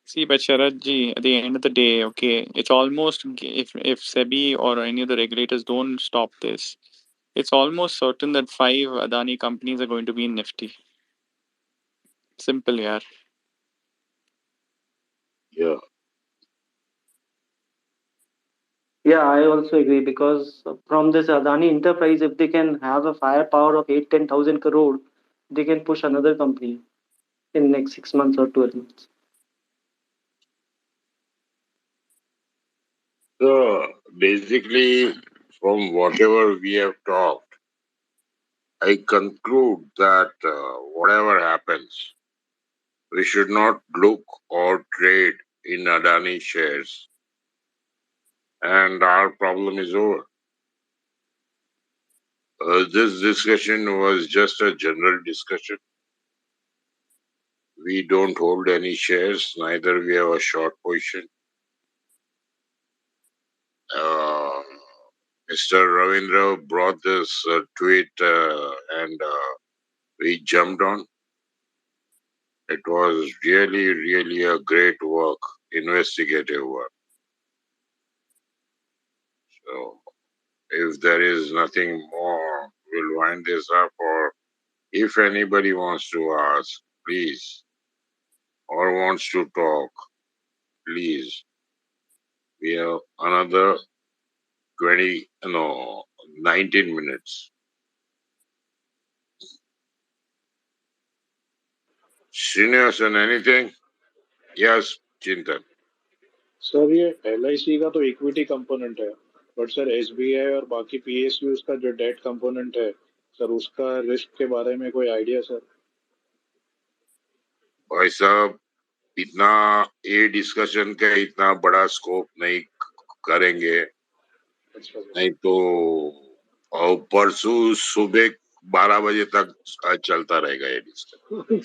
See, but Sharad ji, at the end of the day, okay, it's almost if SEBI or any of the regulators don't stop this, it's almost certain that 5 Adani companies are going to be in Nifty. Simple, yeah. yeah. Yeah, I also agree because from this Adani enterprise, if they can have a firepower of 8-10,000 crore, they can push another company in next 6 months or 12 months. So basically, from whatever we have talked, I conclude that whatever happens, we should not look or trade in Adani shares, and our problem is over. This discussion was just a general discussion. We don't hold any shares, neither we have a short position. Uh, Mr. Ravindra brought this tweet and we jumped on. It was really, really a great work, investigative work. So, if there is nothing more, we'll wind this up. Or if anybody wants to ask, please, or wants to talk, please. We have another 19 minutes. Seniors and anything? Yes, Chintan. Sir ये LIC का तो equity component है, but sir SBI और बाकी PSUs का जो date component है sir, उसका रिस्क के बारे में कोई आइडिया सर? भाई साहब, इतना ये डिस्कशन का इतना बड़ा स्कोप नहीं करेंगे, अच्छा सर, नहीं तो और परसों सुबह 12 बजे तक चलता रहेगा ये डिस्कशन.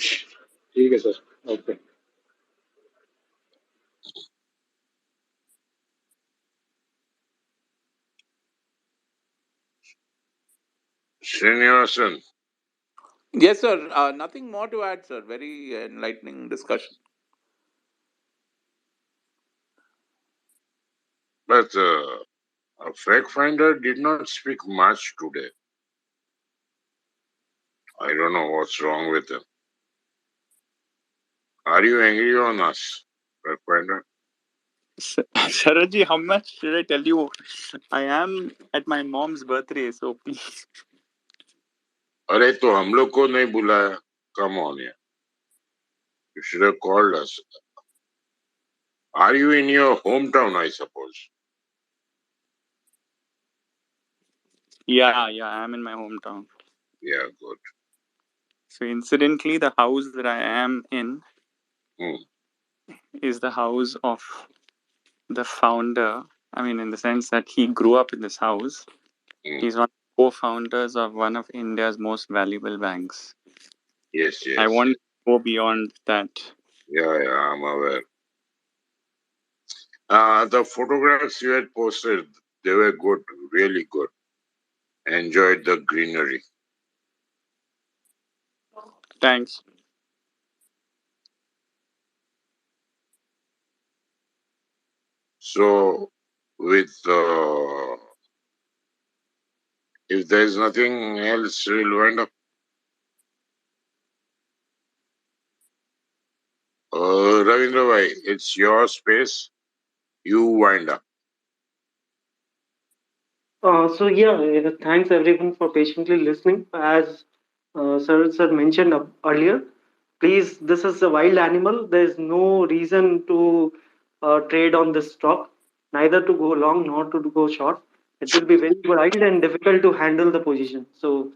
ठीक है sir, okay. Srinivasan, Yes, sir. Nothing more to add, sir. Very enlightening discussion. but a fact finder did not speak much today. I don't know what's wrong with him. Are you angry on us, fact finder? Sharad ji, how much should I tell you? I am at my mom's birthday, so please. अरे तो हम लोग को नहीं बुलाया. Come on, yeah. You should have called us. Are you in your hometown, I suppose? Yeah, I'm in my hometown. Yeah, good. So incidentally, the house that I am in, Hmm. is the house of the founder. I mean, in the sense that he grew up in this house. He's one of the co-founders of one of India's most valuable banks. Yes, I yes. want to go beyond that. Yeah, I'm aware. The photographs you had posted, they were good, really good. Enjoyed the greenery. Thanks. So, with if there's nothing else relevant, Ravindra bhai, it's your space. You wind up. So yeah, thanks everyone for patiently listening. As sir mentioned earlier, please, this is a wild animal. There is no reason to trade on this stock, neither to go long nor to go short. It will be very wild and difficult to handle the position. So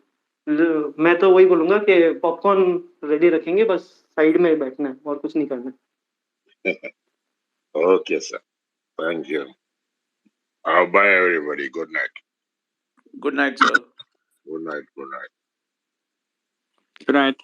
मैं तो वही बोलूंगा कि popcorn ready रखेंगे, बस side में बैठना है और कुछ नहीं करना है. Okay, sir. Thank you. Bye, everybody. Good night. Good night, sir. Good night. Good night. Good night.